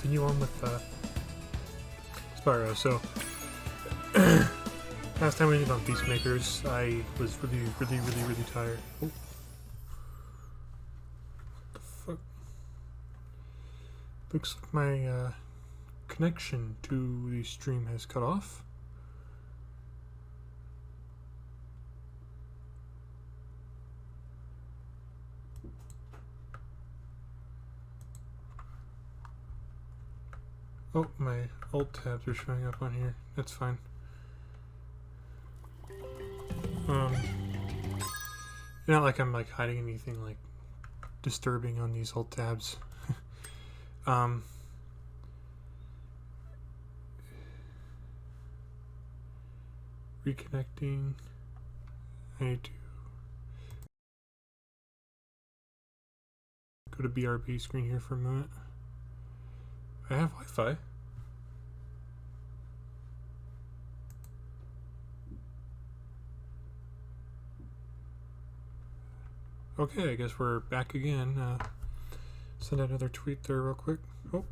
continue on with Spyro. So, last time we ended on Peacemakers, I was really tired. Oh. What the fuck? Looks like my connection to the stream has cut off. Oh, my alt tabs are showing up on here. That's fine. Not like I'm like hiding anything like disturbing on these alt tabs. Reconnecting. I need to go to BRB screen here for a moment. I have Wi-Fi. Okay, I guess we're back again. Send out another tweet there real quick. Oh.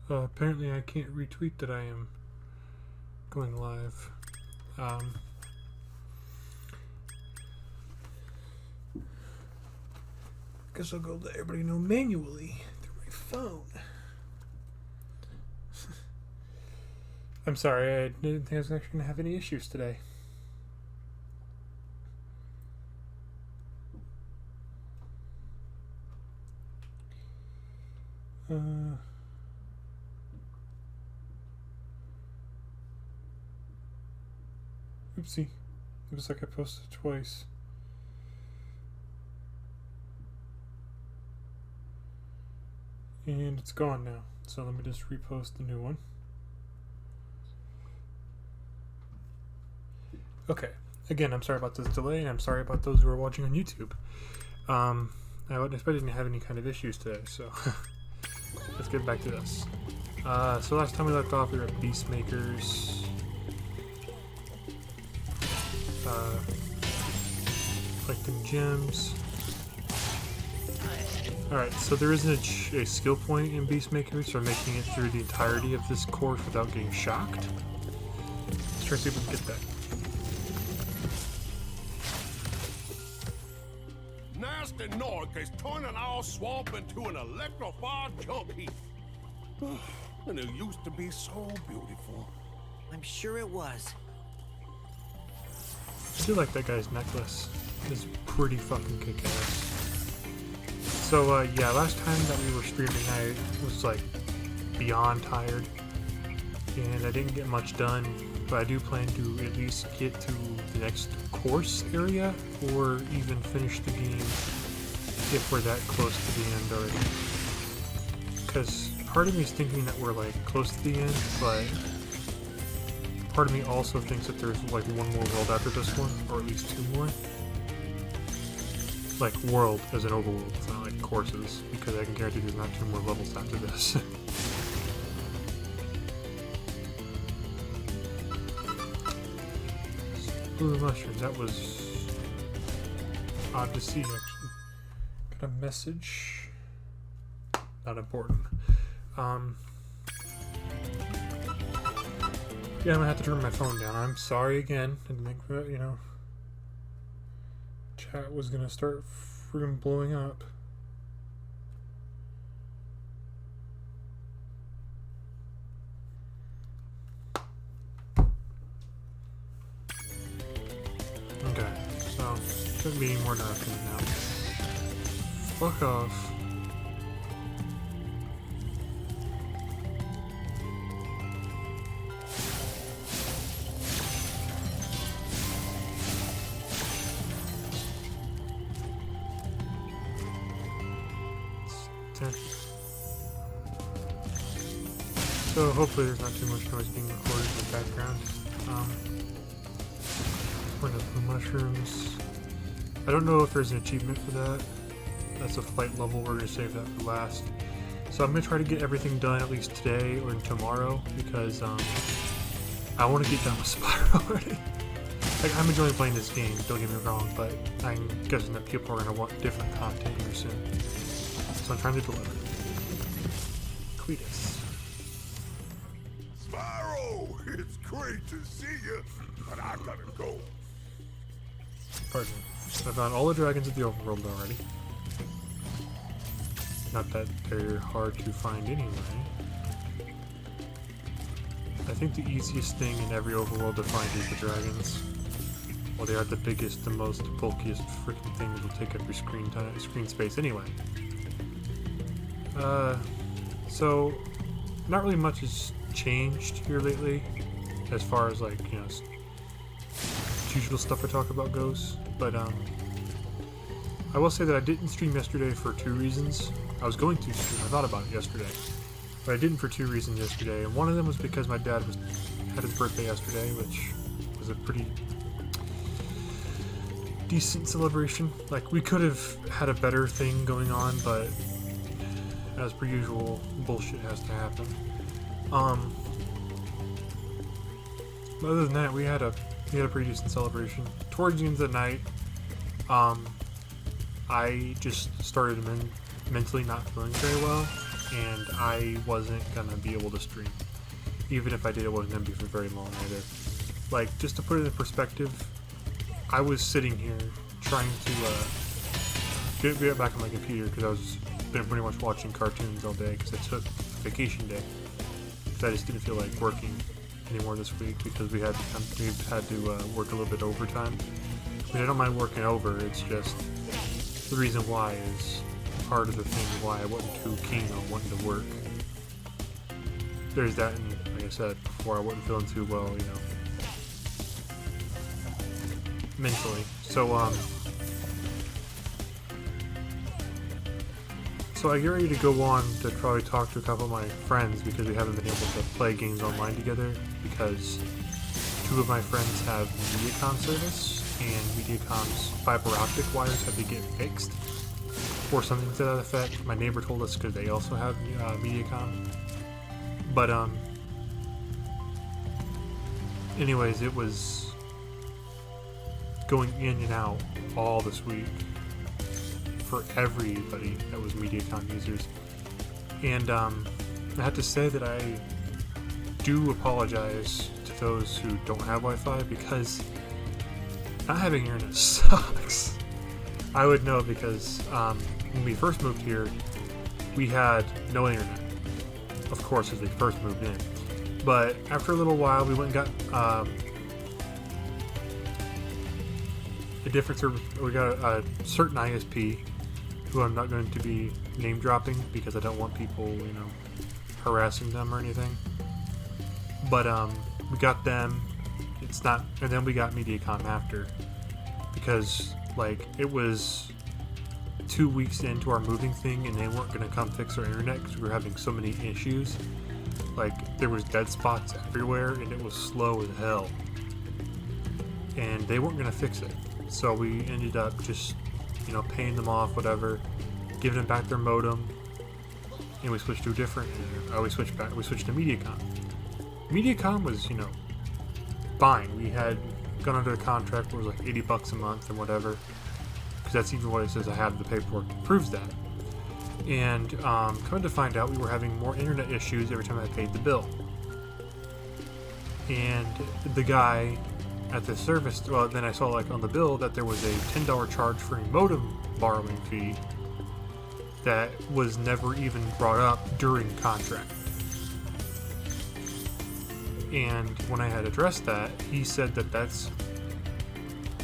Apparently I can't retweet that I am going live. Guess I'll go let everybody know manually through my phone. I'm sorry, I didn't think I was actually going to have any issues today. Oopsie. Looks like I posted twice. And it's gone now. So let me just repost the new one. Okay. Again, I'm sorry about this delay, and I'm sorry about those who are watching on YouTube. I didn't have any kind of issues today, so let's get back to this. So last time we left off, we were at Peacemakers. Collecting gems. Alright, so there isn't a skill point in Peacemakers for making it through the entirety of this course without getting shocked. Let's try to see if we can get that. Nasty Nork is turning our swamp into an electrified junk heap. And it used to be so beautiful. I'm sure it was. I do like that guy's necklace. It's pretty fucking kick-ass. So, yeah, last time that we were streaming, I was, like, beyond tired. And I didn't get much done, but I do plan to at least get to the next course area, or even finish the game if we're that close to the end already. Because part of me is thinking that we're, like, close to the end, but part of me also thinks that there's, like, one more world after this one, or at least two more. Like, world as an overworld, it's not like courses, because I can guarantee there's not two more levels after this. Blue mushrooms, that was odd to see, actually. Got a message. Not important. Yeah, I'm gonna have to turn my phone down. I'm sorry again. Didn't think, you know, chat was gonna start freaking blowing up. Okay, so shouldn't be any more dark now. Fuck off. So hopefully there's not too much noise being recorded in the background. We're gonna blue mushrooms. I don't know if there's an achievement for that. That's a fight level, we're gonna save that for last. So I'm gonna try to get everything done at least today or tomorrow, because I want to get done with Spyro already. Like, I'm enjoying playing this game, don't get me wrong, but I'm guessing that people are going to want different content here soon. So I'm trying to deliver. Cletus. Sparrow, it's great to see you, but I gotta go. Pardon me. I found all the dragons of the overworld already. Not that they're hard to find anyway. I think the easiest thing in every overworld to find is the dragons. Well, they are the biggest, the most bulkiest freaking things that will take up your screen space anyway. So not really much has changed here lately, as far as like, you know, usual stuff I talk about goes. But I will say that I didn't stream yesterday for 2 reasons. I was going to stream, I thought about it yesterday, but I didn't for 2 reasons yesterday. And one of them was because my dad had his birthday yesterday, which was a pretty decent celebration. Like, we could have had a better thing going on, but as per usual, bullshit has to happen. But other than that, we had a pretty decent celebration. Towards the end of the night, I just started mentally not feeling very well, and I wasn't gonna be able to stream. Even if I did, it wasn't gonna be for very long either. Like, just to put it in perspective, I was sitting here trying to get back on my computer because I was been pretty much watching cartoons all day because I took vacation day. Because I just didn't feel like working anymore this week because we've had to work a little bit overtime. I mean, I don't mind working over. It's just the reason why is part of the thing why I wasn't too keen on wanting to work. There's that, and like I said before, I wasn't feeling too well, you know, mentally. So I get ready to go on to probably talk to a couple of my friends because we haven't been able to play games online together because 2 of my friends have Mediacom service and Mediacom's fiber optic wires have to get fixed or something to that effect. My neighbor told us because they also have Mediacom. But anyways, it was going in and out all this week for everybody that was Mediacom users. And I have to say that I do apologize to those who don't have Wi-Fi because not having internet sucks. I would know because when we first moved here, we had no internet. Of course, as we first moved in. But after a little while, we went and got a different service. We got a certain ISP, who I'm not going to be name dropping because I don't want people, you know, harassing them or anything. But we got them. It's not, and then we got Mediacom after because like it was 2 weeks into our moving thing and they weren't going to come fix our internet because we were having so many issues. Like there was dead spots everywhere and it was slow as hell. And they weren't going to fix it. So we ended up just, you know, paying them off, whatever, giving them back their modem, and we switched to a different. We switched to Mediacom. Mediacom was, you know, fine. We had gone under the contract where it was like $80 a month and whatever, because that's even what it says. I have the paperwork that proves that. And coming to find out, we were having more internet issues every time I paid the bill. And the guy at the service, well, then I saw like on the bill that there was a $10 charge for a modem borrowing fee that was never even brought up during contract. And when I had addressed that, he said that that's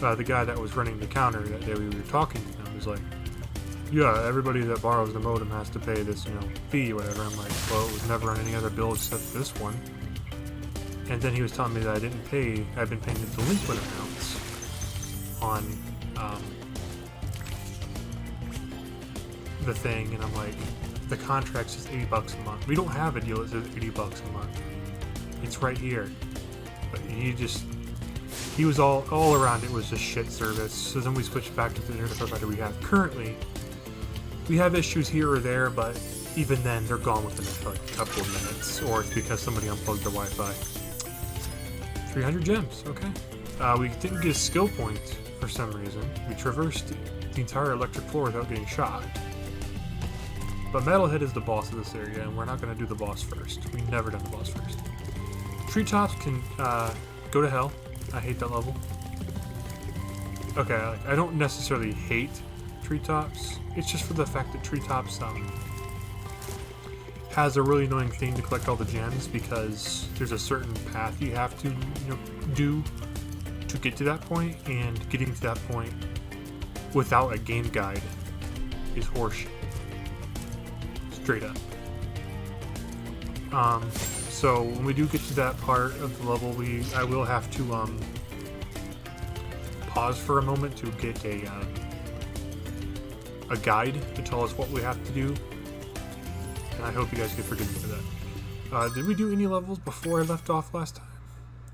the guy that was running the counter that day we were talking to him was like, yeah, everybody that borrows the modem has to pay this, you know, fee or whatever. I'm like, well, it was never on any other bill except this one. And then he was telling me that I've been paying the delinquent amounts on the thing, and I'm like, the contract says $80 a month. We don't have a deal that says $80 a month. It's right here. But he was all around. It was just shit service. So then we switched back to the internet provider we have currently. We have issues here or there, but even then, they're gone within like a couple of minutes, or it's because somebody unplugged their Wi-Fi. 300 gems, okay. We didn't get a skill point for some reason. We traversed the entire electric floor without getting shot. But Metalhead is the boss of this area, and we're not going to do the boss first. We've never done the boss first. Treetops can go to hell. I hate that level. Okay, I don't necessarily hate Treetops. It's just for the fact that Treetops has a really annoying thing to collect all the gems, because there's a certain path you have to do to get to that point, and getting to that point without a game guide is horseshit. Straight up. So when we do get to that part of the level, I will have to pause for a moment to get a guide to tell us what we have to do, and I hope you guys can forgive me for that. Did we do any levels before I left off last time?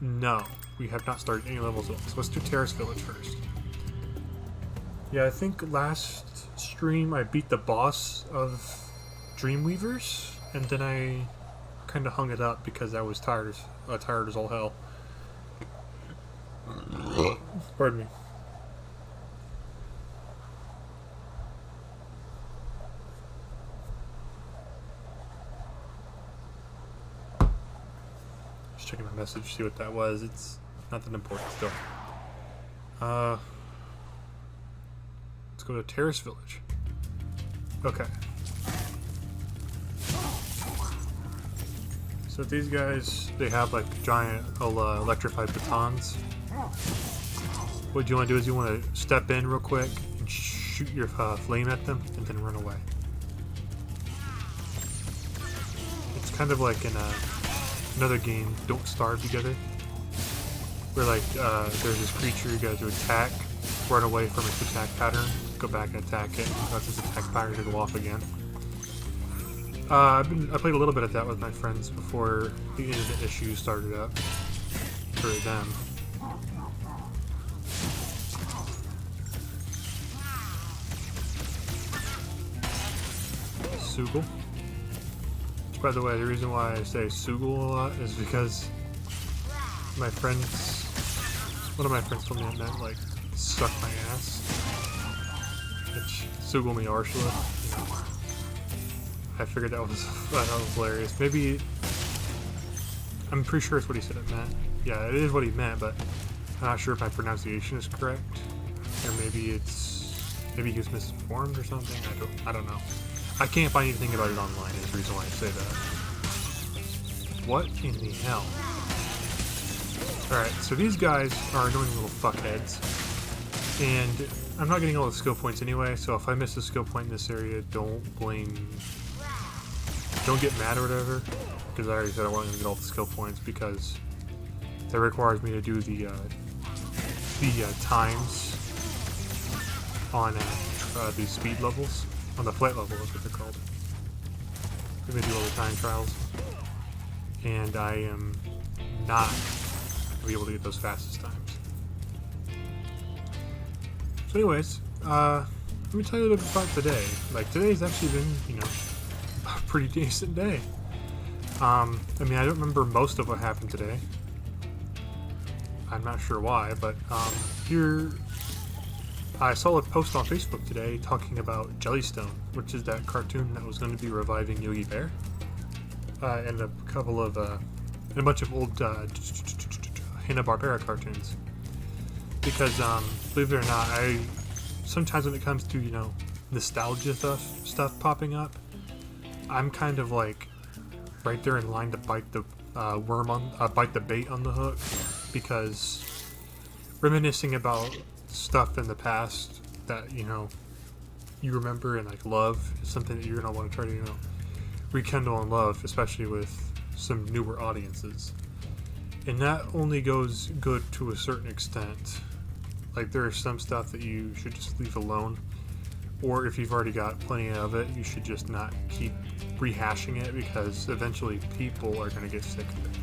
No, we have not started any levels at all. So let's do Terrace Village first. Yeah, I think last stream I beat the boss of Dreamweavers, and then I kind of hung it up because I was tired as all hell. Pardon me. Just checking my message, see what that was. It's not that important still. Let's go to Terrace Village. Okay. So these guys, they have like giant electrified batons. What you want to do is you want to step in real quick and shoot your flame at them and then run away. It's kind of like in another game, Don't Starve Together, where like there's this creature you got to attack, run away from its attack pattern, go back and attack it, and cause its attack pattern to go off again. I played a little bit of that with my friends before the internet issues started up for them. Soogle. Which, by the way, the reason why I say Soogle a lot is because one of my friends told me it meant like suck my ass. Which Soogle me Arsula, I figured that was hilarious. Maybe, I'm pretty sure it's what he said it meant. Yeah, it is what he meant, but I'm not sure if my pronunciation is correct, or maybe he was misinformed or something. I don't know. I can't find anything about it online. Is the reason why I say that. What in the hell? All right, so these guys are annoying little fuckheads, and I'm not getting all the skill points anyway. So if I miss a skill point in this area, don't get mad or whatever, because I already said I wasn't going to get all the skill points, because that requires me to do the times on the speed levels, on the flight level is what they're called. I'm going to do all the time trials, and I am not going to be able to get those fastest times. So anyways, let me tell you a little bit about today. Like, today's actually been, a pretty decent day. I mean, I don't remember most of what happened today. I'm not sure why, but here I saw a post on Facebook today talking about Jellystone, which is that cartoon that was going to be reviving Yogi Bear, and a bunch of old Hanna-Barbera cartoons. Because believe it or not, sometimes when it comes to nostalgia stuff popping up, I'm kind of like right there in line to bite the bite the bait on the hook, because reminiscing about stuff in the past that you remember and like love is something that you're gonna want to try to rekindle and love, especially with some newer audiences. And that only goes good to a certain extent. Like, there is some stuff that you should just leave alone, or if you've already got plenty of it, you should just not keep rehashing it, because eventually people are going to get sick of it.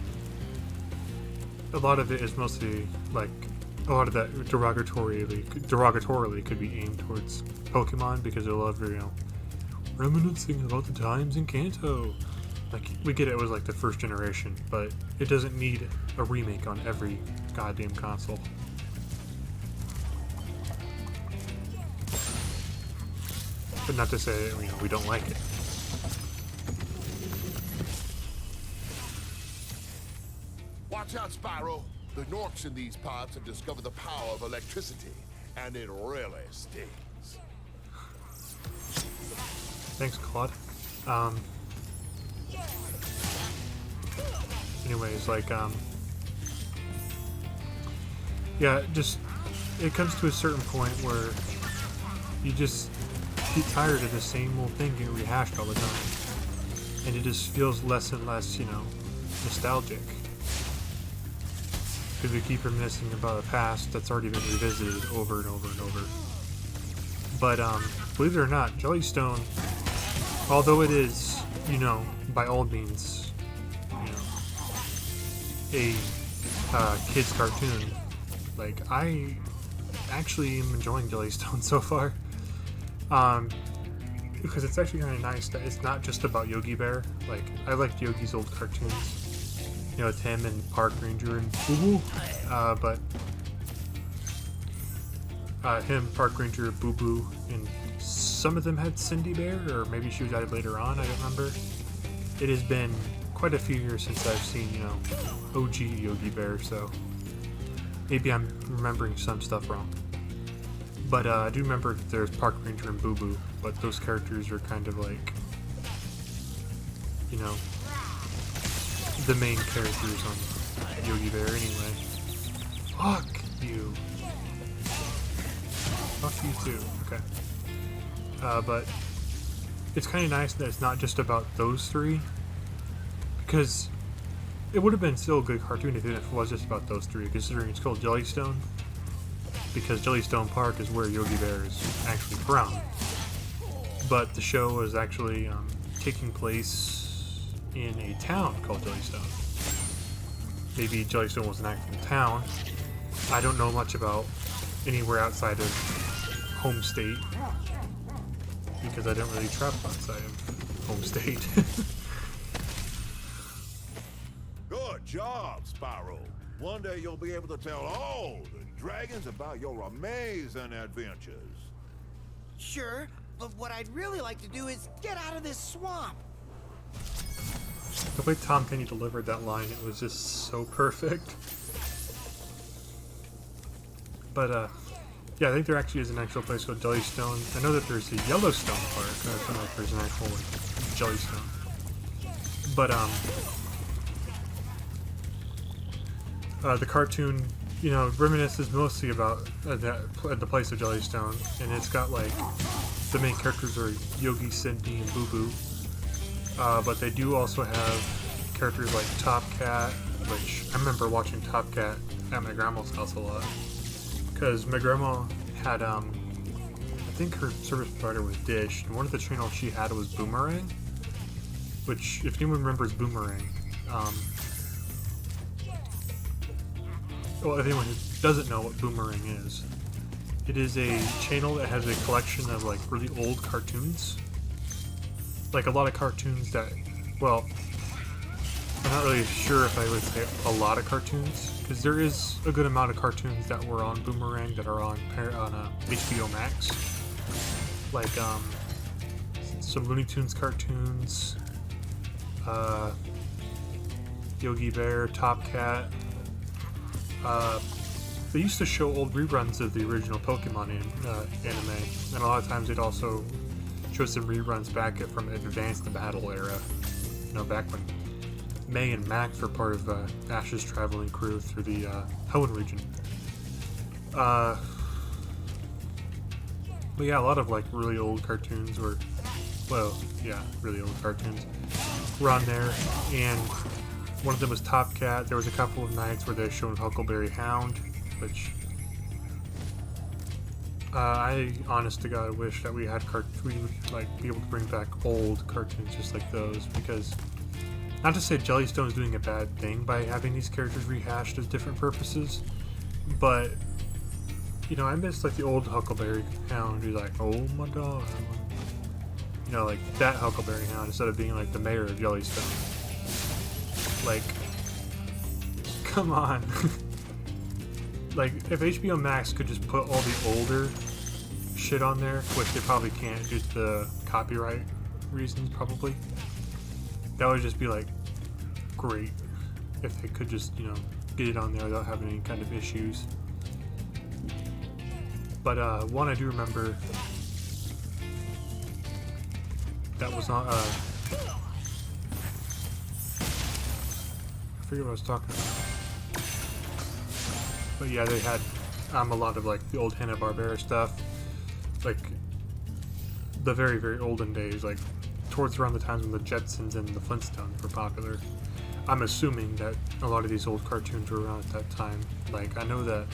A lot of it is mostly like, a lot of that derogatorily could be aimed towards Pokemon, because they love reminiscing about the times in Kanto. Like, we get it was like the first generation, but it doesn't need a remake on every goddamn console. But not to say, you know, we don't like it. Watch out, Spyro. The Norks in these parts have discovered the power of electricity, and it really stings. Thanks, Claude. Anyways, like, yeah, just, it comes to a certain point where you just get tired of the same old thing getting rehashed all the time. And it just feels less and less, you know, nostalgic. Because we keep reminiscing about a past that's already been revisited over and over and over. But, believe it or not, Jellystone, although it is, you know, by all means, you know, a kid's cartoon, like, I actually am enjoying Jellystone so far. Because it's actually kind of nice that it's not just about Yogi Bear. Like, I liked Yogi's old cartoons. You know, it's him and Park Ranger and Boo Boo. Him, Park Ranger, Boo Boo, and some of them had Cindy Bear, or maybe she was added later on, I don't remember. It has been quite a few years since I've seen, you know, OG Yogi Bear, so maybe I'm remembering some stuff wrong. But I do remember that there's Park Ranger and Boo Boo, but those characters are kind of like, you know, the main characters on Yogi Bear anyway. Fuck you. Fuck you too. Okay. But it's kind of nice that it's not just about those three, because it would have been still a good cartoon if it was just about those three, considering it's called Jellystone, because Jellystone Park is where Yogi Bear is actually from. But the show is actually taking place in a town called Jellystone. Maybe Jellystone was an actual town. I don't know much about anywhere outside of home state, because I don't really travel outside of home state. Good job, Spyro. One day you'll be able to tell all the dragons about your amazing adventures. Sure, but what I'd really like to do is get out of this swamp. The way Tom Kenny delivered that line, it was just so perfect. But, yeah, I think there actually is an actual place called Jellystone. I know that there's a Yellowstone Park. I don't know if there's an actual one, Jellystone. But, the cartoon, you know, reminisces mostly about the place of Jellystone, and it's got, like, the main characters are Yogi, Cindy, and Boo Boo. But they do also have characters like Top Cat, which I remember watching Top Cat at my grandma's house a lot. Because my grandma had, I think her service provider was Dish, and one of the channels she had was Boomerang. Which, if anyone remembers Boomerang, well, if anyone who doesn't know what Boomerang is, it is a channel that has a collection of, like, really old cartoons. Like, a lot of cartoons that, well, I'm not really sure if I would say a lot of cartoons, because there is a good amount of cartoons that were on Boomerang that are on HBO Max. Like, some Looney Tunes cartoons, Yogi Bear, Top Cat. They used to show old reruns of the original Pokemon anime, and a lot of times they'd also show some reruns back from Advanced Battle era. You know, back when May and Max were part of Ash's traveling crew through the Hoenn region. But yeah, a lot of, like, really old cartoons were, well, yeah, really old cartoons were on there, and one of them was Top Cat. There was a couple of nights where they showed Huckleberry Hound, which I, honest to God, wish that we would, like, be able to bring back old cartoons just like those, because, not to say Jellystone is doing a bad thing by having these characters rehashed as different purposes, but, you know, I miss, like, the old Huckleberry Hound who's like, oh my god, you know, like, that Huckleberry Hound, instead of being, like, the mayor of Jellystone. Like, come on. Like, if HBO Max could just put all the older shit on there, which they probably can't due to the copyright reasons, probably. That would just be like great if they could just, you know, get it on there without having any kind of issues. But one I do remember that was on I forget what I was talking about. But yeah, they had a lot of like the old Hanna-Barbera stuff, like the very, very olden days, like towards around the times when the Jetsons and the Flintstones were popular. I'm assuming that a lot of these old cartoons were around at that time. Like, I know that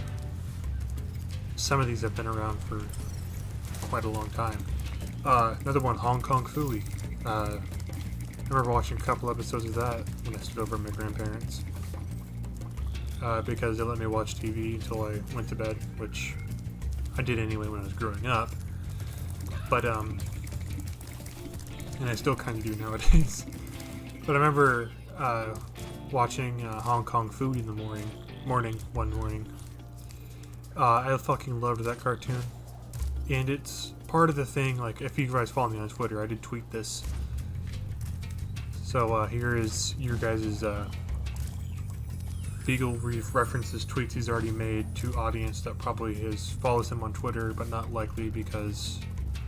some of these have been around for quite a long time. Another one, Hong Kong Phooey. I remember watching a couple episodes of that when I stood over at my grandparents. Because they let me watch TV until I went to bed, which I did anyway when I was growing up. But, and I still kind of do nowadays. But I remember watching Hong Kong Phooey in the morning one morning. I fucking loved that cartoon. And it's part of the thing, like, if you guys follow me on Twitter, I did tweet this. So here is your guys' Beagle references tweets he's already made to audience that probably follows him on Twitter, but not likely because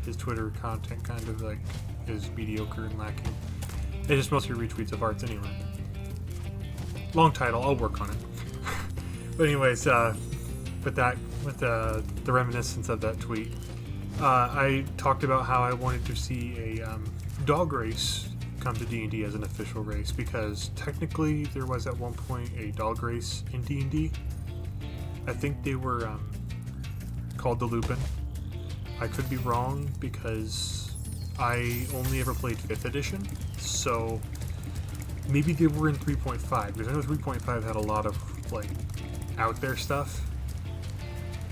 his Twitter content kind of like is mediocre and lacking. It's just mostly retweets of arts anyway. Long title, I'll work on it. But anyways, with the reminiscence of that tweet, I talked about how I wanted to see a dog race come to D&D as an official race, because technically there was at one point a dog race in D&D. I think they were called the Lupin. I could be wrong because I only ever played 5th edition, so maybe they were in 3.5, because I know 3.5 had a lot of like out there stuff,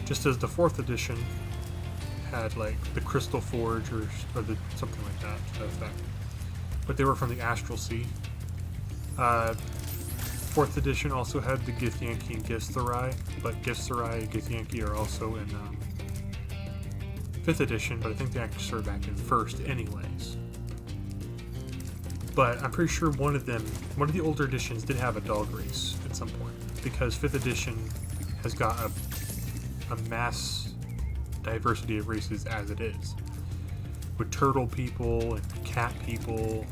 just as the 4th edition had like the Crystal Forge or something like that to that effect. But they were from the Astral Sea. 4th edition also had the Githyanki and Githzerai, but Githzerai and Githyanki are also in 5th edition, but I think they actually started back in 1st anyways. But I'm pretty sure one of the older editions did have a dog race at some point, because 5th edition has got a mass diversity of races as it is, with turtle people and cat people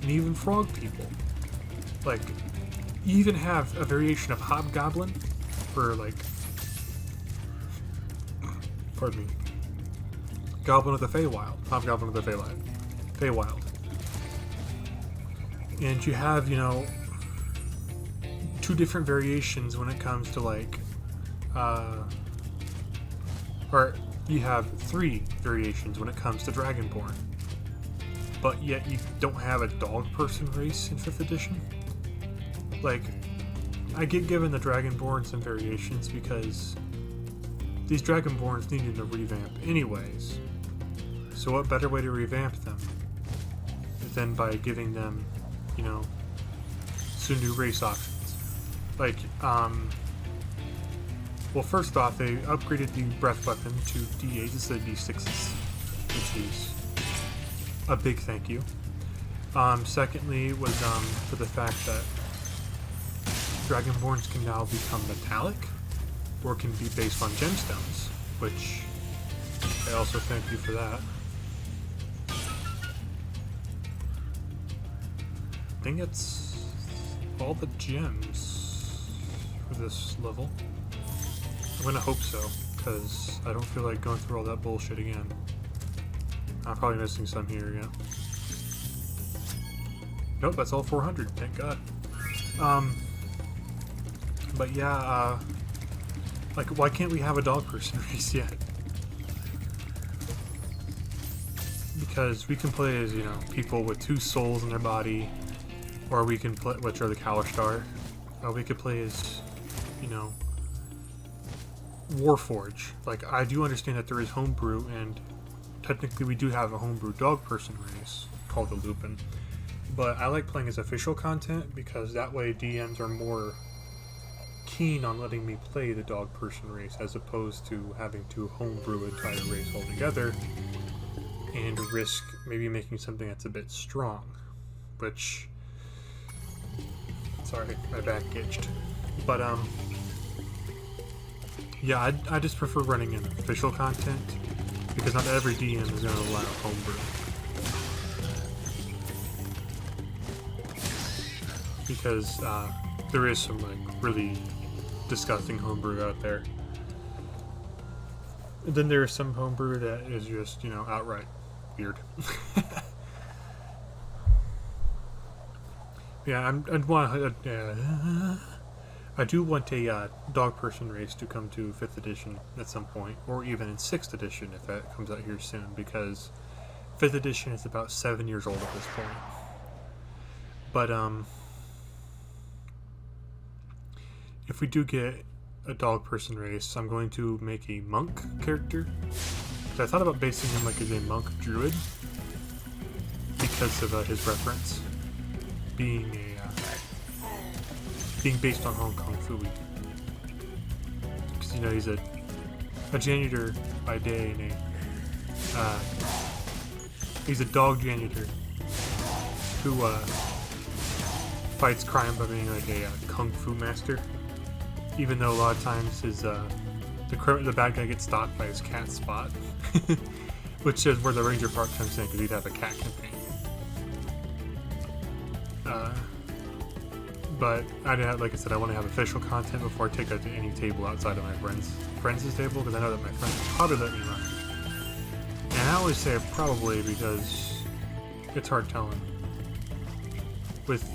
and even frog people. Like, you even have a variation of hobgoblin for like, pardon me, Goblin of the Feywild, Hobgoblin of the Feywild. And you have, you know, 2 different variations when it comes to like, or you have 3 variations when it comes to Dragonborn. But yet you don't have a dog person race in 5th edition. Like, I get given the Dragonborn some variations because these Dragonborns needed a revamp anyways. So what better way to revamp them than by giving them, you know, some new race options. Like, well, first off, they upgraded the breath weapon to D8 instead of D6s, which is a big thank you. Secondly was for the fact that Dragonborns can now become metallic, or can be based on gemstones, which I also thank you for that. I think it's all the gems for this level. I'm gonna hope so, because I don't feel like going through all that bullshit again. I'm probably missing some here, yeah. Nope, that's all 400, thank God. But yeah, like, why can't we have a dog person race yet? Because we can play as, you know, people with 2 souls in their body, or we can play, which are the Kalashtar, or we could play as, you know, Warforge. Like, I do understand that there is homebrew, and technically we do have a homebrew dog person race called the Lupin. But I like playing as official content because that way DMs are more keen on letting me play the dog person race as opposed to having to homebrew an entire race altogether and risk maybe making something that's a bit strong, which, sorry, my back itched. But yeah, I just prefer running in official content because not every DM is going to allow homebrew. Because there is some like really disgusting homebrew out there. And then there is some homebrew that is just, you know, outright weird. Yeah, I do want a dog person race to come to 5th edition at some point, or even in 6th edition if that comes out here soon, because 5th edition is about 7 years old at this point. But if we do get a dog person race, I'm going to make a monk character. I thought about basing him like as a monk druid because of his reference being based on Hong Kong Phooey. Because, you know, he's a janitor by day and he's a dog janitor who fights crime by being like a kung fu master. Even though a lot of times his the bad guy gets stalked by his cat Spot, which is where the ranger part comes in because he'd have a cat companion. But like I said, I want to have official content before I take it to any table outside of my friends' table, because I know that my friends will probably let me run. And I always say probably because it's hard telling with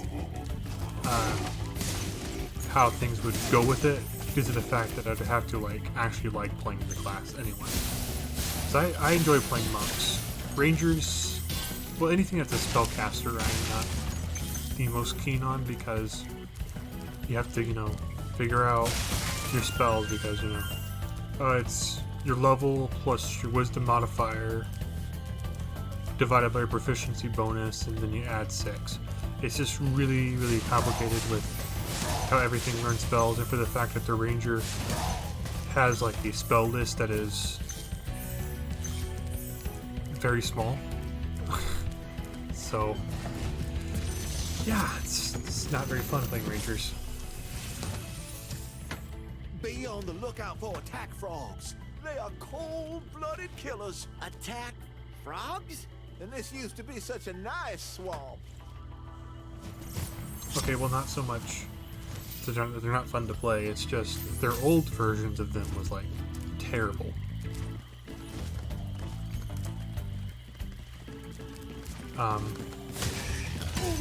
how things would go with it, because of the fact that I'd have to actually like playing the class anyway. So I enjoy playing monks. Rangers, well, anything that's a spellcaster I'm not the most keen on, because you have to, you know, figure out your spells, because, you know, it's your level plus your wisdom modifier divided by your proficiency bonus, and then you add 6. It's just really, really complicated with how everything learns spells, and for the fact that the ranger has like a spell list that is very small. So yeah, it's not very fun playing rangers. Be on the lookout for attack frogs. They are cold-blooded killers. Attack frogs? And this used to be such a nice swamp. Okay, well, not so much. They're not fun to play. It's just their old versions of them was like terrible.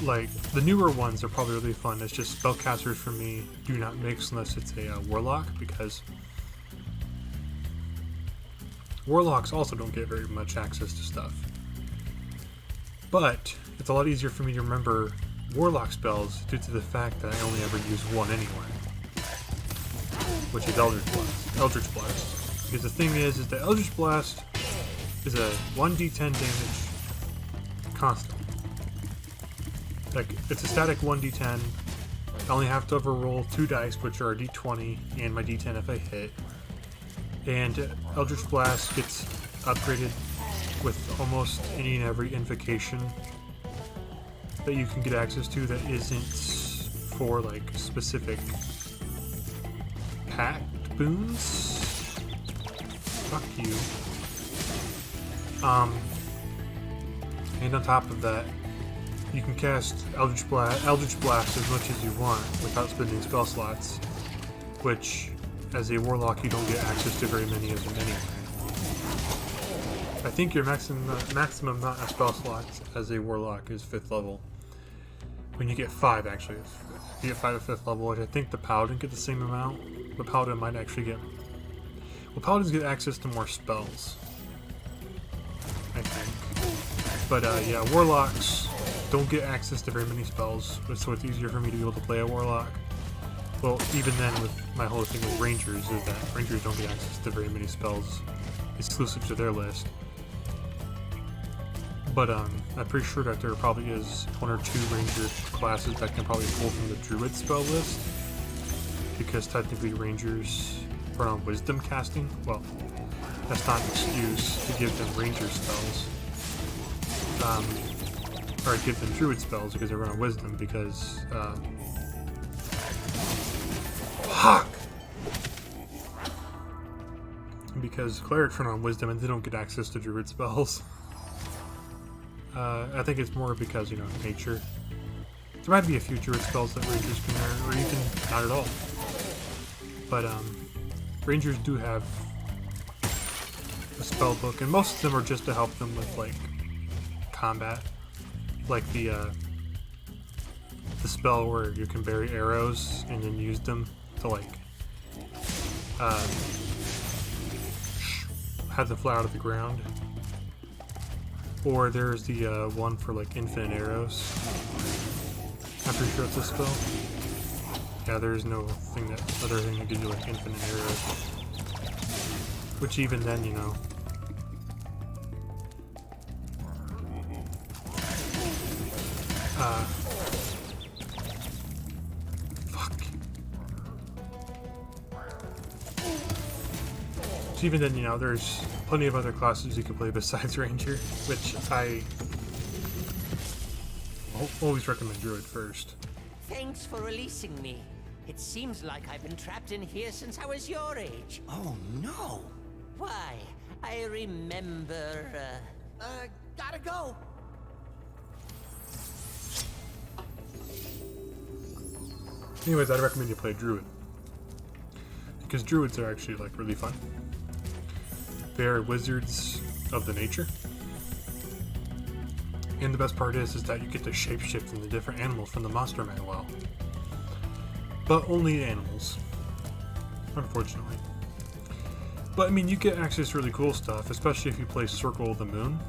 Like the newer ones are probably really fun. It's just spellcasters for me do not mix unless it's a warlock, because warlocks also don't get very much access to stuff. But it's a lot easier for me to remember warlock spells due to the fact that I only ever use one anyway, which is Eldritch Blast. Because the thing is that Eldritch Blast is a 1d10 damage constant. Like, it's a static 1d10. I only have to overroll 2 dice, which are a d20 and my d10 if I hit. And Eldritch Blast gets upgraded with almost any and every invocation that you can get access to that isn't for like specific packed boons. Fuck you. And on top of that, you can cast Eldritch Blast as much as you want without spending spell slots, which, as a warlock, you don't get access to very many of them anyway. I think your maximum amount of spell slots as a warlock is 5th level. When you get 5, actually. You get 5 at 5th level, which I think the paladin get the same amount. The paladin might actually get... Well, paladins get access to more spells, I think. But yeah, warlocks don't get access to very many spells, so it's easier for me to be able to play a warlock. Well, even then, with my whole thing with rangers, is that rangers don't get access to very many spells exclusive to their list. But I'm pretty sure that there probably is 1 or 2 ranger classes that can probably pull from the druid spell list, because technically rangers are on wisdom casting. Well, that's not an excuse to give them ranger spells. Or give them druid spells because they run on wisdom because, fuck! Because clerics run on wisdom and they don't get access to druid spells. I think it's more because, you know, nature. There might be a few druid spells that rangers can learn, or even not at all. But, rangers do have a spell book, and most of them are just to help them with, like, combat. Like the spell where you can bury arrows and then use them to, like, have them fly out of the ground. Or there's the one for, like, infinite arrows. I'm pretty sure it's a spell. Yeah, there's no thing other thing that gives you, like, infinite arrows. Which even then, you know. Fuck. So even then, you know, there's plenty of other classes you can play besides Ranger, which I always recommend Druid first. Thanks for releasing me. It seems like I've been trapped in here since I was your age. Oh, no. Why, I remember, Gotta go. Anyways, I'd recommend you play Druid. Because Druids are actually, like, really fun. They're wizards of the nature. And the best part is that you get to shapeshift into different animals from the monster manual. But only animals. Unfortunately. But, I mean, you get access to really cool stuff, especially if you play Circle of the Moon.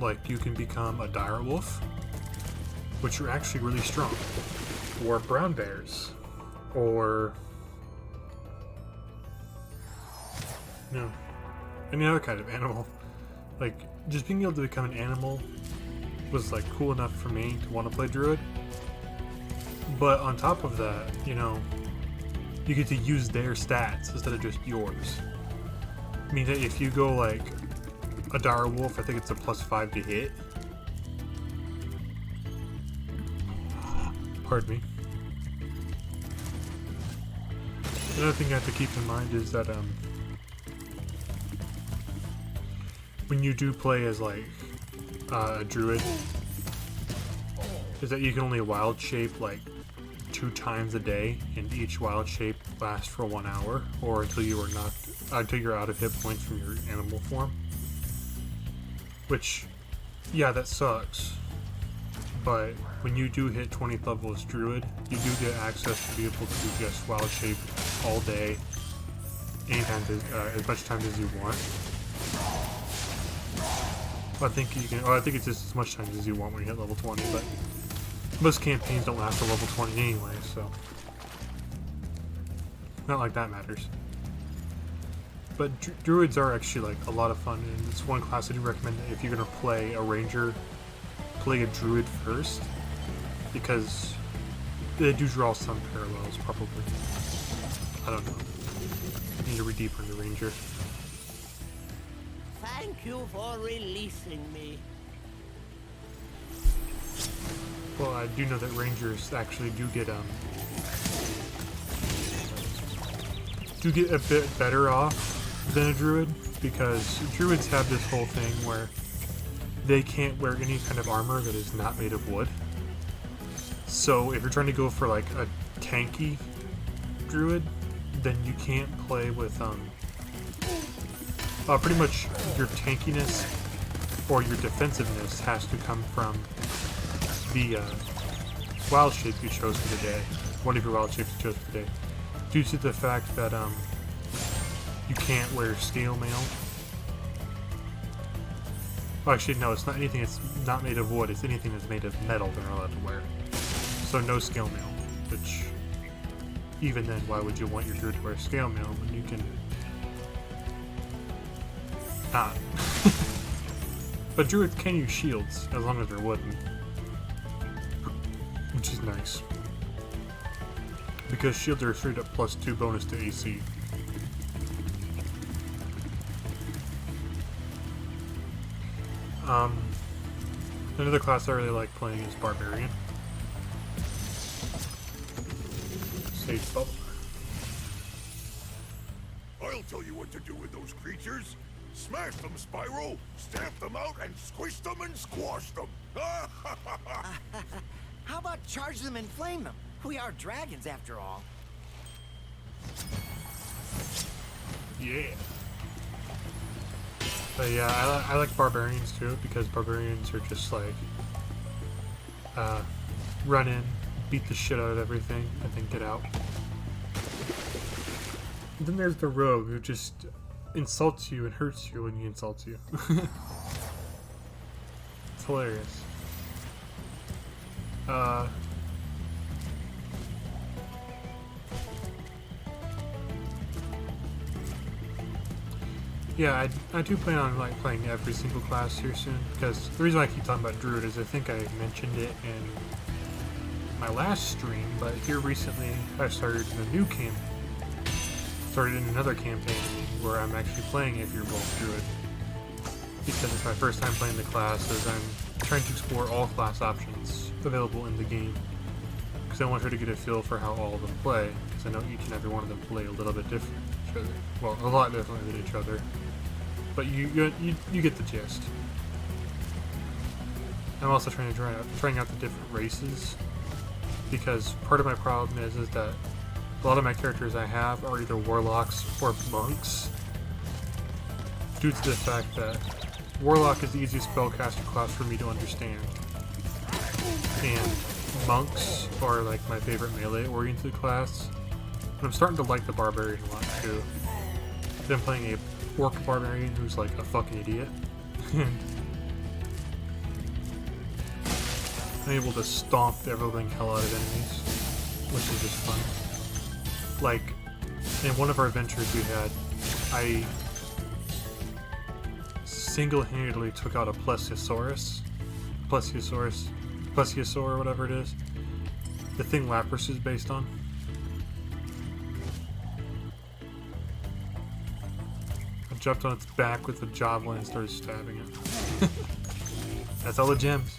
Like, you can become a dire wolf, which are actually really strong. Or brown bears. Or, you know, any other kind of animal. Like, just being able to become an animal was, like, cool enough for me to want to play Druid. But on top of that, you know, you get to use their stats instead of just yours. I mean, if you go, like, a dire wolf, I think it's a +5 to hit. Pardon me. Another thing you have to keep in mind is that when you do play as, like, a druid, is that you can only wild shape, like, 2 times a day, and each wild shape lasts for 1 hour, or until you're out of hit points from your animal form. Which, yeah, that sucks. But when you do hit 20th level as Druid, you do get access to be able to just wild shape all day, anytime, as much time as you want. I think you can. Oh, I think it's just as much time as you want when you hit level 20. But most campaigns don't last to level 20 anyway, so not like that matters. But Druids are actually, like, a lot of fun, and it's one class I do recommend that if you're gonna play a Ranger, play a Druid first, because they do draw some parallels, probably. I don't know. I need to read deeper into Ranger. thank you for releasing me. Well, I do know that Rangers actually do get a bit better off than a Druid, because Druids have this whole thing where they can't wear any kind of armor that is not made of wood. So if you're trying to go for, like, a tanky Druid, then you can't play with pretty much your tankiness or your defensiveness has to come from the wild shape you chose for the day. One of your wild shapes you chose for the day. Due to the fact that you can't wear scale mail. Oh, actually, no, it's not anything that's not made of wood. It's anything that's made of metal they're not allowed to wear. So no scale mail, which, even then, why would you want your druid to wear scale mail when you can not? But druids can use shields, as long as they're wooden. Which is nice. because shields are straight up +2 bonus to AC. Another class I really like playing is Barbarian. Sage Bubble. I'll tell you what to do with those creatures. Smash them, Spyro. Stamp them out and squish them and squash them. How about charge them and flame them? We are dragons after all. Yeah. But yeah, I like Barbarians too, because Barbarians are just like, run in, beat the shit out of everything, and then get out. And then there's the Rogue, who just insults you and hurts you when he insults you. It's hilarious. Yeah, I do plan on like playing every single class here soon, because the reason I keep talking about Druid is I think I mentioned it in my last stream, but here recently I started a new campaign. Started in another campaign where I'm actually playing a Fearbolt Druid, because it's my first time playing the class, as I'm trying to explore all class options available in the game, because I want her to get a feel for how all of them play, because I know each and every one of them play a little bit different than each other. Well, a lot differently than each other, but you get the gist. I'm also trying out the different races, because part of my problem is that a lot of my characters I have are either warlocks or monks, due to the fact that warlock is the easiest spellcaster class for me to understand, and monks are like my favorite melee oriented class. And I'm starting to like the barbarian a lot too. Then playing a orc barbarian who's like a fucking idiot. I'm able to stomp the ever-living hell out of enemies, which is just fun. Like, in one of our adventures we had, I single-handedly took out a Plesiosaur, or whatever it is. The thing Lapras is based on. I jumped on its back with a javelin and started stabbing it. That's all the gems.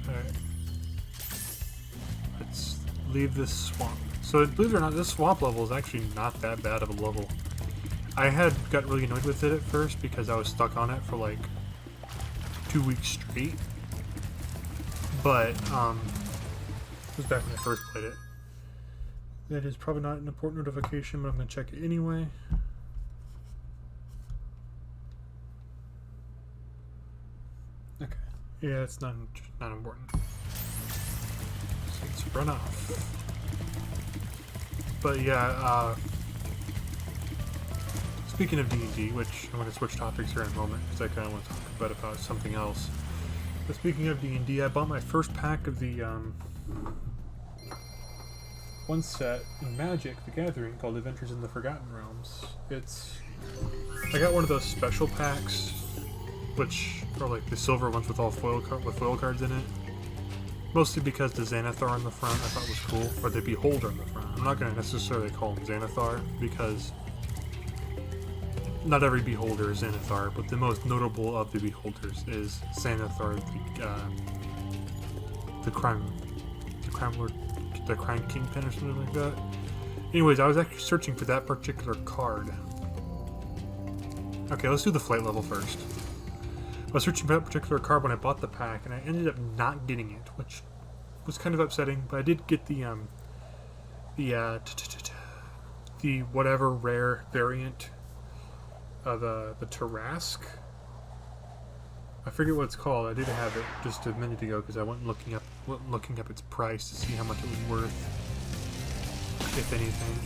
Alright. Let's leave this swamp. So believe it or not, this swamp level is actually not that bad of a level. I had got really annoyed with it at first because I was stuck on it for like 2 weeks straight. But it was back when I first played it. That is probably not an important notification, but I'm gonna check it anyway. Okay. Yeah, it's not important. So let's run off. But yeah, speaking of D&D, which I'm going to switch topics here in a moment because I kind of want to talk about something else. But speaking of D&D, I bought my first pack of the one set in Magic: The Gathering called Adventures in the Forgotten Realms. I got one of those special packs, which are like the silver ones with all foil cards in it. Mostly because the Xanathar on the front I thought was cool, or the Beholder on the front. I'm not going to necessarily call him Xanathar, because not every Beholder is Xanathar, but the most notable of the Beholders is Xanathar, the crime lord, the crime kingpin or something like that. Anyways, I was actually searching for that particular card. Okay, let's do the flight level first. I was searching for that particular card when I bought the pack, and I ended up not getting it, which was kind of upsetting. But I did get the whatever rare variant of the Tarrasque. I forget what it's called. I did have it just a minute ago because I went looking up its price to see how much it was worth, if anything.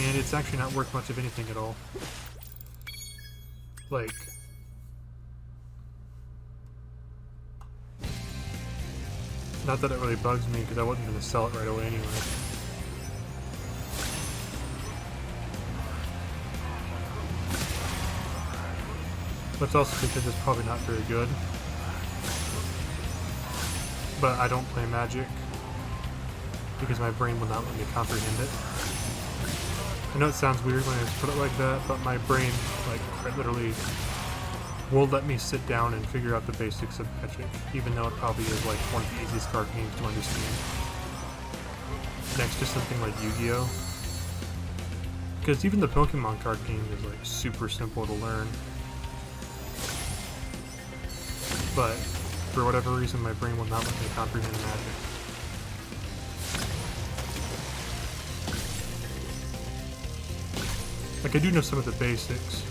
And it's actually not worth much of anything at all. Like, not that it really bugs me, because I wasn't going to sell it right away anyway. But it's also because it's probably not very good. but I don't play Magic because my brain will not let me comprehend it. I know it sounds weird when I put it like that, but my brain, like, quite literally won't let me sit down and figure out the basics of Magic, even though it probably is like one of the easiest card games to understand. Next to something like Yu-Gi-Oh! Because even the Pokemon card game is like super simple to learn. But for whatever reason, my brain will not let me comprehend Magic. Like, I do know some of the basics.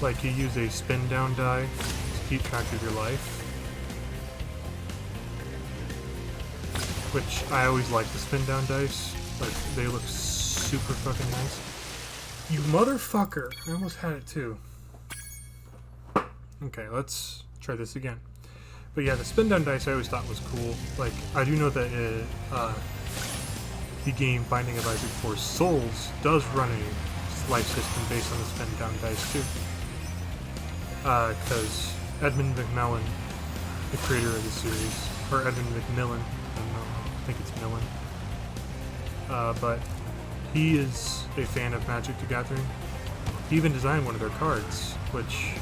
Like, you use a spin down die to keep track of your life. Which, I always like the spin down dice. Like, they look super fucking nice. You motherfucker! I almost had it too. Okay, let's try this again. But yeah, the spin down dice I always thought was cool. Like, I do know that the game Binding of Isaac 4 Souls does run a life system based on the spin down dice too. Because Edmund McMillen, the creator of the series, or Edmund McMillan, I don't know, I think it's Millen, but he is a fan of Magic the Gathering. He even designed one of their cards, which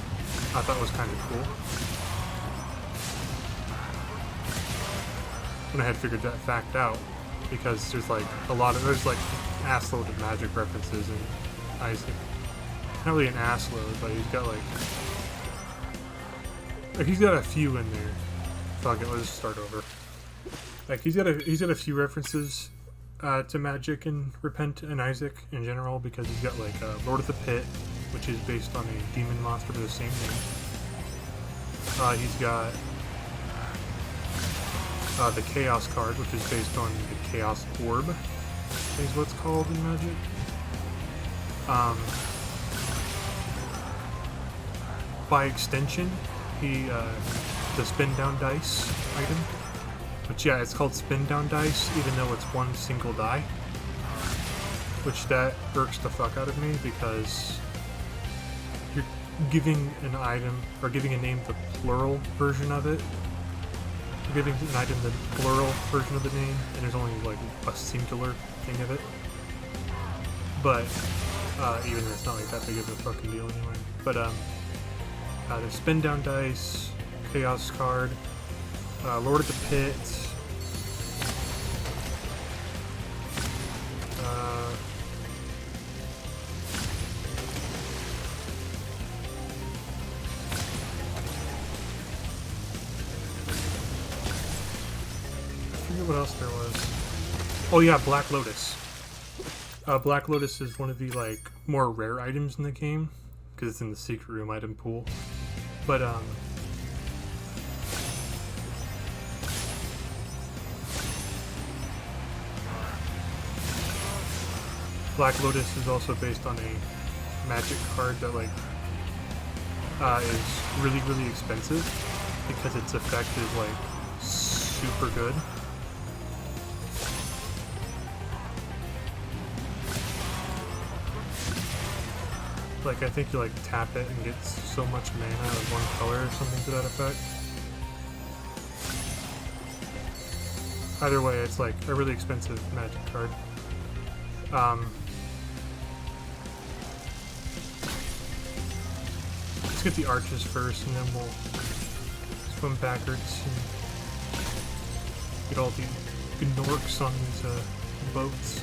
I thought was kind of cool. When I had figured that fact out, because there's like there's like an assload of Magic references in Isaac. Not really an assload, but he's got like he's got a few in there. Fuck it, let's just start over. Like he's got a few references to Magic and Repent and Isaac in general, because he's got like Lord of the Pit, which is based on a demon monster with the same name. He's got the Chaos card, which is based on the Chaos Orb, is what's called in Magic. By extension, the spin down dice item, which yeah, it's called spin down dice, even though it's one single die, which that irks the fuck out of me, because you're giving an item, or giving a name the plural version of it. You're giving an item the plural version of the name, and there's only like a singular thing of it. But even it's not like that big of a fucking deal anyway. But there's spin down dice, Chaos card, Lord of the Pit, I forget what else there was. Oh yeah, Black Lotus. Black Lotus is one of the like more rare items in the game, because it's in the secret room item pool. But Black Lotus is also based on a Magic card that like is really, really expensive, because its effect is like super good. Like, I think you like tap it and get so much mana of one color or something to that effect. Either way, it's like a really expensive Magic card. Let's get the arches first, and then we'll swim backwards and get all the Gnorcs on these boats.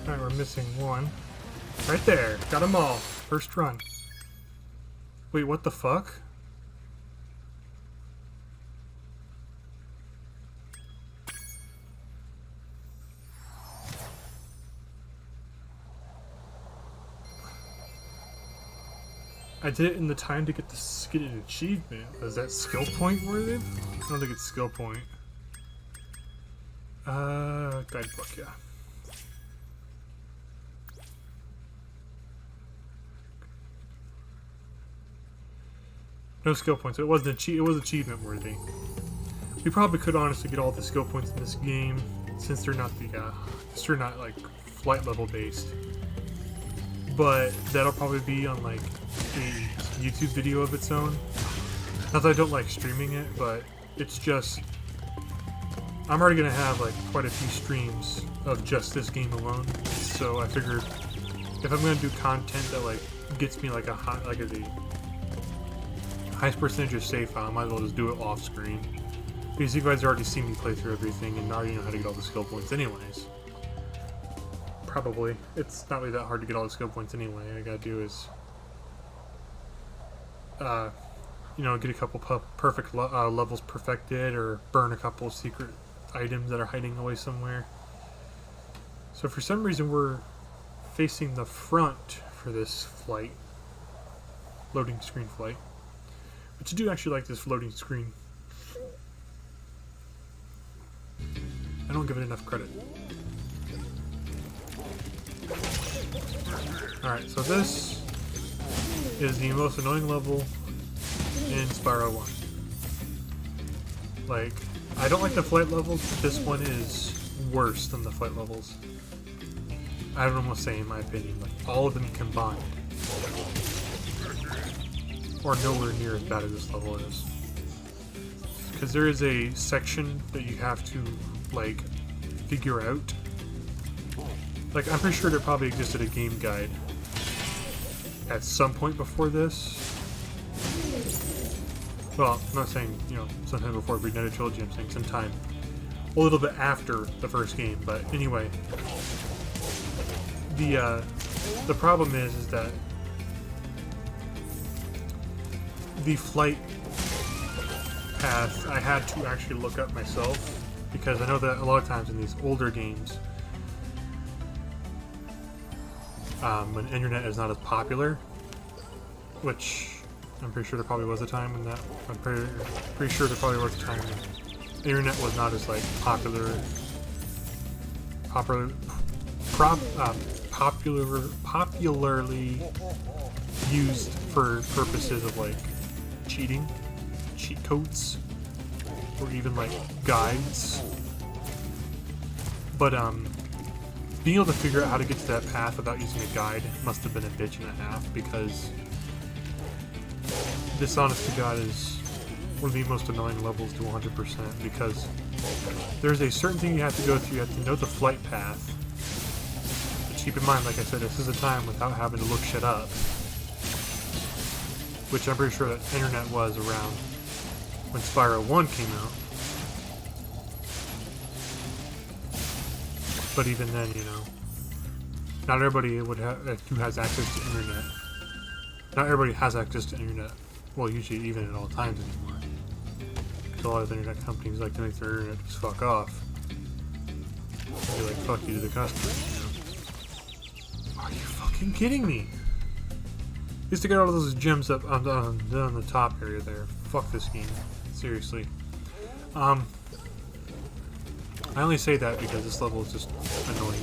Alright, we're missing one. Right there! Got them all! First run. Wait, what the fuck? I did it in the time to get an achievement. Is that skill point worth it? I don't think it's skill point. Guidebook, yeah. No skill points. It wasn't it was achievement worthy. We probably could honestly get all the skill points in this game since they're not like flight level based. But that'll probably be on like a YouTube video of its own. Not that I don't like streaming it, but it's just I'm already gonna have like quite a few streams of just this game alone. So I figured if I'm gonna do content that like gets me like a highest percentage of save file, I might as well just do it off screen. Because you guys already seen me play through everything and already know how to get all the skill points anyways. Probably. It's not really that hard to get all the skill points anyway. All I gotta do is you know, get a couple perfect levels perfected, or burn a couple secret items that are hiding away somewhere. So for some reason we're facing the front for this flight. Loading screen flight. But you do actually like this loading screen. I don't give it enough credit. Alright, so this is the most annoying level in Spyro 1. Like, I don't like the flight levels, but this one is worse than the flight levels. I would almost say, in my opinion, like all of them combined are nowhere near as bad as this level is. Because there is a section that you have to, like, figure out. Like, I'm pretty sure there probably existed a game guide at some point before this. Well, I'm not saying, you know, sometime before Reignited Trilogy, I'm saying sometime a little bit after the first game, but anyway. The problem is that the flight path I had to actually look up myself, because I know that a lot of times in these older games, when internet is not as popular, which I'm pretty sure there probably was a time when that. I'm pretty sure there probably was a time when internet was not as like popularly used for purposes of like cheating, cheat codes, or even like guides. But being able to figure out how to get to that path without using a guide must have been a bitch and a half, because this, honest to God, is one of the most annoying levels to 100%, because there's a certain thing you have to go through. You have to know the flight path. But keep in mind, like I said, this is a time without having to look shit up, which I'm pretty sure that internet was around when Spyro 1 came out. But even then, you know, not everybody would have who has access to internet. Not everybody has access to internet. Well, usually even at all times anymore. Because a lot of internet companies like to make their internet just fuck off. Be like, fuck you to the customer, you know? Are you fucking kidding me? Used to get all of those gems up on the top area there. Fuck this game. Seriously. I only say that because this level is just annoying.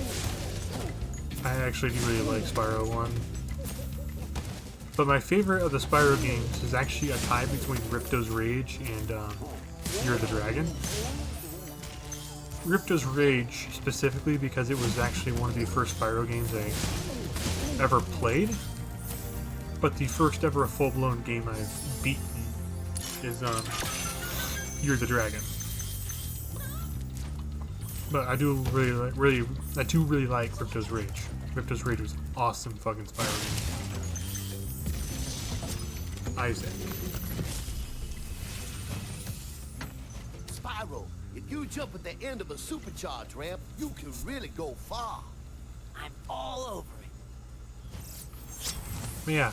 I actually do really like Spyro 1. But my favorite of the Spyro games is actually a tie between Ripto's Rage and Year the Dragon. Ripto's Rage specifically because it was actually one of the first Spyro games I ever played. But the first ever full-blown game I've beaten is Year the Dragon. But I do really like Ripto's Rage. Ripto's Rage was an awesome fucking Spyro game. Isaac. Spyro, if you jump at the end of a supercharge ramp, you can really go far. I'm all over it. But yeah,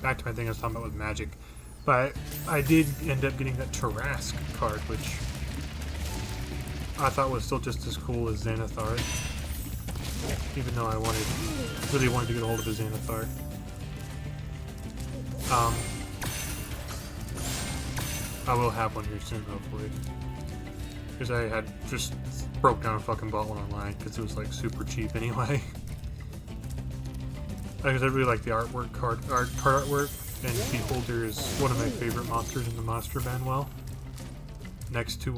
back to my thing I was talking about with magic. But I did end up getting that Tarrasque card, which I thought was still just as cool as Xanathar. Even though I really wanted to get a hold of a Xanathar. I will have one here soon, hopefully. Because I had just broke down a fucking bought one online because it was like super cheap anyway. Because I really like the artwork, card artwork. And Beholder is one of my favorite monsters in the Monster Manual. Next to,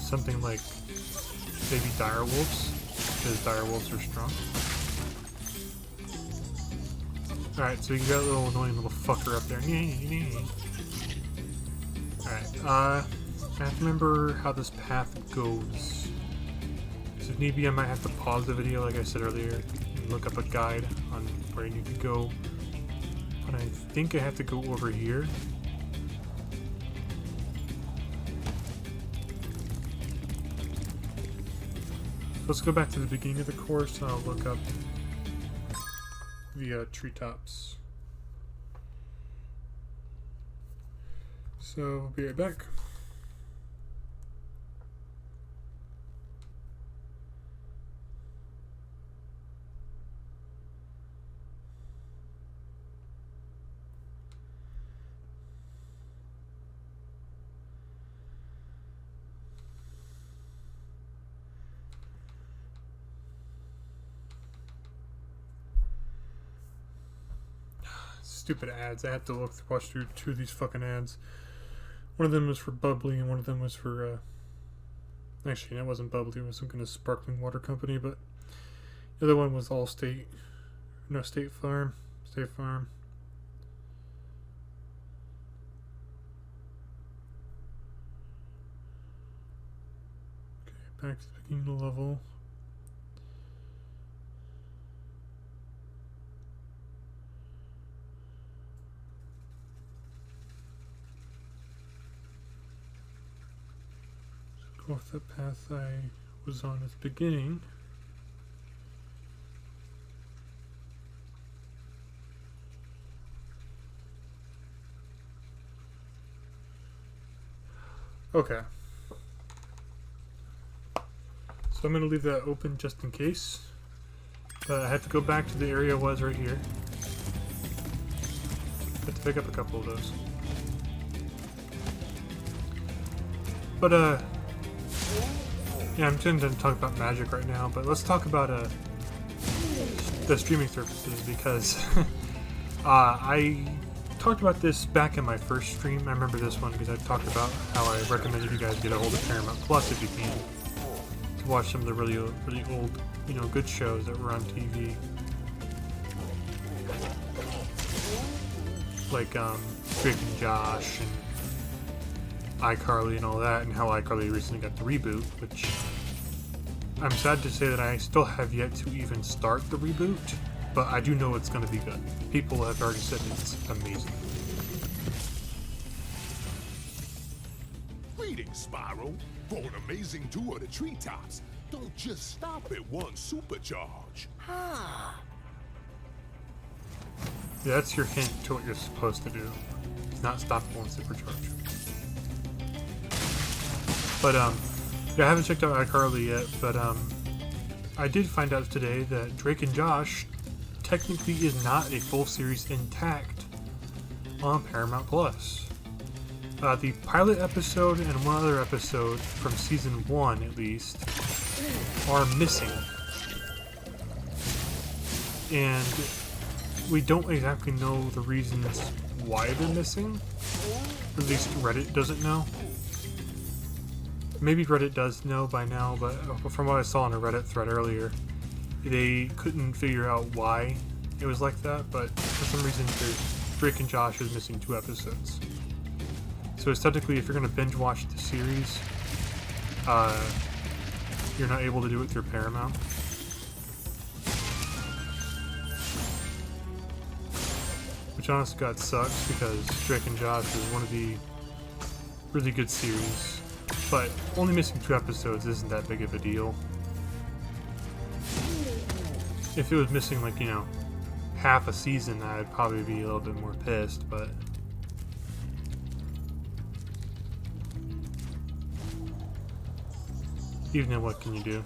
something like maybe direwolves, because direwolves are strong. Alright, so you got a little annoying little fucker up there. Alright, I have to remember how this path goes. So if need be, I might have to pause the video, like I said earlier, and look up a guide on where I need to go. But I think I have to go over here. Let's go back to the beginning of the course and I'll look up the treetops. So, we'll be right back. Stupid ads. I had to watch through two of these fucking ads. One of them was for Bubbly and one of them was for actually that wasn't Bubbly, it was some kind of sparkling water company, but the other one was Allstate. No, State Farm. State Farm. Okay, back to the beginning of the level. Off the path I was on at the beginning. Okay. So I'm going to leave that open just in case. I had to go back to the area I was right here. Had to pick up a couple of those. But, yeah, I'm trying to talk about Magic right now, but let's talk about the streaming services, because I talked about this back in my first stream. I remember this one because I talked about how I recommended you guys get a hold of Paramount Plus if you can, to watch some of the really old, you know, good shows that were on TV, like Drake and Josh and iCarly and all that, and how iCarly recently got the reboot, which I'm sad to say that I still have yet to even start the reboot, but I do know it's going to be good. People have already said it's amazing. Greetings, Spyro. For an amazing tour of the treetops, don't just stop at one supercharge. Ah. Yeah, that's your hint to what you're supposed to do. It's not stop at one supercharge. But, yeah, I haven't checked out iCarly yet, but, I did find out today that Drake and Josh technically is not a full series intact on Paramount Plus. The pilot episode and one other episode from season 1, at least, are missing. And we don't exactly know the reasons why they're missing. At least Reddit doesn't know. Maybe Reddit does know by now, but from what I saw in a Reddit thread earlier, they couldn't figure out why it was like that, but for some reason Drake and Josh is missing 2 episodes. So it's technically, if you're going to binge watch the series, you're not able to do it through Paramount. Which honestly God sucks, because Drake and Josh is one of the really good series. But only missing 2 episodes isn't that big of a deal. If it was missing, like, you know, half a season, I'd probably be a little bit more pissed, but even then, what can you do?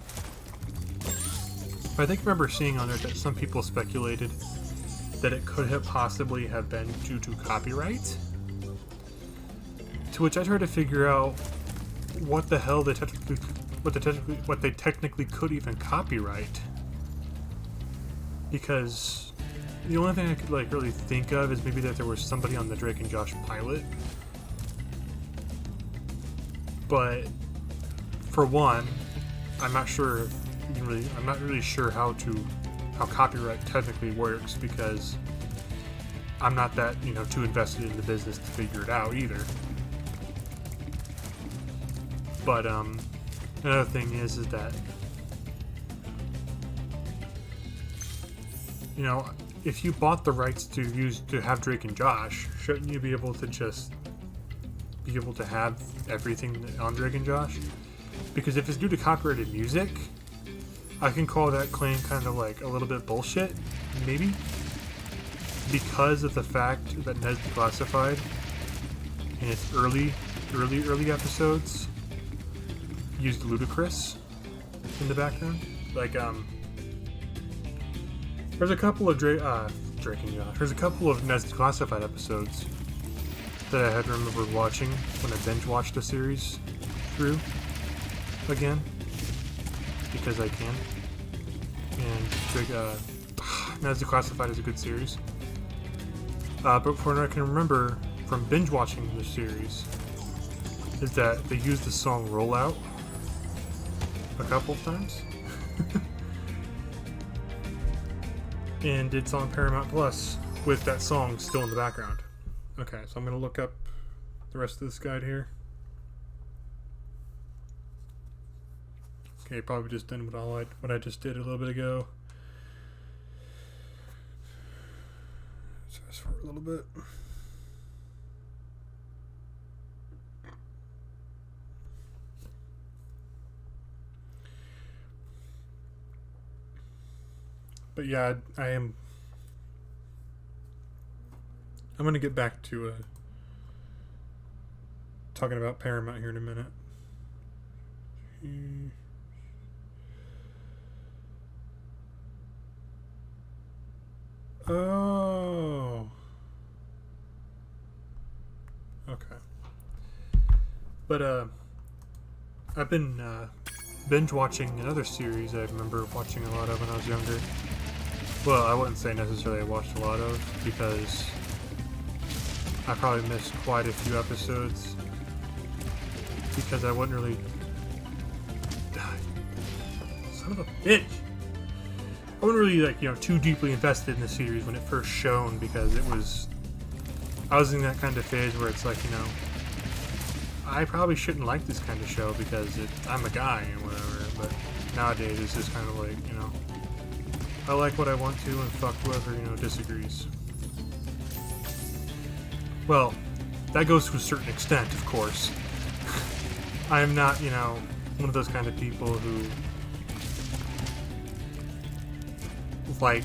But I think I remember seeing on there that some people speculated that it could have possibly have been due to copyright. To which I tried to figure out what the hell they what they technically could even copyright. Because the only thing I could like really think of is maybe that there was somebody on the Drake and Josh pilot. But for one, I'm not sure I'm not really sure how copyright technically works, because I'm not that, too invested in the business to figure it out either. But another thing is that if you bought the rights to have Drake and Josh, shouldn't you be able to just be able to have everything on Drake and Josh? Because if it's due to copyrighted music, I can call that claim kind of like a little bit bullshit, maybe, because of the fact that Ned's Declassified in its early episodes used Ludacris in the background. Like, there's a couple of Drake and Josh. There's a couple of Ned's Declassified episodes that I had remembered watching when I binge watched the series through again, because I can. And Drake, Ned's Declassified is a good series. But from what I can remember from binge watching the series is that they used the song "Rollout" a couple of times. And it's on Paramount Plus with that song still in the background. Okay, so I'm going to look up the rest of this guide here. Okay, probably just done what I just did a little bit ago. Let's fast forward a little bit. But yeah, I'm going to get back to talking about Paramount here in a minute. Oh. Okay. But I've been binge watching another series I remember watching a lot of when I was younger. Well, I wouldn't say necessarily I watched a lot of, because I probably missed quite a few episodes, because I wasn't really... Son of a bitch! I wasn't really, too deeply invested in the series when it first shown, because I was in that kind of phase where it's like, I probably shouldn't like this kind of show because I'm a guy and whatever, but nowadays it's just kind of like, I like what I want to and fuck whoever, disagrees. Well, that goes to a certain extent, of course. I am not, one of those kind of people who like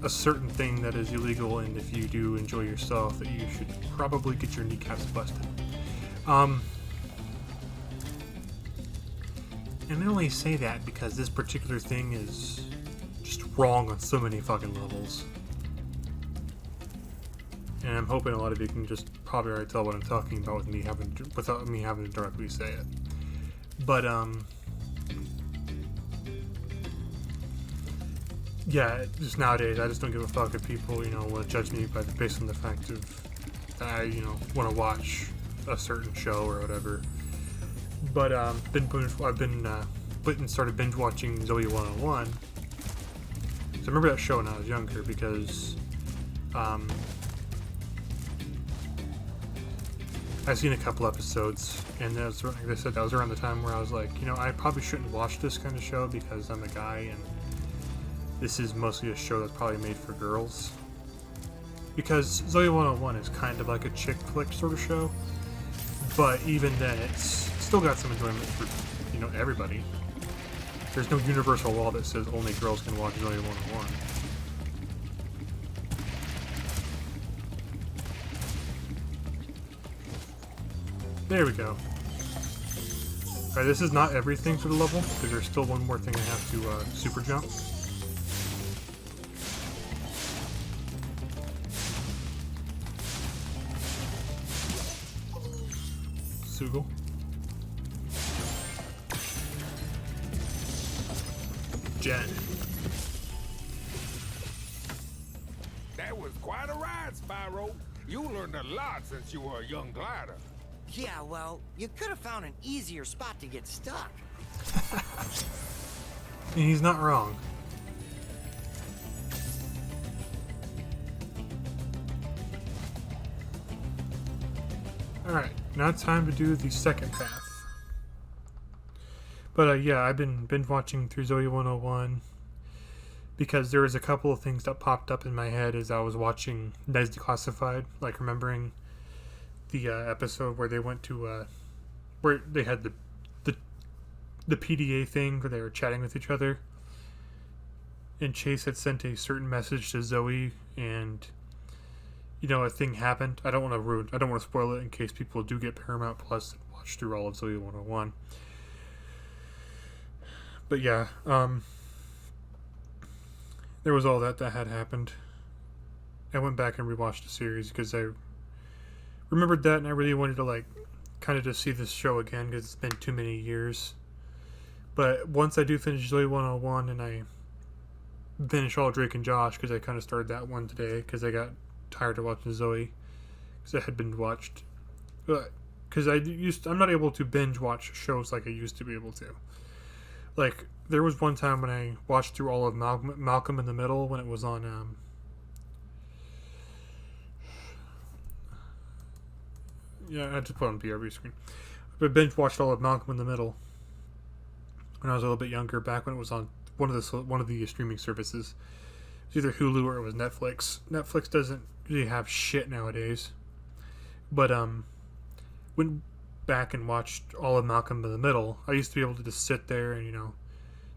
a certain thing that is illegal, and if you do enjoy yourself, that you should probably get your kneecaps busted. And I only say that because this particular thing is just wrong on so many fucking levels. And I'm hoping a lot of you can just probably already tell what I'm talking about without me having to directly say it. But, yeah, just nowadays, I just don't give a fuck if people, want to judge me based on the fact of that I, want to watch a certain show or whatever. But I've started binge watching Zoe 101. So I remember that show when I was younger because I've seen a couple episodes, and that was, like I said, that was around the time where I was like, I probably shouldn't watch this kind of show because I'm a guy, and this is mostly a show that's probably made for girls. Because Zoe 101 is kind of like a chick flick sort of show, but even then, it's still got some enjoyment for, everybody. There's no universal law that says only girls can watch Zoe 101. There we go. Alright, this is not everything for the level, because there's still one more thing I have to super jump. Sugal. Jen. That was quite a ride, Spyro. You learned a lot since you were a young glider. Yeah, well, you could have found an easier spot to get stuck. And he's not wrong. Alright, now it's time to do the second path. But yeah, I've been binge watching through Zoe 101 because there was a couple of things that popped up in my head as I was watching Ned's Declassified, like remembering the episode where they went to where they had the PDA thing where they were chatting with each other, and Chase had sent a certain message to Zoe, and a thing happened. I don't want to spoil it in case people do get Paramount Plus and watch through all of Zoe 101. But yeah, there was all that had happened. I went back and rewatched the series because I remembered that, and I really wanted to kind of just see this show again because it's been too many years. But once I do finish Zoe 101 and I finish all Drake and Josh, because I kind of started that one today because I got tired of watching Zoe because I had been watched. Because I'm not able to binge watch shows like I used to be able to. Like, there was one time when I watched through all of Malcolm in the Middle when it was on, yeah, I just put it on BRB screen. But binge watched all of Malcolm in the Middle when I was a little bit younger, back when it was on one of the streaming services. It was either Hulu or it was Netflix. Netflix doesn't really have shit nowadays. But went back and watched all of Malcolm in the Middle. I used to be able to just sit there and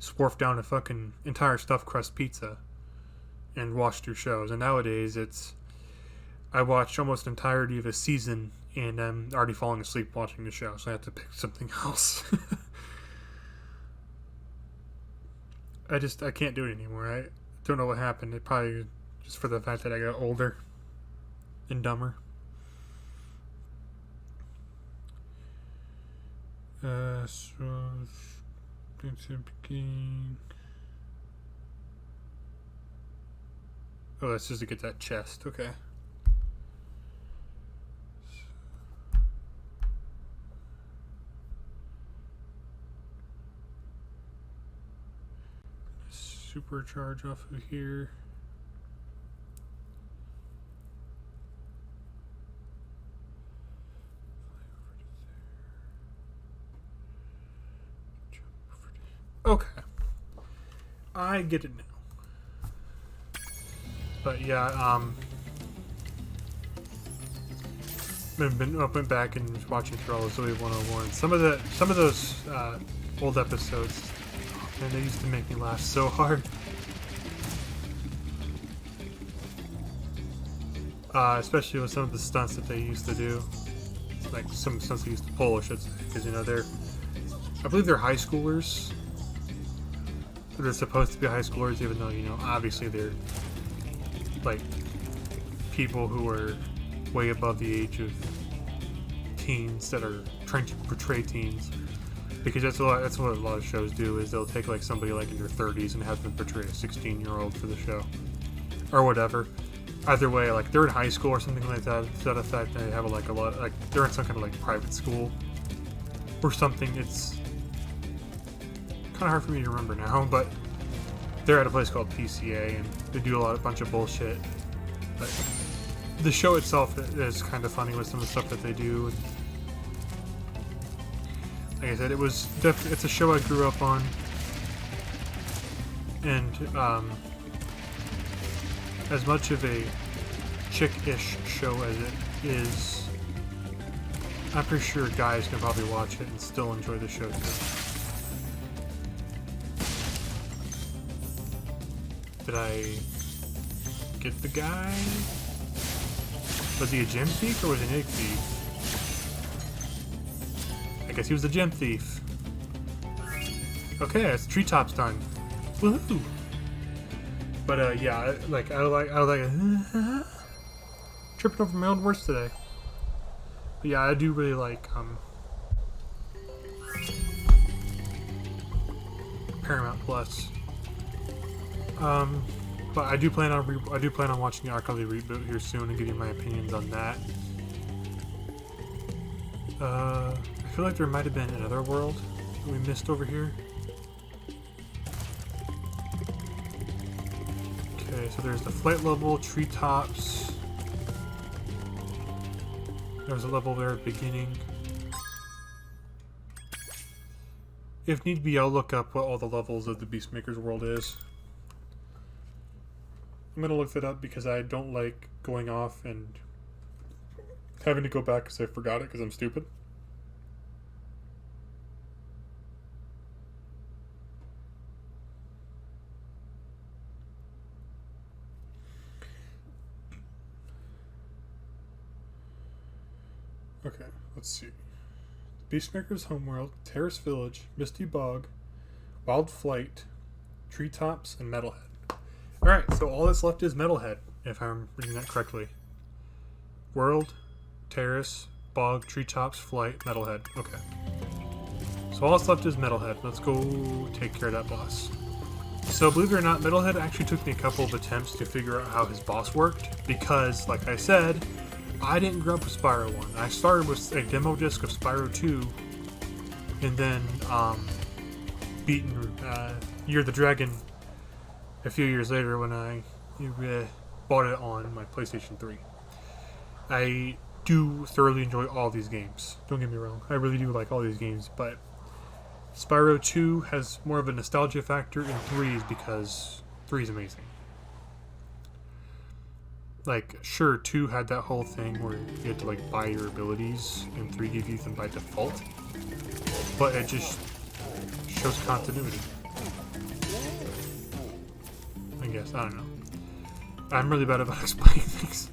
swarf down a fucking entire stuffed crust pizza and watch through shows. And nowadays I watch almost entirety of a season and I'm already falling asleep watching the show, so I have to pick something else. I can't do it anymore. I don't know what happened. It probably just for the fact that I got older and dumber. Oh, that's just to get that chest. Okay. Supercharge off of here. Okay. I get it now. But yeah, went back and was watching through all of Zoe 101. Some of those old episodes, man, they used to make me laugh so hard. Especially with some of the stunts that they used to do, like some stunts they used to pull, I should say, because I believe they're high schoolers. They're supposed to be high schoolers, even though obviously they're like people who are way above the age of teens that are trying to portray teens, because that's what a lot of shows do, is they'll take like somebody like in their 30s and have them portray a 16-year-old for the show or whatever. Either way, like they're in high school or something like that, to that effect. They have they're in some kind of like private school or something. It's kind of hard for me to remember now, but they're at a place called PCA and they do a bunch of bullshit. But the show itself is kind of funny with some of the stuff that they do. Like I said, it's a show I grew up on, and as much of a chick-ish show as it is, I'm pretty sure guys can probably watch it and still enjoy the show too. Did I get the guy? Was he a gem thief or was he an egg thief? I guess he was a gem thief. Okay, it's treetops done. Woohoo! But yeah, I was like tripping over my own words today. But yeah, I do really like Paramount Plus. But I do plan on watching the Arcade reboot here soon and giving my opinions on that. I feel like there might have been another world that we missed over here. Okay, so there's the flight level, treetops. There's a level there at the beginning. If need be, I'll look up what all the levels of the Beastmaker's world is. I'm gonna look that up because I don't like going off and having to go back because I forgot it because I'm stupid. Okay, let's see. Beastmaker's Homeworld, Terrace Village, Misty Bog, Wild Flight, Treetops, and Metalhead. Alright, so all that's left is Metalhead, if I'm reading that correctly. World, Terrace, Bog, Treetops, Flight, Metalhead. Okay. So all that's left is Metalhead. Let's go take care of that boss. So believe it or not, Metalhead actually took me a couple of attempts to figure out how his boss worked, because, like I said, I didn't grow up with Spyro 1. I started with a demo disc of Spyro 2, and then beaten Year of the Dragon a few years later when I bought it on my PlayStation 3. I do thoroughly enjoy all these games. Don't get me wrong. I really do like all these games, but Spyro 2 has more of a nostalgia factor, and 3 is because 3 is amazing. Like, sure, 2 had that whole thing where you had to, like, buy your abilities, and 3 gave you them by default. But it just shows continuity. I guess, I don't know. I'm really bad about explaining things.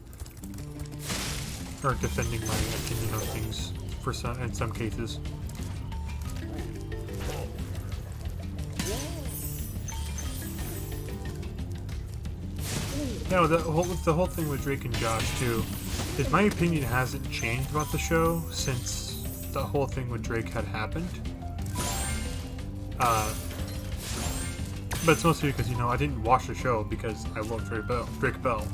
Or defending my opinion on things in some cases. No, the whole thing with Drake and Josh too is my opinion hasn't changed about the show since the whole thing with Drake had happened. But it's mostly because, I didn't watch the show because I love Drake Bell.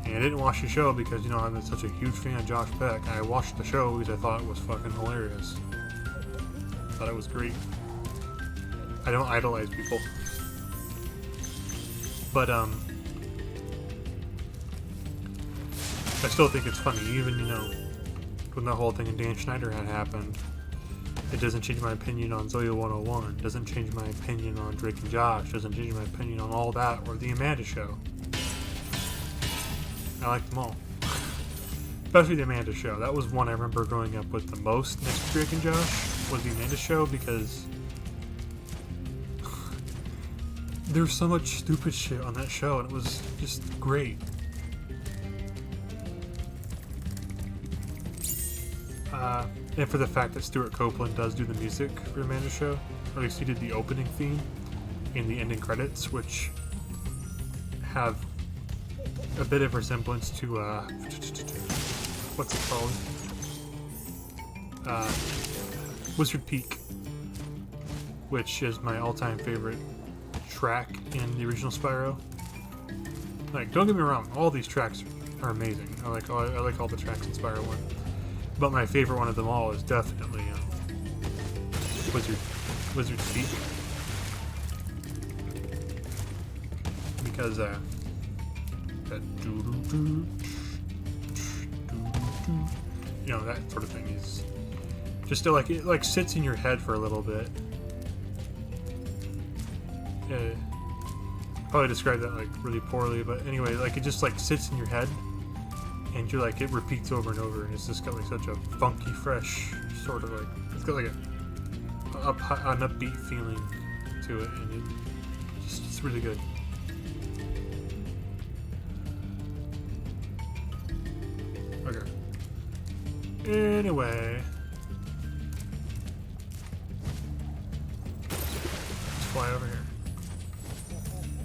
And I didn't watch the show because, I'm such a huge fan of Josh Peck. I watched the show because I thought it was fucking hilarious. Thought it was great. I don't idolize people. But, I still think it's funny, even, when the whole thing in Dan Schneider had happened. It doesn't change my opinion on Zoya 101, doesn't change my opinion on Drake and Josh, doesn't change my opinion on all that, or The Amanda Show. I like them all. Especially The Amanda Show. That was one I remember growing up with the most next to Drake and Josh, was The Amanda Show, because there's so much stupid shit on that show, and it was just great. And for the fact that Stuart Copeland does do the music for Amanda's show, or at least he did the opening theme and the ending credits, which have a bit of resemblance to what's it called? Wizard Peak, which is my all-time favorite track in the original Spyro. Like, don't get me wrong, all these tracks are amazing. I like all the tracks in Spyro 1. But my favorite one of them all is definitely Wizard Peak. Because that that sort of thing is just it sits in your head for a little bit. Probably described that really poorly, but anyway, it just sits in your head. And you're it repeats over and over, and it's just got such a funky, fresh sort of it's got an upbeat feeling to it, and it's really good. Okay. Anyway, let's fly over here.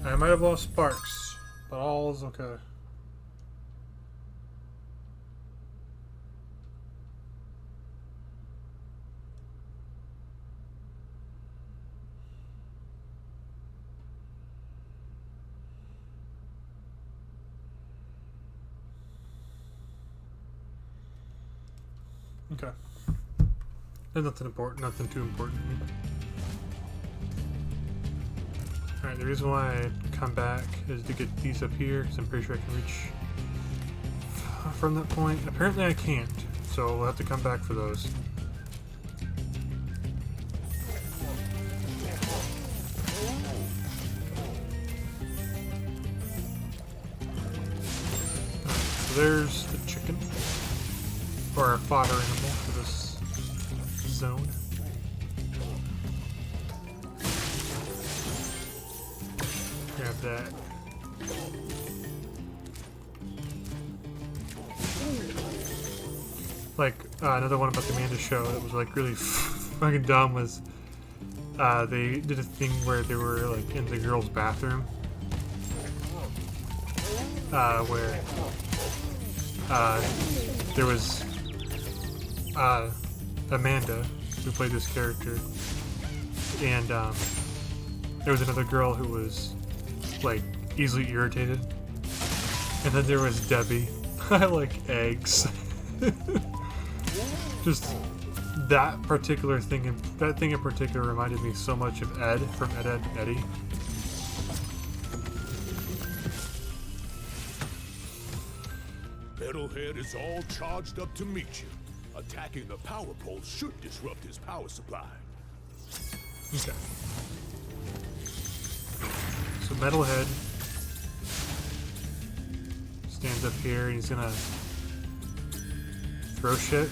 I might have lost Sparks, but all is okay. Okay. There's nothing important, nothing too important to me. Alright, the reason why I come back is to get these up here, because I'm pretty sure I can reach from that point. Apparently I can't, so we'll have to come back for those. So there's the chicken, or our fodder animal for this zone. Grab that. Like, another one about the Amanda show that was like really fucking dumb was they did a thing where they were like in the girls' bathroom where there was Amanda, who played this character, and there was another girl who was like easily irritated, and then there was Debbie. I like eggs. Just that particular thing, that thing in particular reminded me so much of Ed from Ed, Edd n Eddy. Metalhead is all charged up to meet you. Attacking the power pole should disrupt his power supply. Okay. So Metalhead stands up here and he's gonna throw shit.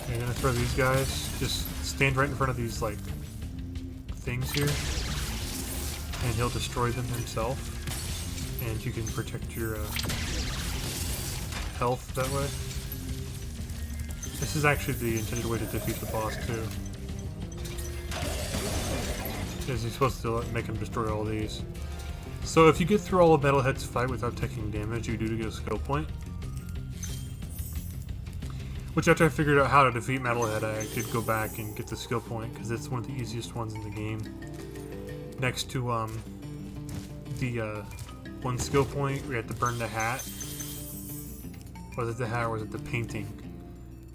You're gonna throw these guys. Just stand right in front of these like things here, and he'll destroy them himself. And you can protect your health that way. This is actually the intended way to defeat the boss too. Because you're supposed to make him destroy all these. So if you get through all of Metalhead's fight without taking damage, you do get a skill point. Which after I figured out how to defeat Metalhead, I did go back and get the skill point, because it's one of the easiest ones in the game. Next to the one skill point, we had to burn the hat. Was it the hat or was it the painting?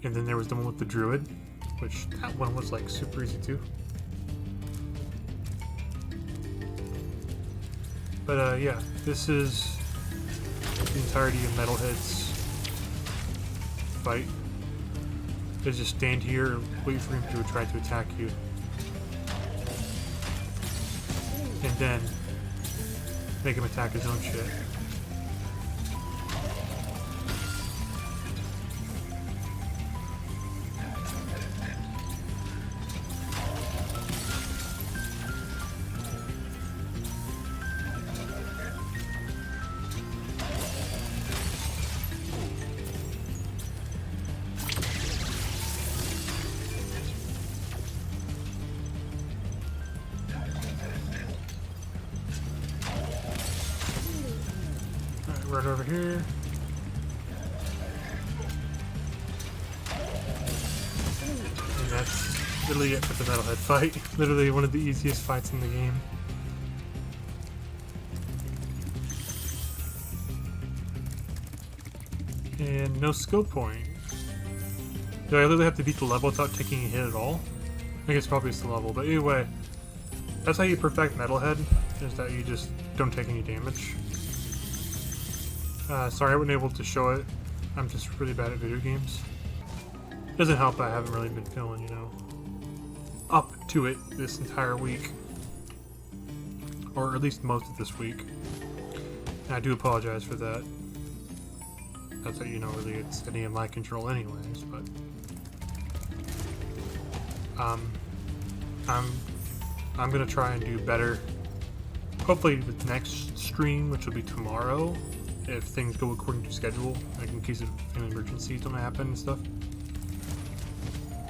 And then there was the one with the druid, which that one was like super easy too. But yeah, this is the entirety of Metalhead's fight. Is just stand here and wait for him to try to attack you. And then make him attack his own shit. Right over here. And that's literally it for the Metalhead fight. Literally one of the easiest fights in the game. And no skill point. Do I literally have to beat the level without taking a hit at all? I guess probably it's the level, but anyway. That's how you perfect Metalhead, is that you just don't take any damage. Sorry I wasn't able to show it. I'm just really bad at video games. Doesn't help I haven't really been feeling, you know, up to it this entire week. Or at least most of this week. And I do apologize for that. That's how you know really it's any of my control anyways, but I'm gonna try and do better. Hopefully the next stream, which will be tomorrow, if things go according to schedule, like in case of an emergency don't happen and stuff.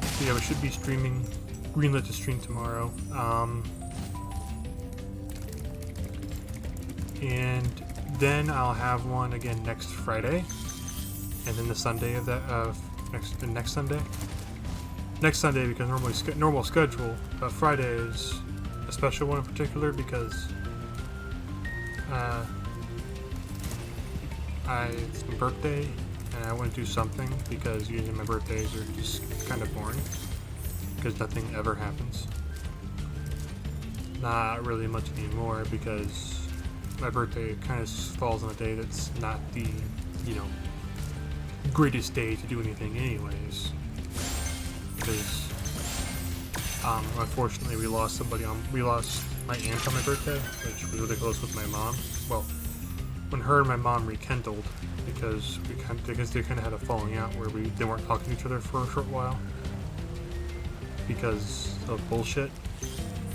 So yeah, we should be streaming, greenlit to stream tomorrow. And then I'll have one again next Friday, and then the Sunday of that next Sunday. Next Sunday because normal schedule, but Friday is a special one in particular because it's my birthday, and I want to do something because usually my birthdays are just kind of boring because nothing ever happens. Not really much anymore because my birthday kind of falls on a day that's not the, you know, greatest day to do anything anyways. Because unfortunately we lost my aunt on my birthday, which was really close with my mom. Well, when her and my mom rekindled, because they kind of had a falling out where they weren't talking to each other for a short while because of bullshit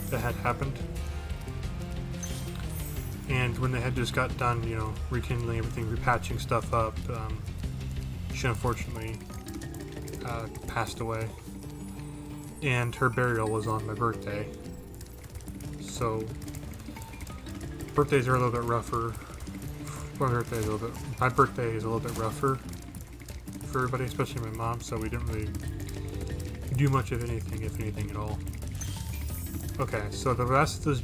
that had happened. And when they had just got done, you know, rekindling everything, repatching stuff up, she unfortunately passed away. And her burial was on my birthday. So birthdays are a little bit rougher. My birthday is a little bit rougher for everybody, especially my mom, so we didn't really do much of anything, if anything at all. Okay, so the last of those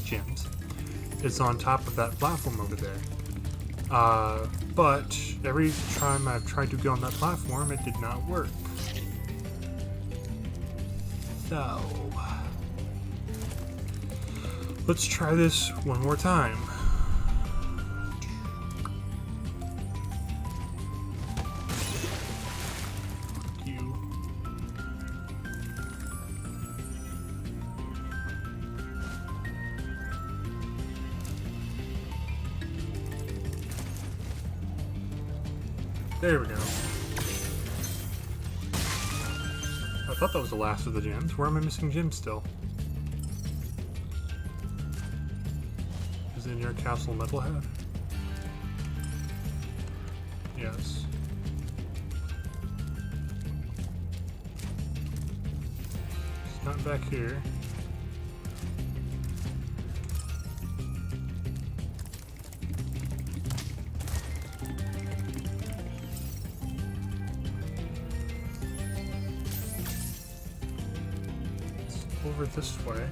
gyms is on top of that platform over there. But every time I've tried to get on that platform, it did not work. So let's try this one more time. Fuck you. There we go. I thought that was the last of the gems. Where am I missing gems still? Is it near Castle Metalhead? Yes. It's not back here. Over this way.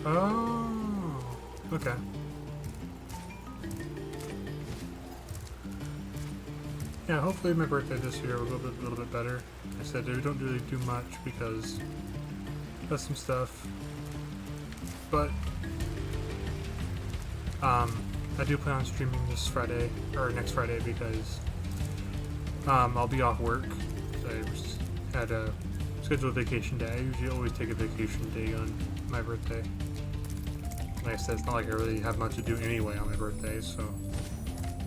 Oh, okay. Yeah, hopefully my birthday this year will go a little bit better. I said we don't really do much because that's some stuff, but I do plan on streaming this Friday, or next Friday, because I'll be off work. I had a scheduled vacation day. I usually always take a vacation day on my birthday. Like I said, it's not like I really have much to do anyway on my birthday, so...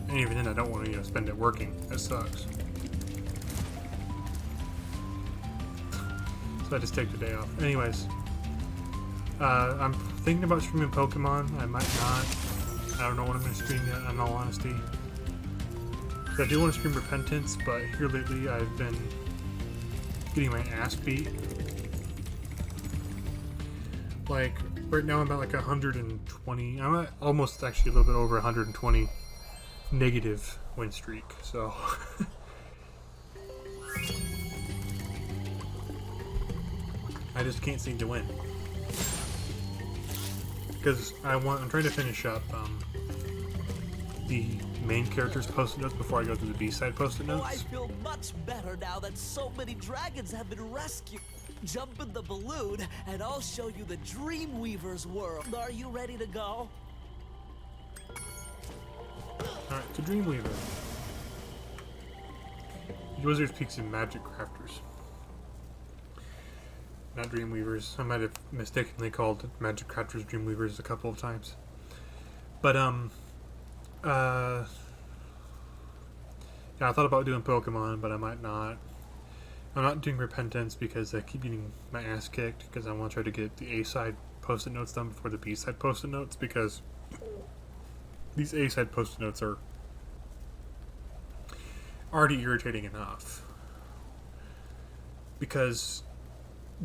And even then, I don't want to, spend it working. That sucks. So I just take the day off. Anyways, I'm thinking about streaming Pokemon. I might not. I don't know what I'm going to stream yet, in all honesty. I do want to stream Repentance, but here lately I've been getting my ass beat. Like, right now I'm at like 120, I'm at almost actually a little bit over 120 negative win streak, so... I just can't seem to win. Because I'm trying to finish up the main character's post-it notes before I go to the B-side post-it notes. Oh, I feel much better now that so many dragons have been rescued. Jump in the balloon and I'll show you the Dreamweaver's world. Are you ready to go? Alright, to Dreamweaver. Wizards Peaks and Magic Crafters. Not Dreamweavers. I might have mistakenly called Magic Crafters Dreamweavers a couple of times. But, yeah, I thought about doing Pokemon, but I might not. I'm not doing Repentance because I keep getting my ass kicked because I want to try to get the A-side post-it notes done before the B-side post-it notes, because these A-side post-it notes are already irritating enough. Because,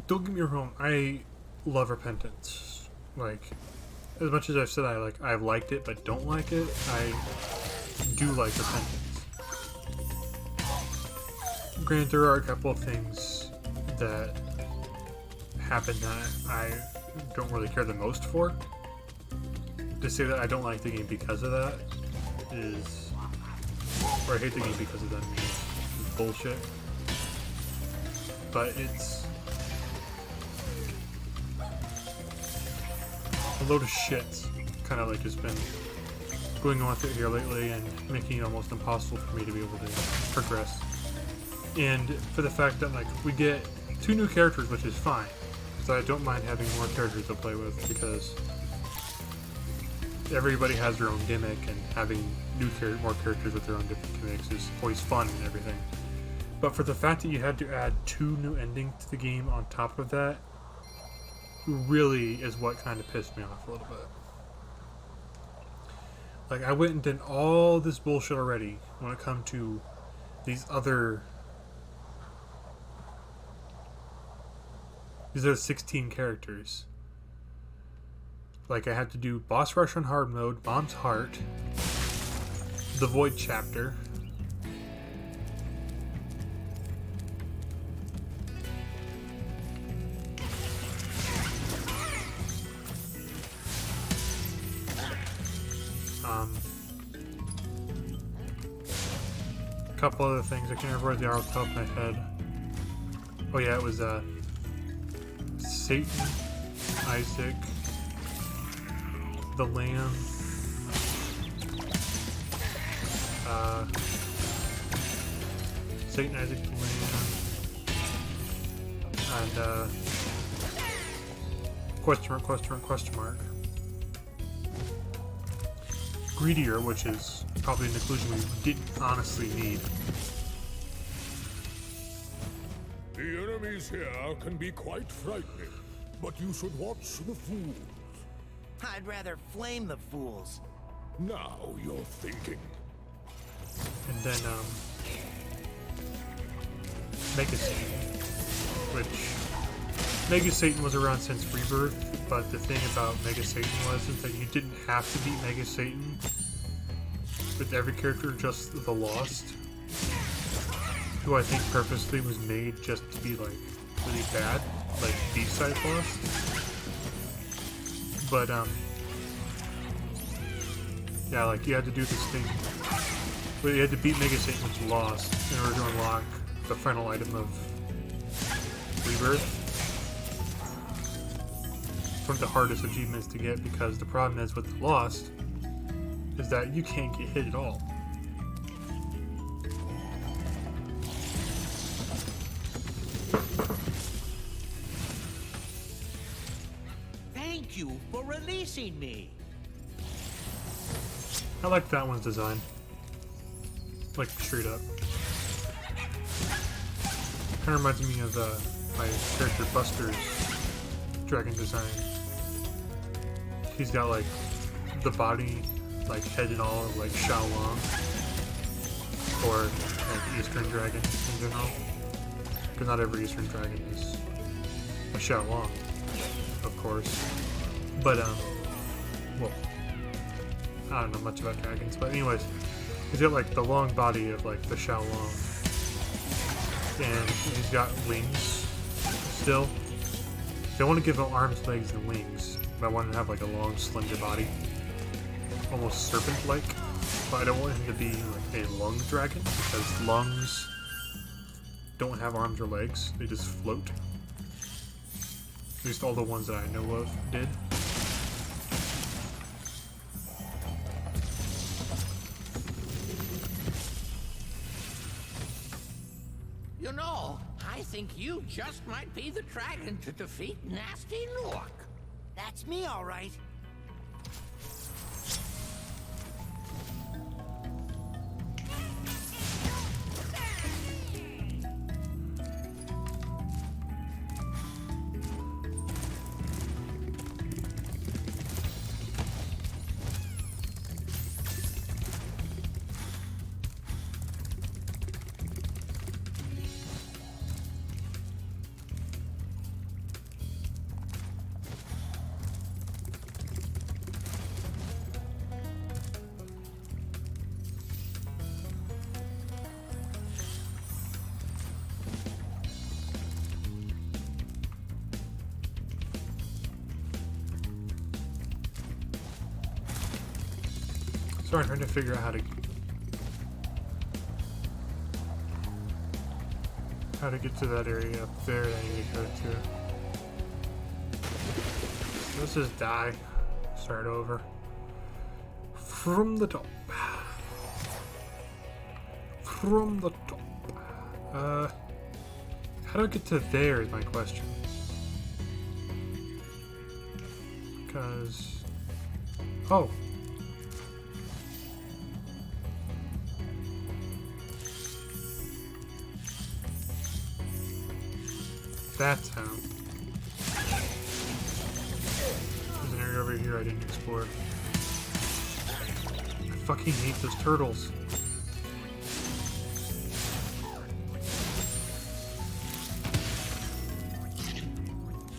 don't get me wrong, I love Repentance. Like, as much as I've said I've liked it but don't like it, I do like Repentance. Granted, there are a couple of things that happened that I don't really care the most for. To say that I don't like the game because of that is, or I hate the game because of that is bullshit. But it's a load of shit, kind of like just been going on with it here lately and making it almost impossible for me to be able to progress. And for the fact that like we get 2 new characters, which is fine, because I don't mind having more characters to play with, because everybody has their own gimmick, and having more characters with their own different gimmicks is always fun and everything. But for the fact that you had to add 2 new endings to the game on top of that, really is what kind of pissed me off a little bit. Like, I went and did all this bullshit already when it comes to these other 16 characters. Like, I had to do Boss Rush on hard mode, Mom's Heart, the Void chapter, a couple other things. I can't remember what they are off the top of my head. Oh yeah, it was Satan, Isaac, the Lamb, Satan, Isaac, the Lamb, and question mark. Greedier, which is probably an inclusion we didn't honestly need. The enemies here can be quite frightening, but you should watch the fools. I'd rather flame the fools. Now you're thinking. And then, Mega Satan, which Mega Satan was around since Rebirth, but the thing about Mega Satan was that you didn't have to beat Mega Satan with every character, just the Lost, who I think purposely was made just to be like really bad, like B-side Lost. But yeah, like you had to do this thing where you had to beat Mega Satan with Lost in order to unlock the final item of Rebirth. It's one of the hardest achievements to get, because the problem is with the Lost is that you can't get hit at all. Thank you for releasing me. I like that one's design. Like, straight up. Kind of reminds me of my character Buster's dragon design. He's got like the body, like head and all of like Shao Long, or like Eastern dragon in general. Because not every Eastern dragon is a Shao Long, of course. But well, I don't know much about dragons, but anyways, he's got like the long body of like the Shao Long, and he's got wings still. So I want to give him arms, legs, and wings, but I want him to have like a long, slender body, almost serpent-like. But I don't want him to be like a lung dragon, because lungs don't have arms or legs; they just float. At least all the ones that I know of did. You know, I think you just might be the dragon to defeat Nasty Nork. That's me, all right. Sorry, I'm trying to figure out how to get to that area up there that I need to go to. So let's just die. Start over. From the top. From the top. How do I get to there is my question. Because... Oh. That's how. There's an area over here I didn't explore. I fucking hate those turtles.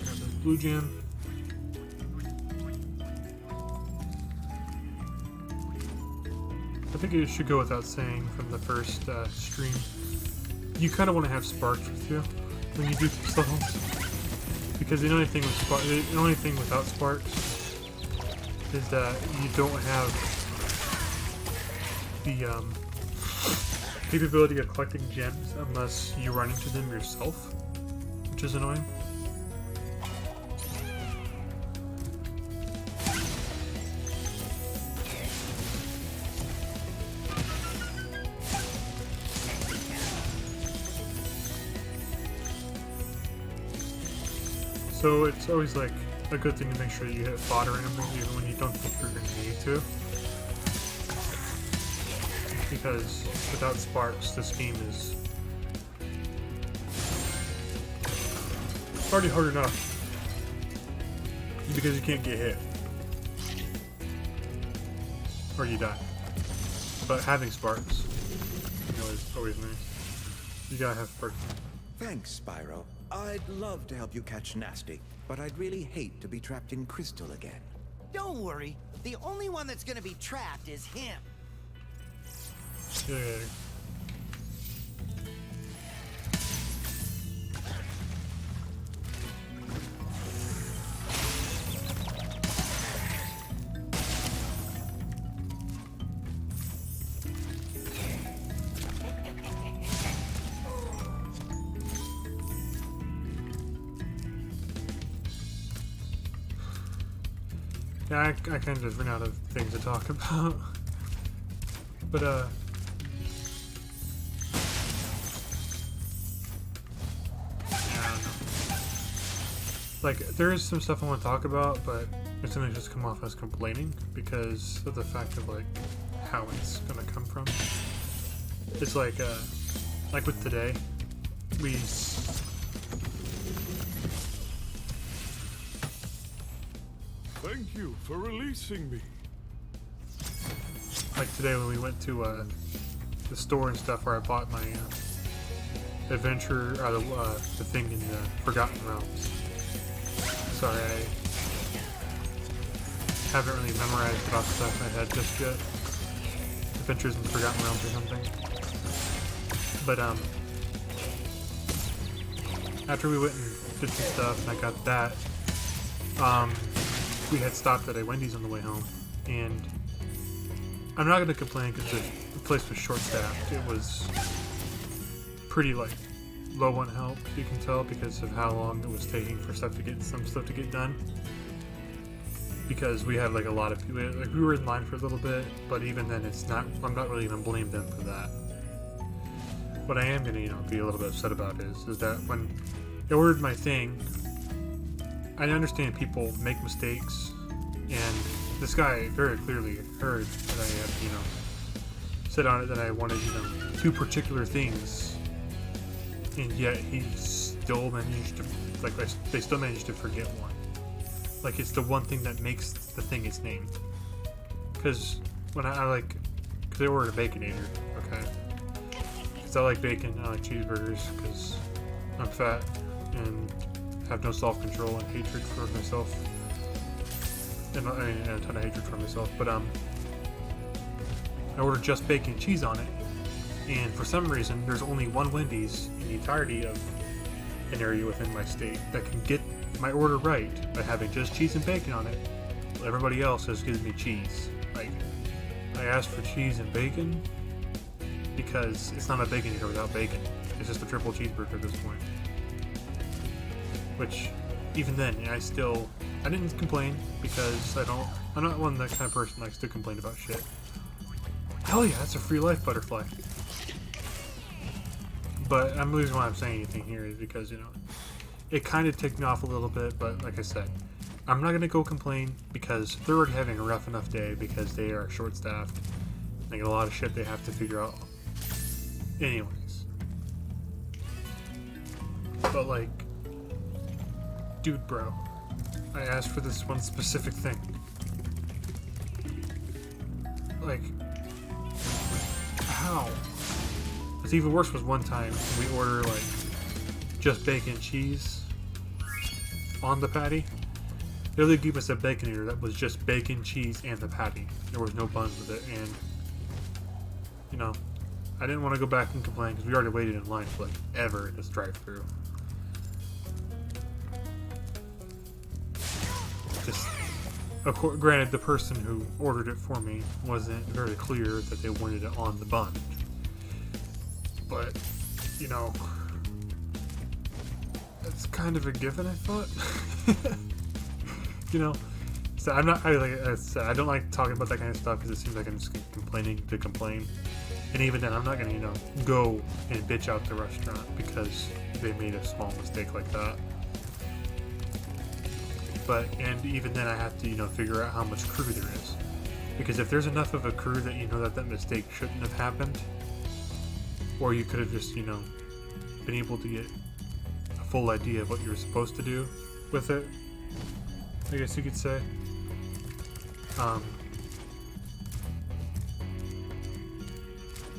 Grab this blue gem. I think it should go without saying from the first stream. You kind of want to have sparks with you when you do these levels, because the only thing without sparks is that you don't have the capability of collecting gems unless you run into them yourself, which is annoying. So it's always like a good thing to make sure you hit fodder randomly even when you don't think you're going to need to. Because without sparks, this game is already hard enough because you can't get hit. Or you die. But having sparks, is always nice. You gotta have sparks. Thanks, Spyro. I'd love to help you catch Nasty, but I'd really hate to be trapped in Crystal again. Don't worry. The only one that's gonna be trapped is him. Yeah. Yeah, I kind of just ran out of things to talk about. But, yeah, I don't know. Like, there is some stuff I want to talk about, but it's gonna just come off as complaining because of the fact of, like, how it's gonna come from. It's like with today, we... Thank you for releasing me. Like today when we went to the store and stuff where I bought my adventure, or the thing in the Forgotten Realms. Sorry, I haven't really memorized it off the top of my head just yet. Adventures in the Forgotten Realms or something. But after we went and did some stuff and I got that, we had stopped at a Wendy's on the way home, and I'm not going to complain because the place was short-staffed. It was pretty, like, low on help, you can tell, because of how long it was taking for some stuff to get done. Because we had, like, a lot of people, like, we were in line for a little bit, but even then I'm not really going to blame them for that. What I am going to, be a little bit upset about is that when I ordered my thing, I understand people make mistakes, and this guy very clearly heard that I had, said on it that I wanted, 2 particular things, and yet he still managed to, like, they still managed to forget one. Like, it's the one thing that makes the thing its name. Because when because I ordered a Baconator, okay? Because I like bacon, I like cheeseburgers, because I'm fat, and have no self-control and hatred for myself, and a ton of hatred for myself. But I ordered just bacon and cheese on it, and for some reason there's only one Wendy's in the entirety of an area within my state that can get my order right by having just cheese and bacon on it. Everybody else has given me cheese. Like, I asked for cheese and bacon because it's not a bacon eater without bacon. It's just a triple cheeseburger at this point. Which, even then, I didn't complain because I'm not one that kind of person that likes to complain about shit. Hell yeah, that's a free life butterfly. But the reason why I'm saying anything here is because, you know, it kind of ticked me off a little bit, but like I said, I'm not going to go complain because they're already having a rough enough day because they are short-staffed. They got a lot of shit they have to figure out. Anyways. But like, dude bro, I asked for this one specific thing. Like, how? What's even worse was one time we order like just bacon and cheese on the patty. They really gave us a bacon eater that was just bacon, cheese, and the patty. There was no buns with it, and you know, I didn't want to go back and complain because we already waited in line for like ever at this drive-thru. Just, granted, the person who ordered it for me wasn't very clear that they wanted it on the bun. But, you know, it's kind of a given, I thought. You know, so like I said, I don't like talking about that kind of stuff because it seems like I'm just complaining to complain. And even then, I'm not gonna, you know, go and bitch out the restaurant because they made a small mistake like that. And even then, I have to, you know, figure out how much crew there is, because if there's enough of a crew that you know that mistake shouldn't have happened, or you could have just, you know, been able to get a full idea of what you were supposed to do with it, I guess you could say.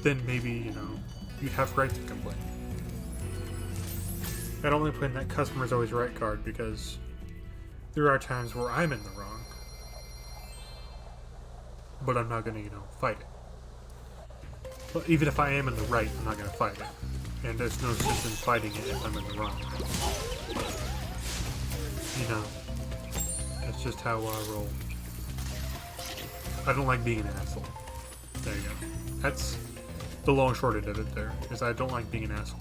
Then maybe, you know, you'd have right to complain. I don't like playing that customer's always right card because there are times where I'm in the wrong, but I'm not gonna, you know, fight it. But even if I am in the right, I'm not gonna fight it. And there's no sense in fighting it if I'm in the wrong. You know, that's just how I roll. I don't like being an asshole. There you go. That's the long and short end of it there, is I don't like being an asshole.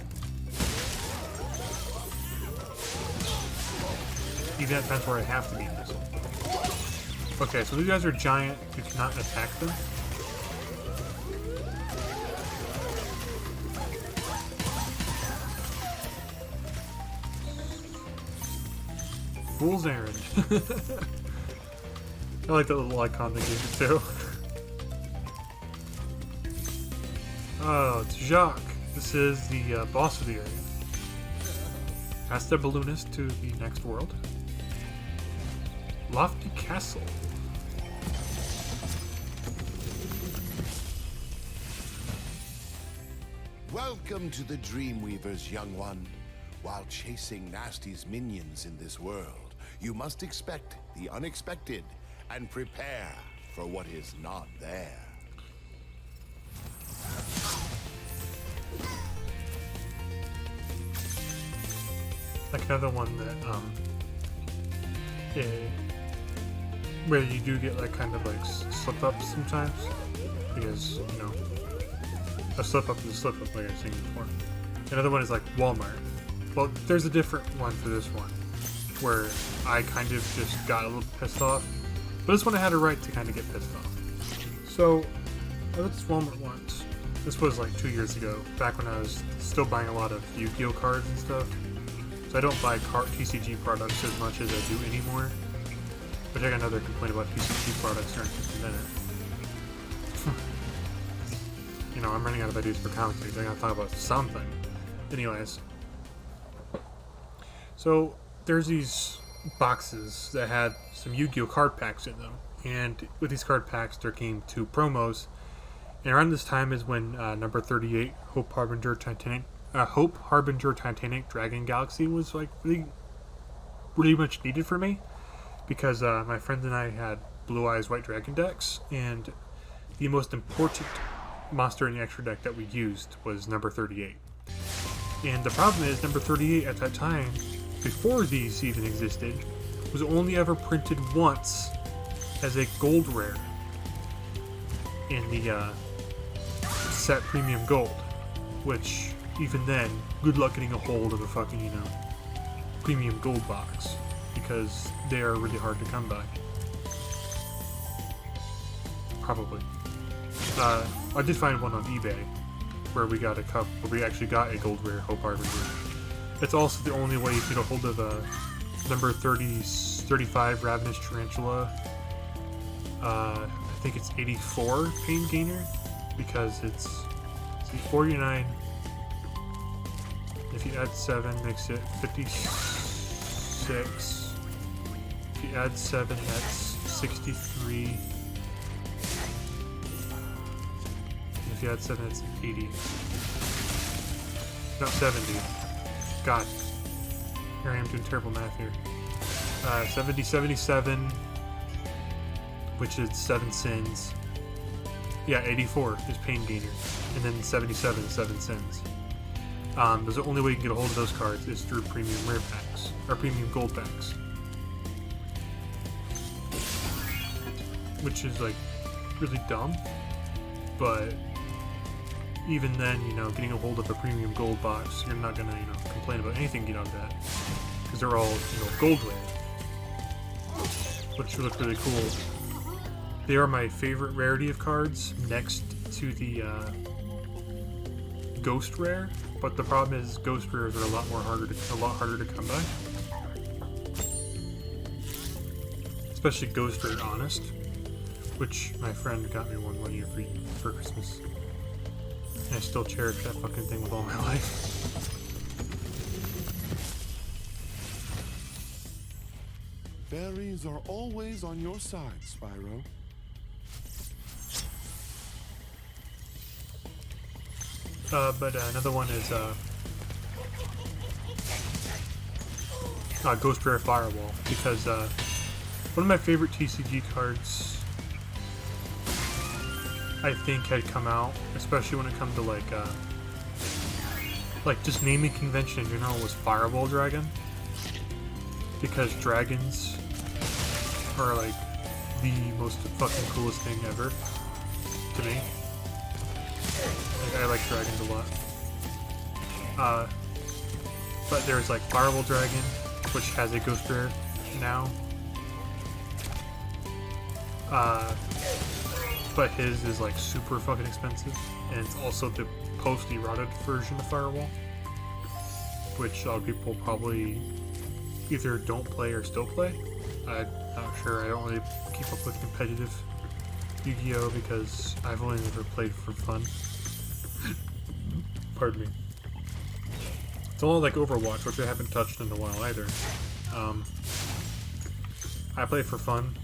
Even at times where I have to be an asshole. Okay, so these guys are giant. You cannot attack them. Fool's errand. I like that little icon they gave it too. Oh, it's Jacques. This is the boss of the area. Ask the balloonist to the next world. Lofty Castle. Welcome to the Dreamweavers, young one. While chasing Nasty's minions in this world, you must expect the unexpected and prepare for what is not there. Like another one that, where you do get like kind of like slip-ups sometimes, because, you know, a slip-up is a slip-up, like I was saying before. Another one is like Walmart. Well, there's a different one for this one, where I kind of just got a little pissed off, but this one I had a right to kind of get pissed off. So, I went to Walmart once. This was like 2 years ago, back when I was still buying a lot of Yu-Gi-Oh cards and stuff. So I don't buy TCG products as much as I do anymore. Which I got another complaint about TCG products here in just a minute. You know, I'm running out of ideas for commentary. I gotta talk about something. Anyways. So, there's these boxes that had some Yu-Gi-Oh card packs in them. And with these card packs, there came 2 promos. And around this time is when number 38, Hope Harbinger Titanic Dragon Galaxy was like really much needed for me, because my friends and I had Blue Eyes White Dragon decks, and the most important monster in the extra deck that we used was number 38. And the problem is, number 38 at that time, before these even existed, was only ever printed once as a gold rare. in the set premium gold, which even then, good luck getting a hold of a fucking, you know, premium gold box, because they are really hard to come by. Probably. I did find one on eBay where we got where we actually got a gold rare Hope Harbinger. It's also the only way you get a hold of a number 35 Ravenous Tarantula. I think it's 84 Pain Gainer, because it's, see, 49. If you add 7, makes it 56. If you add 7, that's 63. If you add 7, it's 80. No, 70. God. Here I am doing terrible math here. 70, 77, which is 7 sins. Yeah, 84 is Pain Gainer. And then 77 is 7 sins. There's the only way you can get a hold of those cards is through premium rare packs, or premium gold packs. Which is, like, really dumb. But even then, you know, getting a hold of a premium gold box, you're not gonna, you know, complain about anything you get out of that. Because they're all, you know, gold rare. Which look really cool. They are my favorite rarity of cards, next to the Ghost Rare. But the problem is, Ghost Rares are a lot harder to come by. Especially Ghost Rare Honest, which my friend got me one year for Christmas. And I still cherish that fucking thing with all my life. Fairies are always on your side, Spyro. But another one is Ghost Rare Firewall, because one of my favorite TCG cards I think had come out, especially when it comes to like just naming convention in general, was Fireball Dragon, because dragons are like the most fucking coolest thing ever to me. Like, I like dragons a lot. But there's like Fireball Dragon, which has a Ghost Rare now. But his is like super fucking expensive, and it's also the post-eroded version of Firewall, which a lot of people probably either don't play or still play. I'm not sure. I don't really keep up with competitive Yu-Gi-Oh! Because I've only ever played for fun. Pardon me. It's a lot like Overwatch, which I haven't touched in a while either. I play for fun,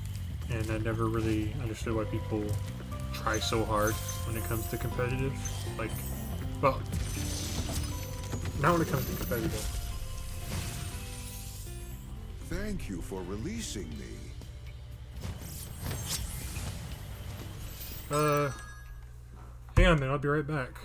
and I never really understood why people try so hard when it comes to competitive. Like, well, not when it comes to competitive. Thank you for releasing me. Hang on a minute, I'll be right back.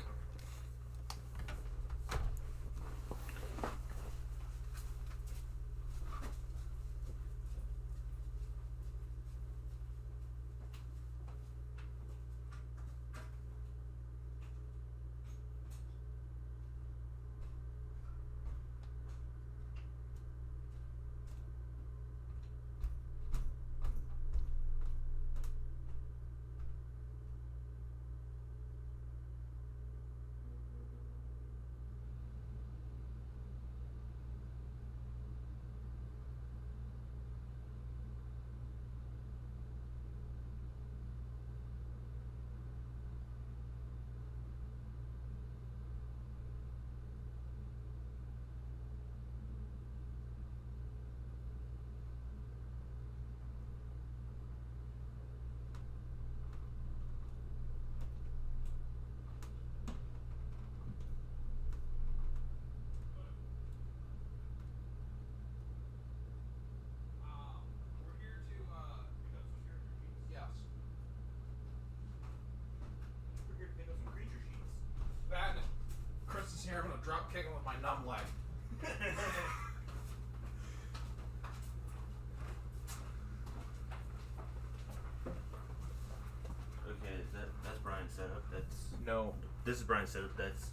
No. This is Brian's setup. That's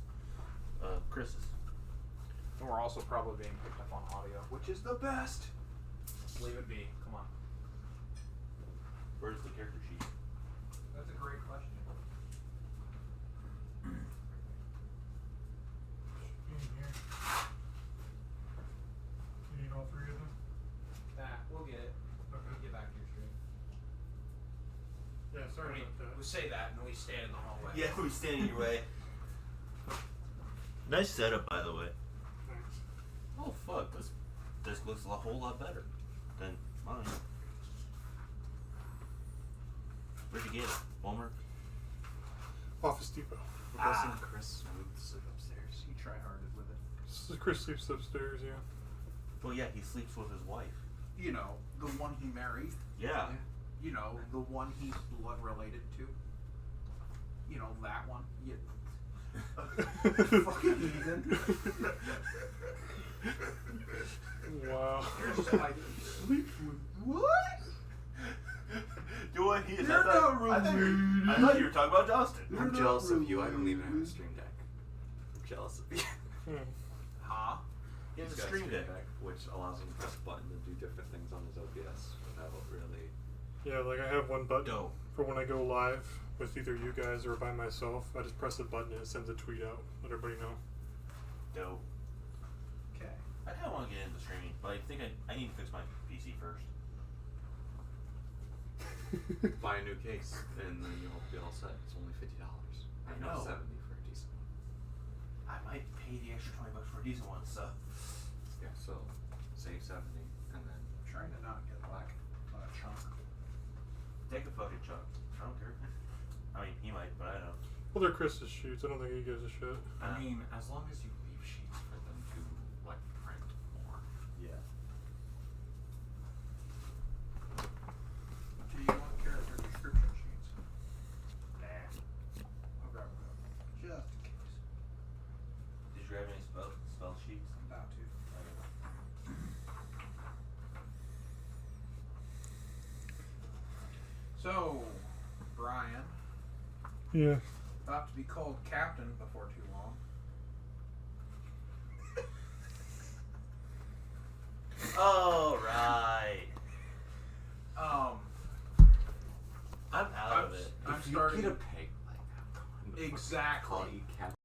Chris's. And we're also probably being picked up on audio, which is the best. Leave it be. Come on. Where's the character sheet? That's a great question. In here. You need all three of them? We'll get it. Okay. We'll get back to your stream. Yeah, sorry about that. We say that and we stand in the hallway. Yeah, we stand in your way. Nice setup, by the way. Thanks. Oh fuck, this disc looks a whole lot better than mine. Where'd you get it? Walmart? Office Depot. I'm guessing Chris moved to sleep upstairs. He try-harded with it. Chris sleeps upstairs, yeah. Well, yeah, he sleeps with his wife. You know, the one he married. Yeah. You know, the one he's blood related to. You know, that one. Yeah. Fucking heathen. Wow. You're just like, what? Do what he is. You're not related. I thought you were talking about Justin. I'm jealous of you. I don't even have a stream deck. I'm jealous of you. Huh? He has He's a got stream deck. which allows him to press a button and do different things on his OBS without really. Yeah, like I have one button Dope. for when I go live with either you guys or by myself. I just press a button and it sends a tweet out. Let everybody know. Dope. Okay. I kind of want to get into streaming, but I think I need to fix my PC first. Buy a new case and then you'll be all set. It's only $50. I Not know. 70 for a decent one. I might pay the extra $20 for a decent one, so. Yeah, so save 70 and then. I'm trying to not get like a chunk. Take a fucking chunk. I don't care. I mean, he might, but I don't. Well, they're Chris's shoots. I don't think he gives a shit. I mean, as long as you leave sheets for them to like print more. Yeah. Do you want character description sheets? Nah. I'll grab them. Just in case. Did you grab any spell sheets? I'm about to. So, Brian, Yeah. about to be called captain before too long. All right. I'm out of it. I'm If you starting. get a peg like that, come on, call Exactly. you Captain.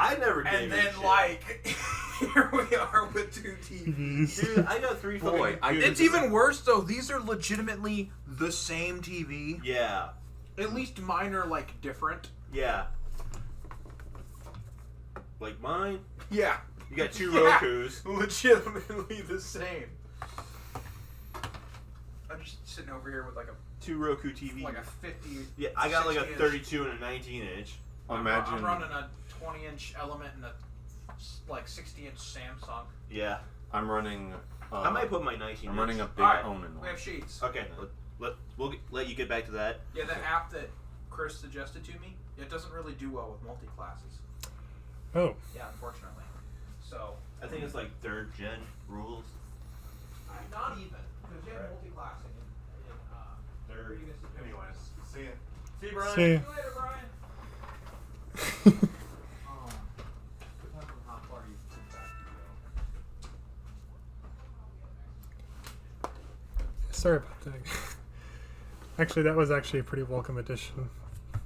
I never gave And a then, shit. like, here we are with 2 TVs. Dude, I got 3 fucking Boy, I- computers. It's even worse, though. These are legitimately the same TV. Yeah. At least mine are, like, different. Yeah. Like mine? Yeah. You got 2 Yeah. Rokus. Legitimately the same. I'm just sitting over here with, like, 2 Roku TVs. a 50. Yeah, I got like a 60 -inch. 32 and a 19 inch. Imagine. I'm running a 20-inch Element and a, like, 60-inch Samsung. Yeah. I'm running. I might put my 19 I'm running a inch. big Alright, Omen we one. have sheets. Okay, we'll let you get back to that. Yeah, the app that Chris suggested to me, it doesn't really do well with multi-classes. Oh. Yeah, unfortunately. So, I think it's like 3rd gen rules. not even. Because you have multi-classing in previous. Anyways, see ya. See you, Brian. See ya. See you later, Brian. Depends on how far you think back you go. Sorry about that. Actually, that was actually a pretty welcome addition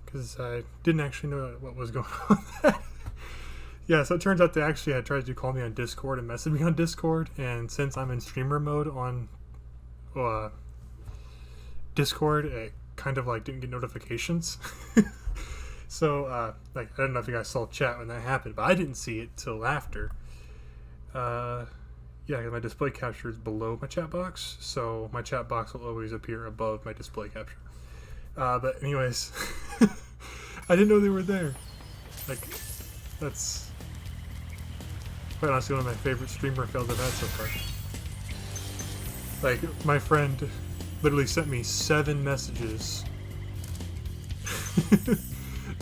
because I didn't actually know what was going on. Yeah, so it turns out they actually had tried to call me on Discord and message me on Discord, and since I'm in streamer mode on Discord, it kind of like didn't get notifications. So like I don't know if you guys saw chat when that happened, but I didn't see it till after. Yeah, 'cause my display capture is below my chat box, so my chat box will always appear above my display capture. But anyways, I didn't know they were there. Like, that's quite honestly one of my favorite streamer fails I've had so far. Like, my friend literally sent me 7 messages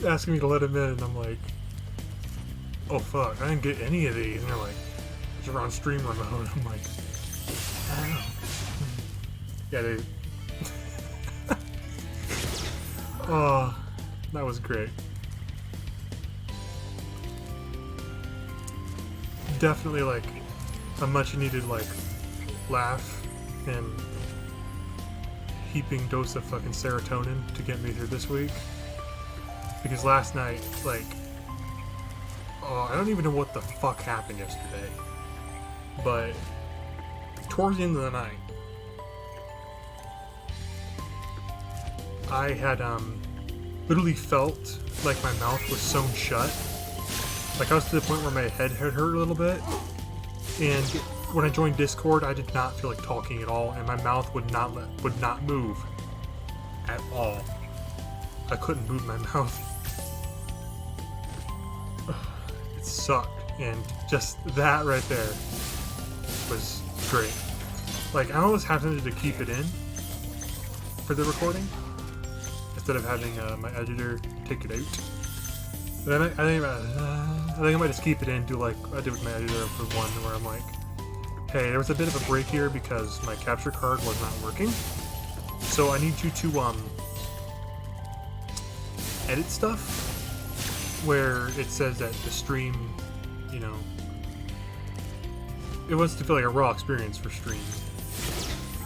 asking me to let him in, and I'm like, oh fuck, I didn't get any of these. And they're like, you're on streamer mode. I'm like, I don't know. Yeah, they. Oh, that was great. Definitely like a much needed like laugh and heaping dose of fucking serotonin to get me through this week. Because last night, like, oh, I don't even know what the fuck happened yesterday. But towards the end of the night, I had literally felt like my mouth was sewn shut. Like I was to the point where my head had hurt a little bit. And when I joined Discord, I did not feel like talking at all, and my mouth would not move at all. I couldn't move my mouth. It sucked, and just that right there was great. Like, I almost had to keep it in for the recording instead of having my editor take it out. But I think I might just keep it in, do like I did with my editor for one, where I'm like, hey, there was a bit of a break here because my capture card was not working, so I need you to edit stuff where it says that the stream, you know, it wants to feel like a raw experience for stream.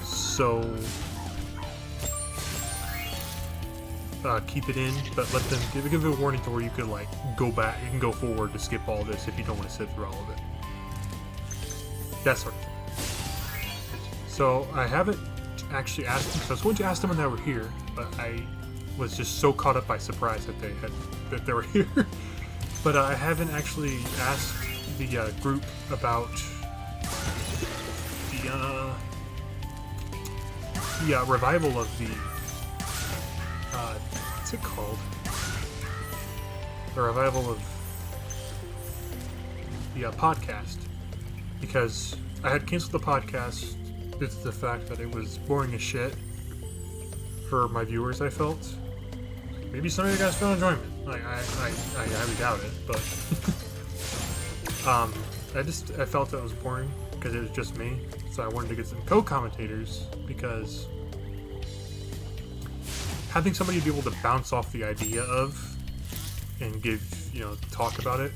So keep it in, but let them give it a warning to where you could like go back, you can go forward to skip all this if you don't want to sit through all of it. That sort of thing. So I haven't actually asked them, so I was going to ask them when they were here, but I was just so caught up by surprise that they were here. But I haven't actually asked the group about the revival of the what's it called? The revival of the podcast, because I had canceled the podcast due to the fact that it was boring as shit for my viewers. I felt maybe some of you guys found enjoyment. Like I highly doubt it, but I felt that it was boring because it was just me. So I wanted to get some co-commentators because having somebody to be able to bounce off the idea of and give, talk about it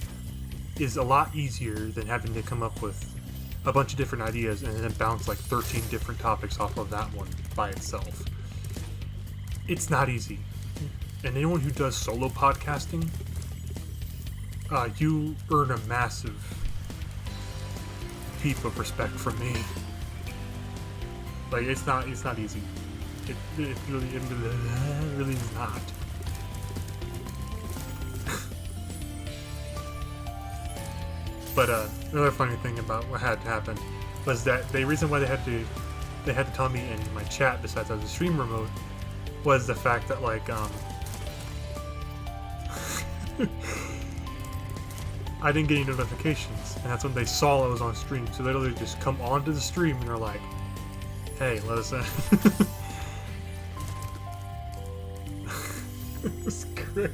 is a lot easier than having to come up with a bunch of different ideas and then bounce like 13 different topics off of that one by itself. It's not easy. And anyone who does solo podcasting you earn a massive heap of respect from me. Like, it's not easy. It really is not. But another funny thing about what had to happen was that the reason why they had to tell me in my chat, besides as a streamer mode, was the fact that like I didn't get any notifications, and that's when they saw I was on stream. So they literally just come onto the stream and they're like, "Hey, let us in." It's great.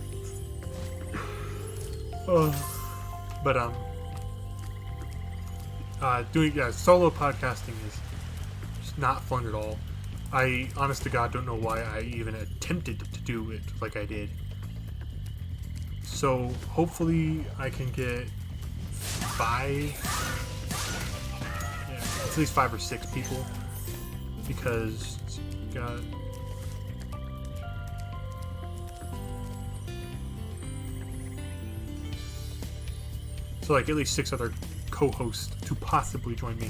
Oh, but doing solo podcasting is just not fun at all. I, honest to God, don't know why I even attempted to do it like I did. So hopefully I can get at least 5 or 6 people, because God. So like at least 6 other co-hosts to possibly join me,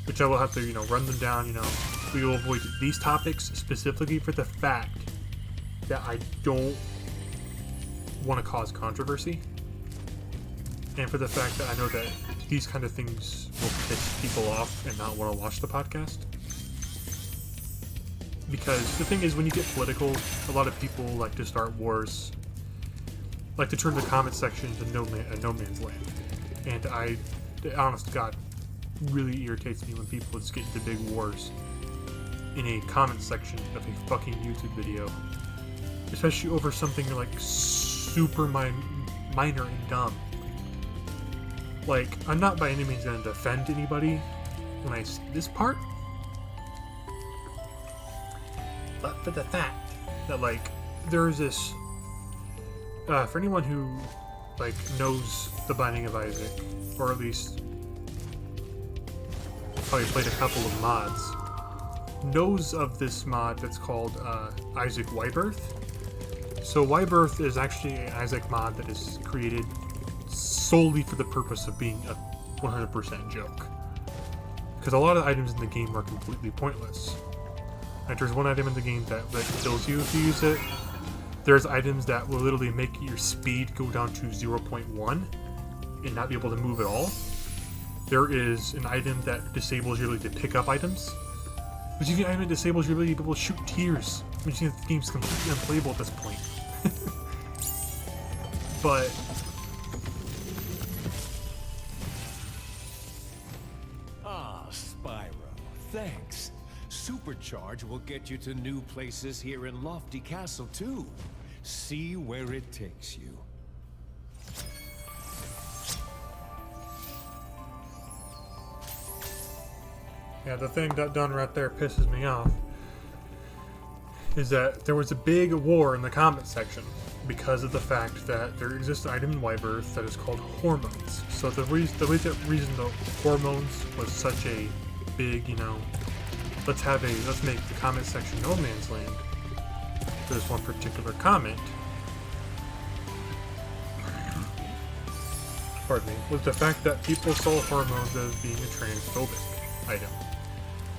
which I will have to, run them down. We will avoid these topics specifically for the fact that I don't want to cause controversy, and for the fact that I know that these kind of things will piss people off and not want to watch the podcast. Because the thing is, when you get political, a lot of people like to start wars, like to turn the comment section into no man's land. And honest to God, really irritates me when people just get into big wars in a comment section of a fucking YouTube video, especially over something like super minor and dumb. Like, I'm not by any means going to defend anybody when I say this part, but for the fact that, like, there's this, for anyone who, like, knows The Binding of Isaac, or at least probably played a couple of mods, knows of this mod that's called Isaac Wybirth. So Wybirth is actually an Isaac mod that is created solely for the purpose of being a 100% joke. Because a lot of items in the game are completely pointless. Like, there's one item in the game that kills you if you use it. There's items that will literally make your speed go down to 0.1 and not be able to move at all. There is an item that disables your ability to pick up items. Which is the item that disables your ability to be able to shoot tears. Which means the game's completely unplayable at this point. But Spyro, thanks. Supercharge will get you to new places here in Lofty Castle too. See where it takes you. yeah, the thing that done right there pisses me off is that there was a big war in the comment section because of the fact that there exists an item in Wybirth that is called hormones. So the reason the hormones was such a big, let's make the comment section no man's land for this one particular comment. Pardon me, was the fact that people saw hormones as being a transphobic item.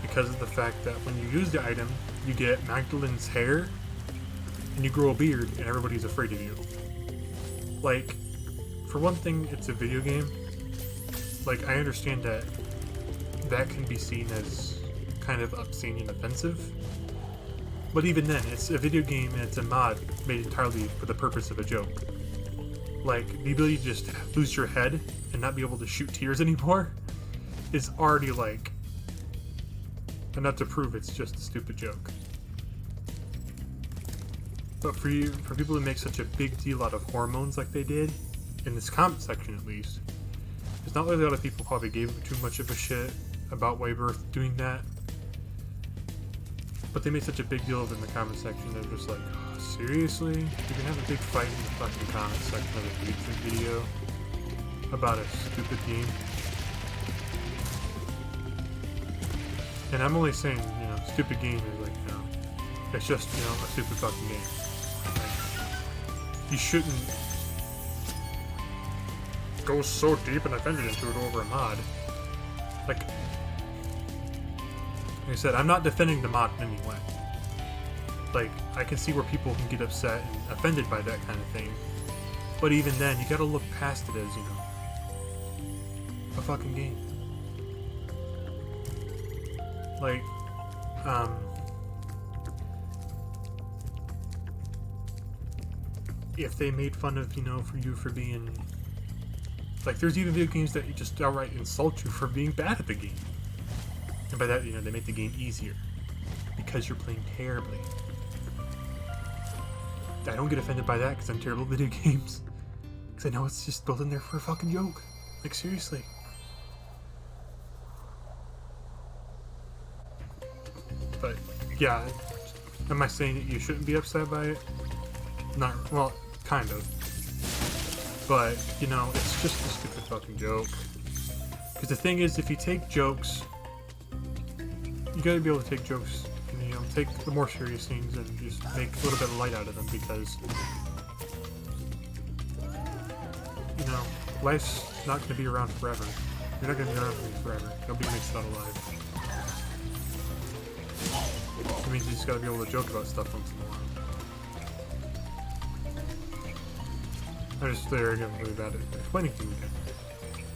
Because of the fact that when you use the item, you get Magdalen's hair, and you grow a beard, and everybody's afraid of you. Like, for one thing, it's a video game. Like, I understand that that can be seen as kind of obscene and offensive. But even then, it's a video game and it's a mod made entirely for the purpose of a joke. Like, the ability to just lose your head and not be able to shoot tears anymore is already, like, enough to prove it's just a stupid joke. But for people to make such a big deal out of hormones like they did, in this comment section at least, there's not really a lot of people probably gave too much of a shit about Wybirth doing that. But they made such a big deal of it in the comment section, they're just like, oh, seriously? You can have a big fight in the fucking comment section of a YouTube video about a stupid game? And I'm only saying, stupid game is like, it's just, a stupid fucking game. Like, you shouldn't goes so deep and offended into it over a mod. Like I said, I'm not defending the mod in any way. Like, I can see where people can get upset and offended by that kind of thing. But even then, you gotta look past it as, you know, a fucking game. Like, if they made fun of, you know, for being... Like, there's even video games that just outright insult you for being bad at the game. And by that, you know, they make the game easier. Because you're playing terribly. I don't get offended by that because I'm terrible at video games. Because I know it's just built in there for a fucking joke. Like, seriously. But, yeah. Am I saying that you shouldn't be upset by it? Not, well, kind of. But, you know, it's just a stupid fucking joke. Because the thing is, if you take jokes, you gotta be able to take jokes and, you know, take the more serious things and just make a little bit of light out of them because, you know, life's not gonna be around forever. You're not gonna be around for me forever. Nobody makes it out alive. It means you just gotta be able to joke about stuff once in a while. I just they're getting really bad at explaining things again.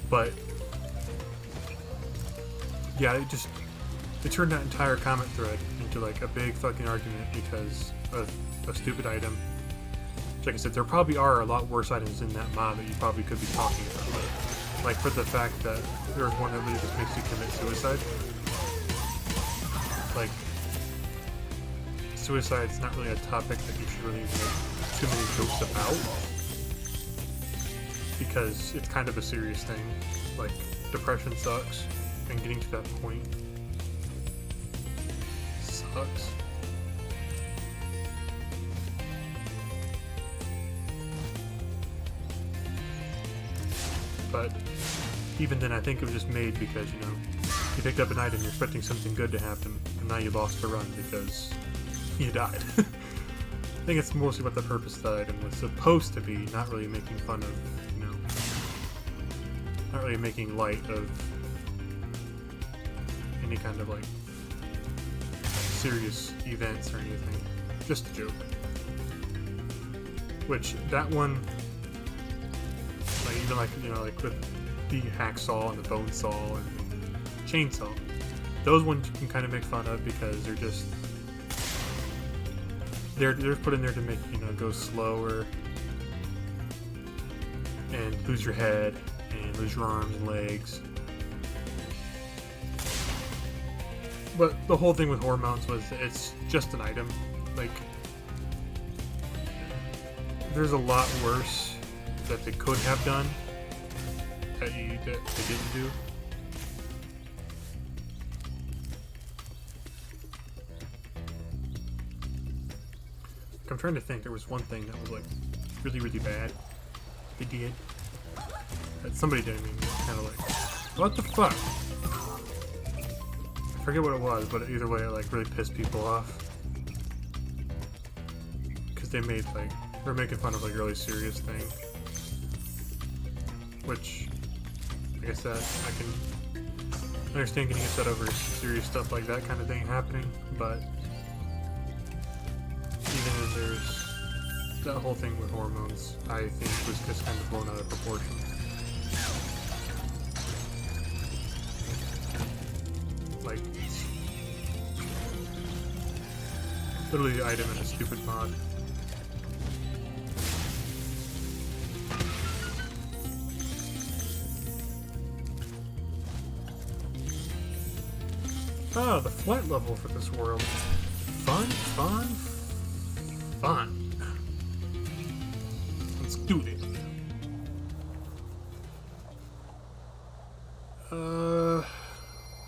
But yeah, it turned that entire comment thread into like a big fucking argument because of a stupid item. Like I said, there probably are a lot worse items in that mod that you probably could be talking about. Like for the fact that there's one that really just makes you commit suicide. Like, suicide's not really a topic that you should really make too many jokes about. Because it's kind of a serious thing. Like, depression sucks, and getting to that point sucks. But even then, I think it was just made because, you know, you picked up an item, you're expecting something good to happen, and now you lost the run because you died. I think it's mostly what the purpose of the item was supposed to be, not really making fun of, you know, not really making light of any kind of, like, serious events or anything. Just a joke. Which, that one, like, even like, you know, like with the hacksaw and the bone saw and chainsaw, those ones you can kind of make fun of because they're just, they're put in there to make, you know, go slower and lose your head and lose your arms and legs. But the whole thing with horror mounts was it's just an item. Like, there's a lot worse that they could have done that they didn't do. Like, I'm trying to think. There was one thing that was like really, really bad. They did. That somebody did. I mean, kind of like, what the fuck? I forget what it was, but either way, it like really pissed people off because they made like they're making fun of like a really serious thing. Which, like I said, I can understand getting upset over serious stuff like that kind of thing happening, but even if there's that whole thing with hormones, I think was just kind of blown out of proportion. Like, literally the item in a stupid mod. Ah, the flight level for this world. Fun, fun, fun. Let's do it.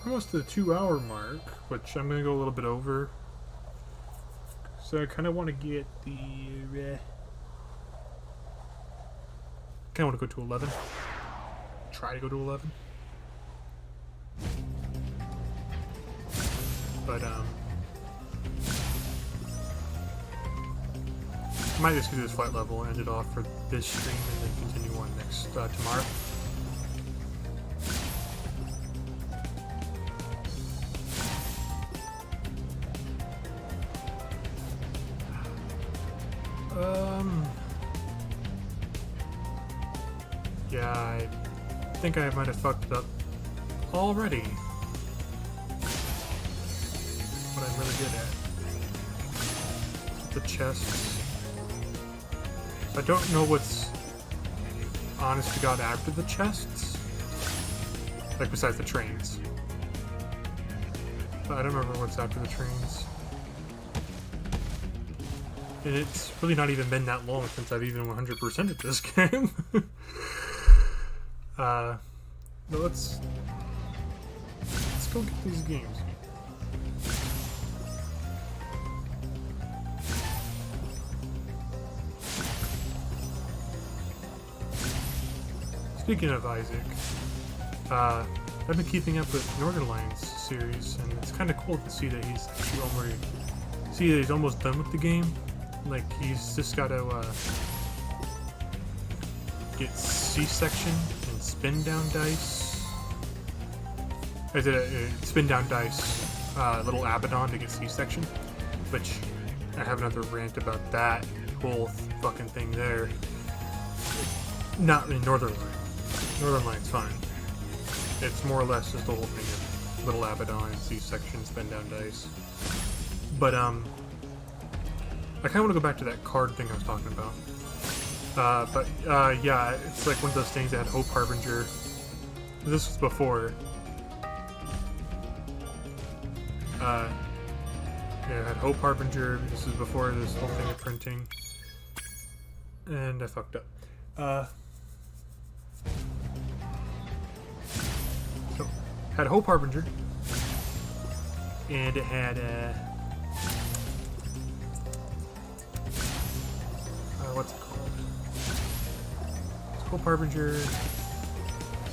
Almost to the 2-hour mark, which I'm gonna go a little bit over. So I kind of want to get the. Kind of want to go to 11. Try to go to 11. But, I might just do this flight level and end it off for this stream and then continue on next, tomorrow. Yeah, I think I might have fucked it up already. What I'm really good at. The chests. I don't know what's honest to God after the chests. Like besides the trains. But I don't remember what's after the trains. And it's really not even been that long since I've even 100%ed this game. But let's go get these games. Speaking of Isaac, I've been keeping up with Northern Alliance series, and it's kind of cool to see that he's actually almost done with the game. Like he's just got to get C-section and spin down dice. I did a spin down dice, little Abaddon to get C-section, which I have another rant about that whole fucking thing there. Not in Northern Line. Northern Line's fine. It's more or less just the whole thing of little Abaddon, C-section, spin down dice. But I kind of want to go back to that card thing I was talking about. Yeah, it's like one of those things that had Hope Harbinger. This was before. Yeah, it had Hope Harbinger. This was before this whole thing of printing. And I fucked up. So, had Hope Harbinger. And it had, what's it called? It's Hope Harbinger,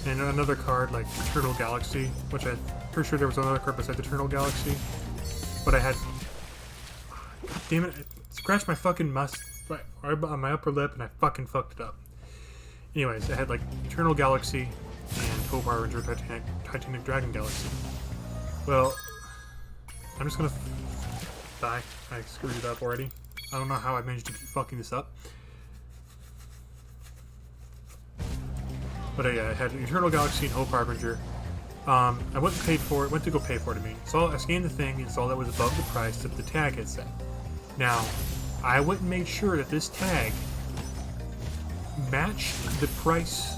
and another card like Eternal Galaxy, which I'm pretty sure there was another card besides Eternal Galaxy, but I had, damn it, I scratched my fucking right on my upper lip and I fucking fucked it up. Anyways, I had like Eternal Galaxy and Hope Harbinger, Titanic Dragon Galaxy. Well, I'm just gonna die. I screwed it up already. I don't know how I managed to keep fucking this up. But I had Eternal Galaxy and Hope Harbinger. I went to go pay for it, I mean. So I scanned the thing and saw that was above the price that the tag had set. Now, I went and made sure that this tag matched the price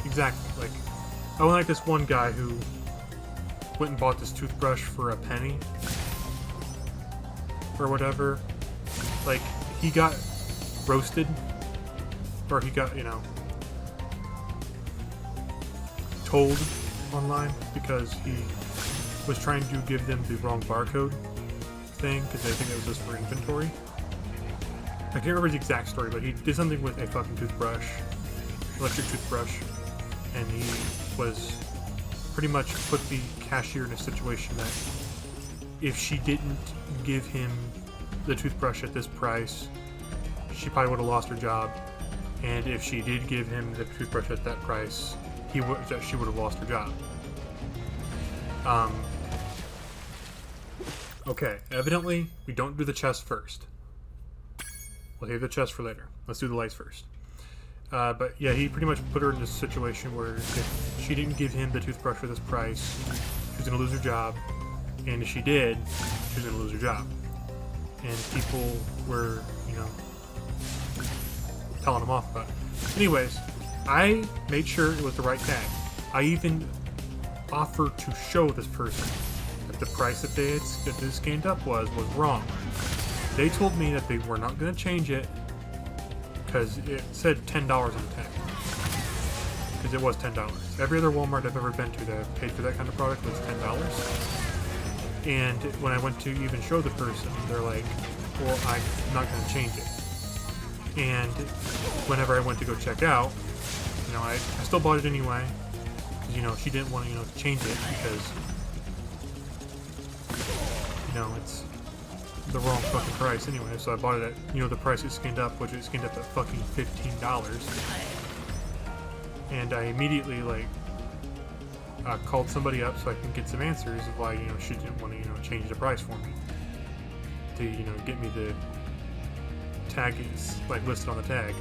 exactly. Like, I went like this one guy who went and bought this toothbrush for a penny or whatever. Like, he got roasted, or he got, you know, told online because he was trying to give them the wrong barcode thing because they think it was just for inventory. I can't remember the exact story, but he did something with a fucking toothbrush, electric toothbrush, and he was pretty much put the cashier in a situation that if she didn't give him the toothbrush at this price, she probably would have lost her job, and if she did give him the toothbrush at that price, she would have lost her job. Okay, evidently we don't do the chest first. We'll save the chest for later. Let's do the lights first. But yeah, he pretty much put her in this situation where if she didn't give him the toothbrush for this price, she was going to lose her job, and if she did, she was going to lose her job. And people were, you know, telling him off about it. Anyways, I made sure it was the right tag. I even offered to show this person that the price that they scanned up was wrong. They told me that they were not going to change it because it said $10 on the tag. Because it was $10. Every other Walmart I've ever been to that paid for that kind of product was $10. And when I went to even show the person, they're like, well, I'm not going to change it. And whenever I went to go check out, you know, I still bought it anyway. Because, you know, she didn't want to, you know, change it because, you know, it's the wrong fucking price anyway. So I bought it at, you know, the price it scanned up, which it scanned up at fucking $15. And I immediately, like, called somebody up so I can get some answers of why, you know, she didn't want to, you know, change the price for me to, you know, get me the tag is like listed on the tag.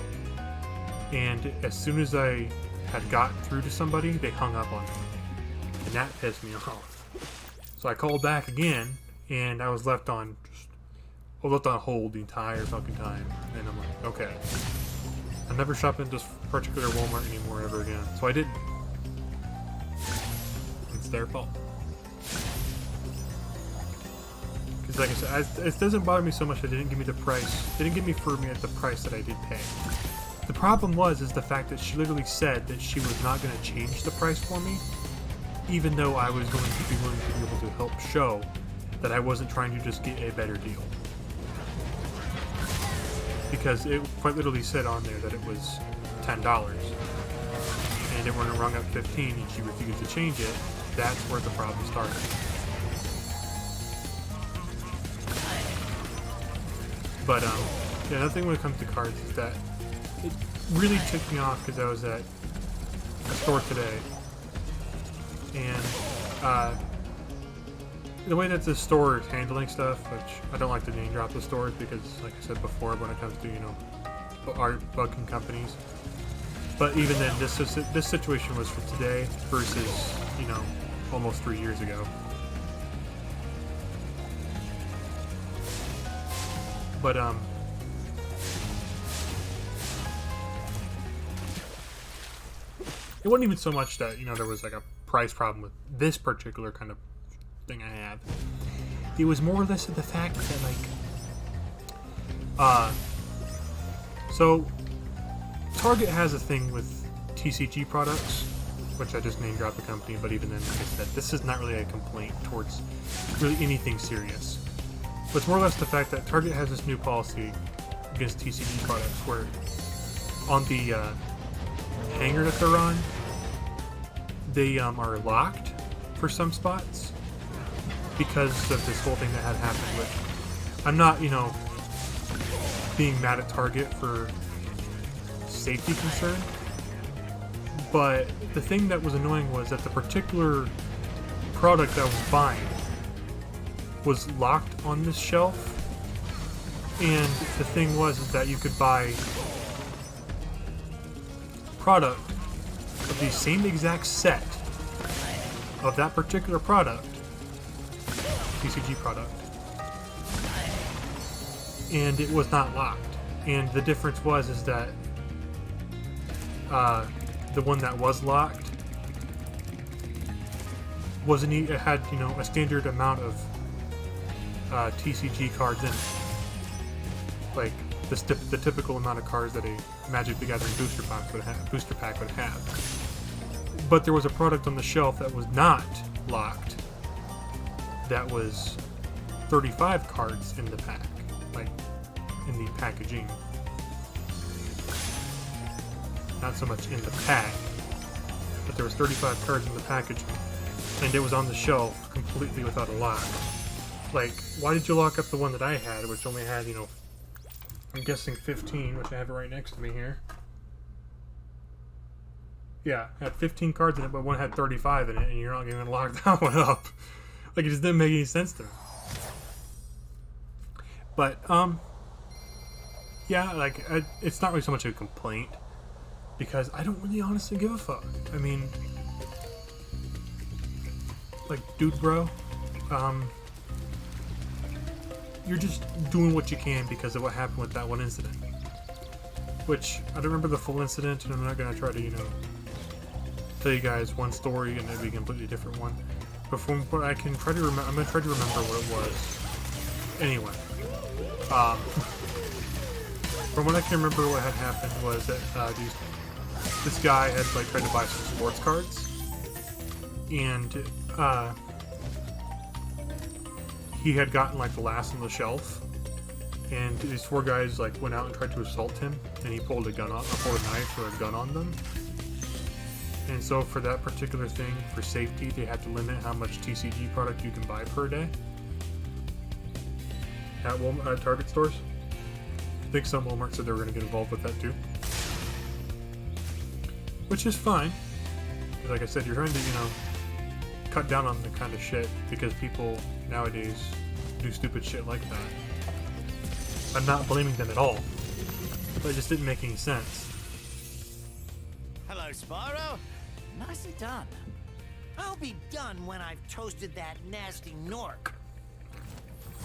And as soon as I had got through to somebody, they hung up on me. And that pissed me off. So I called back again, and I was left on hold the entire fucking time. And I'm like, okay. I'll never shop in this particular Walmart anymore ever again. So I didn't. It's their fault. Because like I said, it doesn't bother me so much that they didn't give me the price. They didn't give me for me at the price that I did pay. The problem is the fact that she literally said that she was not going to change the price for me, even though I was going to be willing to be able to help show that I wasn't trying to just get a better deal. Because it quite literally said on there that it was $10, and it when it rung up 15 and she refused to change it, that's where the problem started. But yeah, another thing when it comes to cards is that it really ticked me off because I was at a store today, and the way that the store is handling stuff, which I don't like to name drop the stores because, like I said before, when it comes to, you know, art bugging companies. But even then, this situation was for today versus, you know, almost 3 years ago. But it wasn't even so much that, you know, there was like a price problem with this particular kind of thing I have. It was more or less the fact that, like, so Target has a thing with TCG products, which I just name dropped the company, but even then, like I said, this is not really a complaint towards really anything serious. But it's more or less the fact that Target has this new policy against TCG products where on the hanger that they're on, they are locked for some spots because of this whole thing that had happened. Which I'm not, you know, being mad at Target for safety concern, but the thing that was annoying was that the particular product I was buying was locked on this shelf, and the thing was that you could buy product of the same exact set of that particular product, TCG product, and it was not locked. And the difference was that the one that was locked wasn't, it had, you know, a standard amount of TCG cards in it, like the typical amount of cards that a Magic the Gathering booster pack would have. But there was a product on the shelf that was not locked that was 35 cards in the pack, like in the packaging. Not so much in the pack, but there was 35 cards in the packaging, and it was on the shelf completely without a lock. Like, why did you lock up the one that I had, which only had, you know, I'm guessing 15, which I have it right next to me here. Yeah, it had 15 cards in it, but one had 35 in it, and you're not going to lock that one up. Like, it just didn't make any sense to me. But, yeah, like, it's not really so much a complaint, because I don't really honestly give a fuck. I mean, like, dude, bro, you're just doing what you can because of what happened with that one incident. Which, I don't remember the full incident, and I'm not going to try to, you know, tell you guys one story and maybe a completely different one. But from what I can try to remember, I'm going to try to remember what it was. Anyway, from what I can remember, what had happened was that this guy had, like, tried to buy some sports cards, and he had gotten, like, the last on the shelf, and these 4 guys, like, went out and tried to assault him, and he pulled a knife or a gun on them. And so for that particular thing, for safety, they had to limit how much TCG product you can buy per day at Walmart, Target stores. I think some Walmart said they were going to get involved with that too, which is fine. Like I said, you're trying to, you know, cut down on the kind of shit because people nowadays do stupid shit like that. I'm not blaming them at all. but it just didn't make any sense. Hello, Spyro. Nicely done. I'll be done when I've toasted that nasty Nork.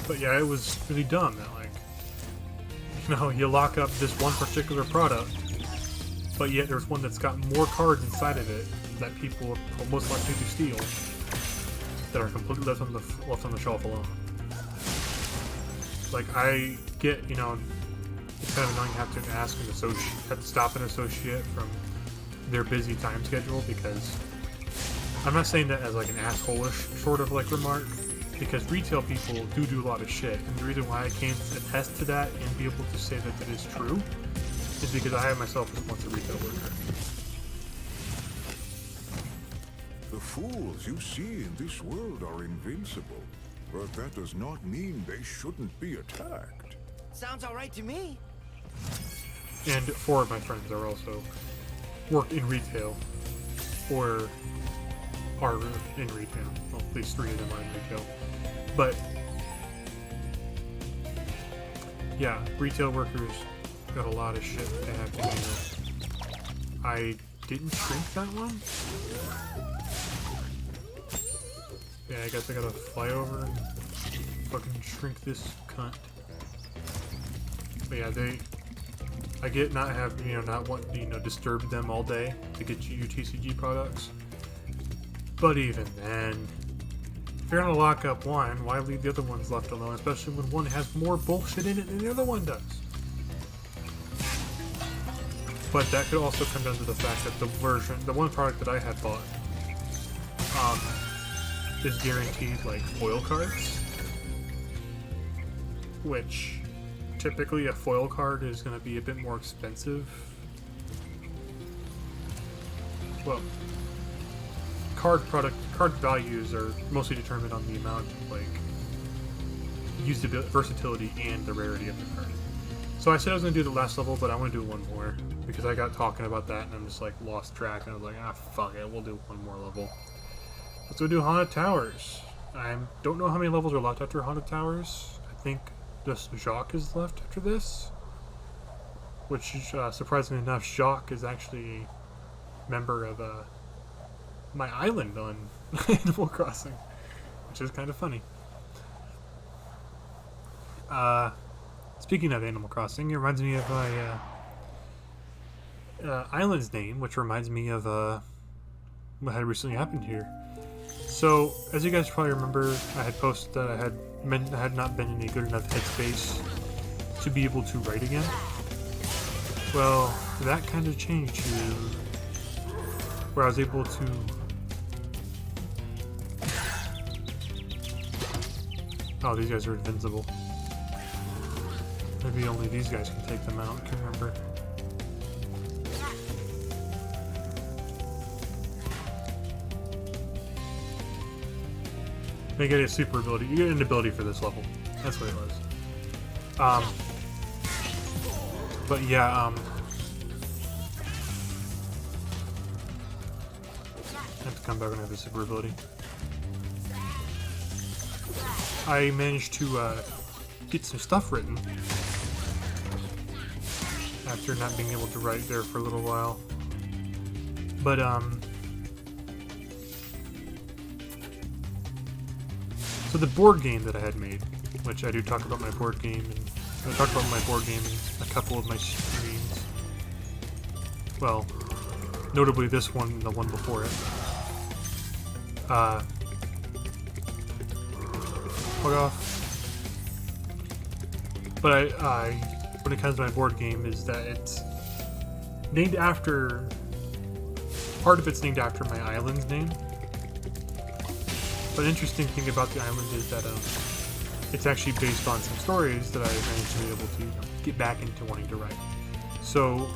But yeah, it was really dumb that, like, you know, you lock up this one particular product, but yet there's one that's got more cards inside of it that people are most likely to steal that are completely left on the shelf alone. Like, I get, you know, it's kind of annoying having to ask an associate, have to stop an associate from their busy time schedule, because I'm not saying that as like an asshole-ish sort of like remark, because retail people do a lot of shit, and the reason why I can attest to that and be able to say that that is true is because I have myself as once a retail worker. The fools you see in this world are invincible, but that does not mean they shouldn't be attacked. Sounds all right to me. And 4 of my friends are also work in retail, or are in retail. Well, at least 3 of them are in retail. But yeah, retail workers got a lot of shit they have to handle. I didn't shrink that one. Yeah, I guess I gotta fly over and fucking shrink this cunt. But yeah, I get not have, you know, not want, you know, disturb them all day to get you your TCG products. But even then, if you're gonna lock up one, why leave the other ones left alone? Especially when one has more bullshit in it than the other one does. But that could also come down to the fact that the one product that I had bought, is guaranteed like foil cards, which typically a foil card is going to be a bit more expensive. Well, card values are mostly determined on the amount of like usability, versatility, and the rarity of the card. So I said I was going to do the last level, but I want to do one more because I got talking about that and I'm just like lost track, and I was like, ah, fuck it, we'll do one more level. Let's go do Haunted Towers. I don't know how many levels are left after Haunted Towers. I think just Jacques is left after this. Which, surprisingly enough, Jacques is actually a member of my island on Animal Crossing. Which is kind of funny. Speaking of Animal Crossing, it reminds me of my island's name, which reminds me of what had recently happened here. So, as you guys probably remember, I had posted that I had not been in a good enough headspace to be able to write again. Well, that kind of changed to where I was able to oh, these guys are invincible. Maybe only these guys can take them out, I can't remember. They get a super ability. You get an ability for this level. That's what it was. But yeah, I have to come back when I have the super ability. I managed to get some stuff written after not being able to write there for a little while. But so the board game that I had made, which I do talk about my board game, and I talked about my board game in a couple of my streams. Well, notably this one and the one before it. Fuck off. But I when it comes to my board game, is that it's named after, part of it's named after my island's name. But an interesting thing about the island is that it's actually based on some stories that I managed to be able to get back into wanting to write. So,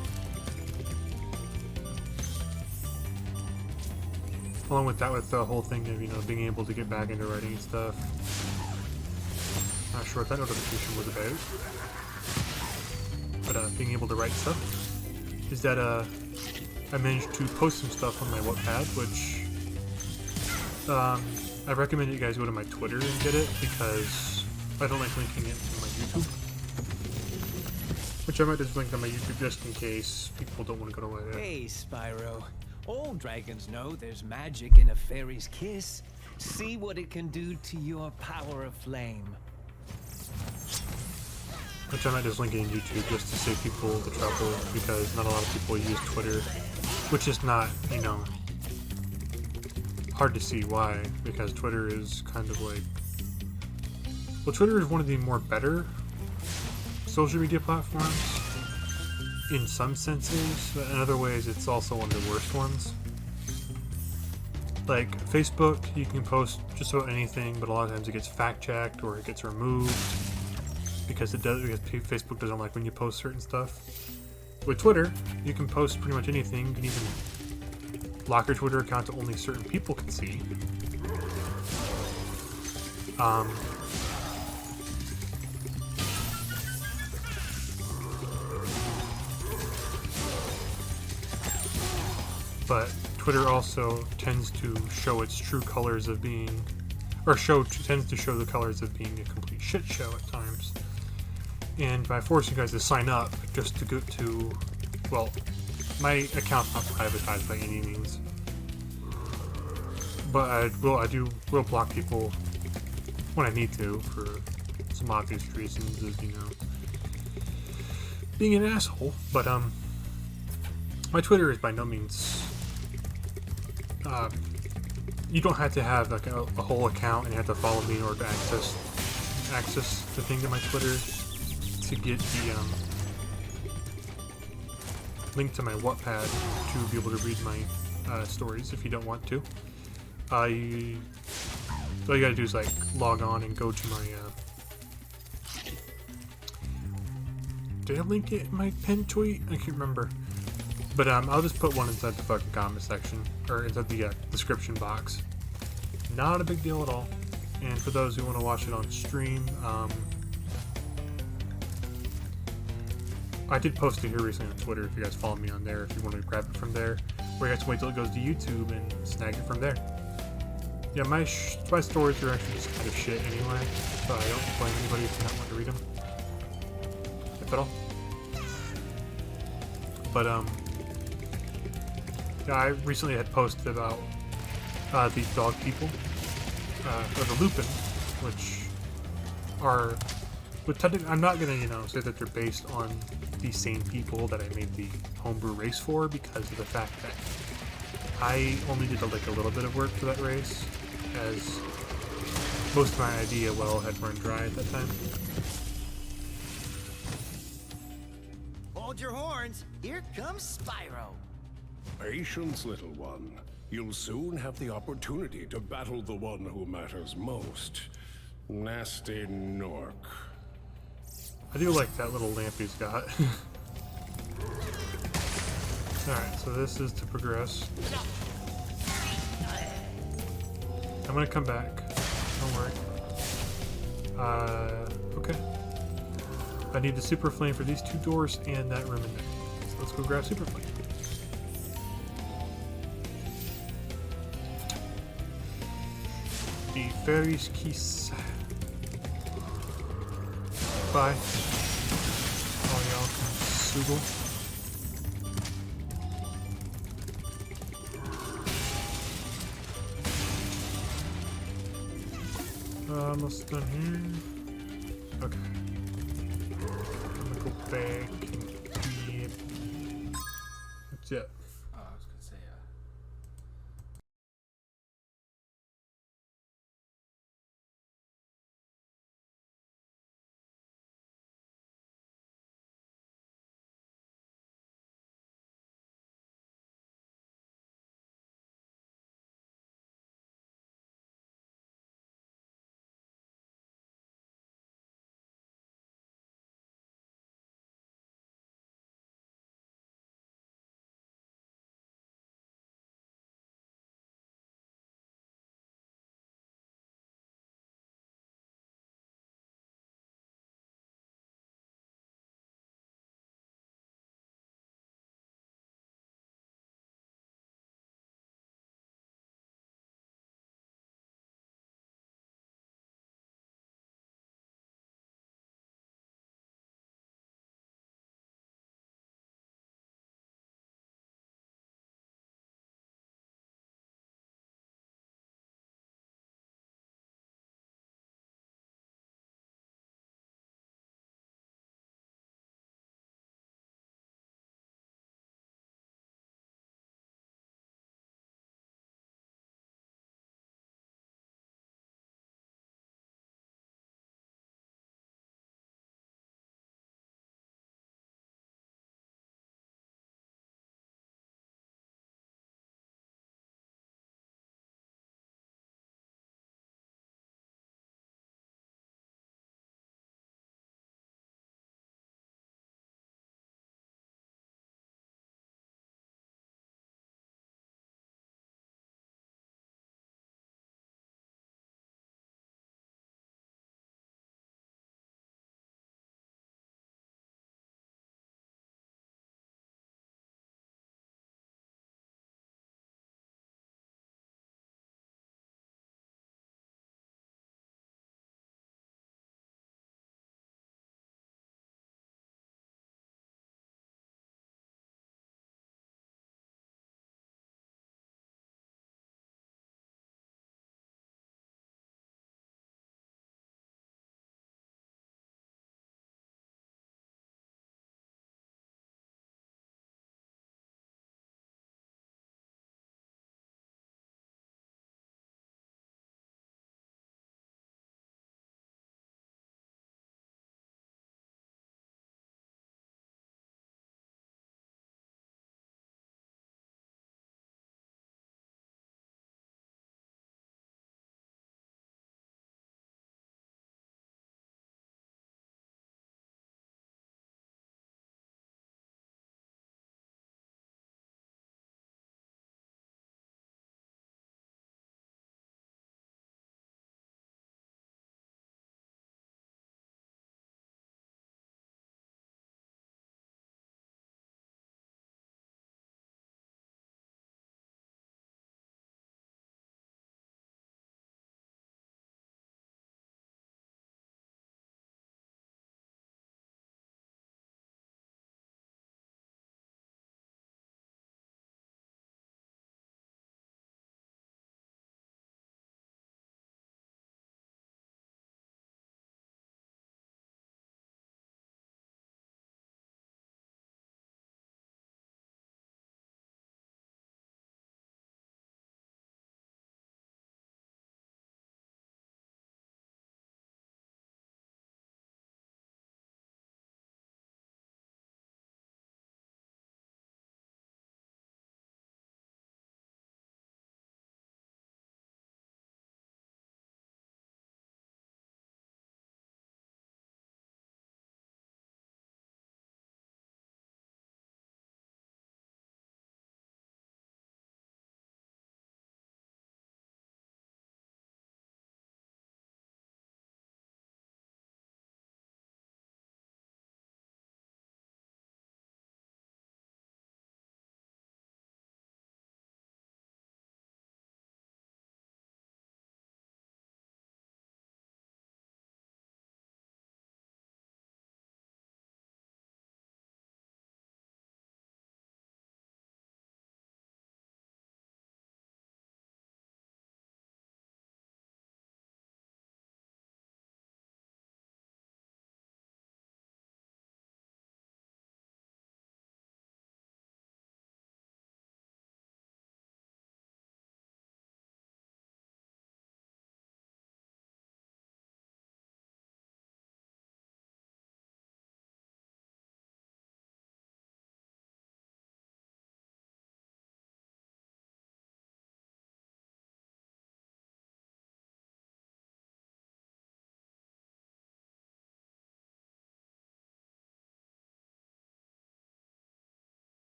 along with that, with the whole thing of, you know, being able to get back into writing and stuff. Not sure what that notification was about. But being able to write stuff is that I managed to post some stuff on my Wattpad, which I recommend you guys go to my Twitter and get it, because I don't like linking it to my YouTube. Which I might just link on my YouTube just in case people don't want to go to Reddit. Hey, Spyro. All dragons know there's magic in a fairy's kiss. See what it can do to your power of flame. Which I might just link it in YouTube just to save people the trouble, because not a lot of people use Twitter. Which is not, you know, hard to see why, because Twitter is kind of like... Well, Twitter is one of the more better social media platforms in some senses, but in other ways it's also one of the worst ones. Like Facebook, you can post just about anything, but a lot of times it gets fact-checked or it gets removed because Facebook doesn't like when you post certain stuff. With Twitter, you can post pretty much anything. You can even lock your Twitter account to only certain people can see. But Twitter also tends to show its true colors of being, or tends to show the colors of being a complete shit show at times. And by forcing you guys to sign up just to go to, well, my account's not privatized by any means, but I will block people when I need to for some obvious reasons, as you know, being an asshole. But my Twitter is by no means. You don't have to have like a whole account and you have to follow me in order to access the thing to my Twitter to get the link to my Wattpad to be able to read my stories if you don't want to. All you gotta do is like log on and go to my did I link it in my pinned tweet? I can't remember. But I'll just put one inside the fucking comment section, or inside the description box. Not a big deal at all. And for those who want to watch it on stream, I did post it here recently on Twitter. If you guys follow me on there, if you want to grab it from there, or you have to wait till it goes to YouTube and snag it from there. Yeah, my stories are actually just kind of shit anyway, so I don't blame anybody if you not want to read them, if at all. But yeah, I recently had posted about the dog people, or the Lupin, which are, I'm not gonna, you know, say that they're based on the same people that I made the homebrew race for, because of the fact that I only did like a little bit of work for that race, as most of my idea well had run dry at that time. Hold your horns. Here comes Spyro. Patience, little one. You'll soon have the opportunity to battle the one who matters most. Nasty Nork. I do like that little lamp he's got. Alright, so this is to progress. I'm gonna come back. Don't worry. Okay. I need the Super Flame for these two doors and that room in there. So let's go grab Super Flame. The Fairy's Kiss. Bye. All y'all can Soogle. Almost done here. Okay. I'm gonna go back and get... That's it.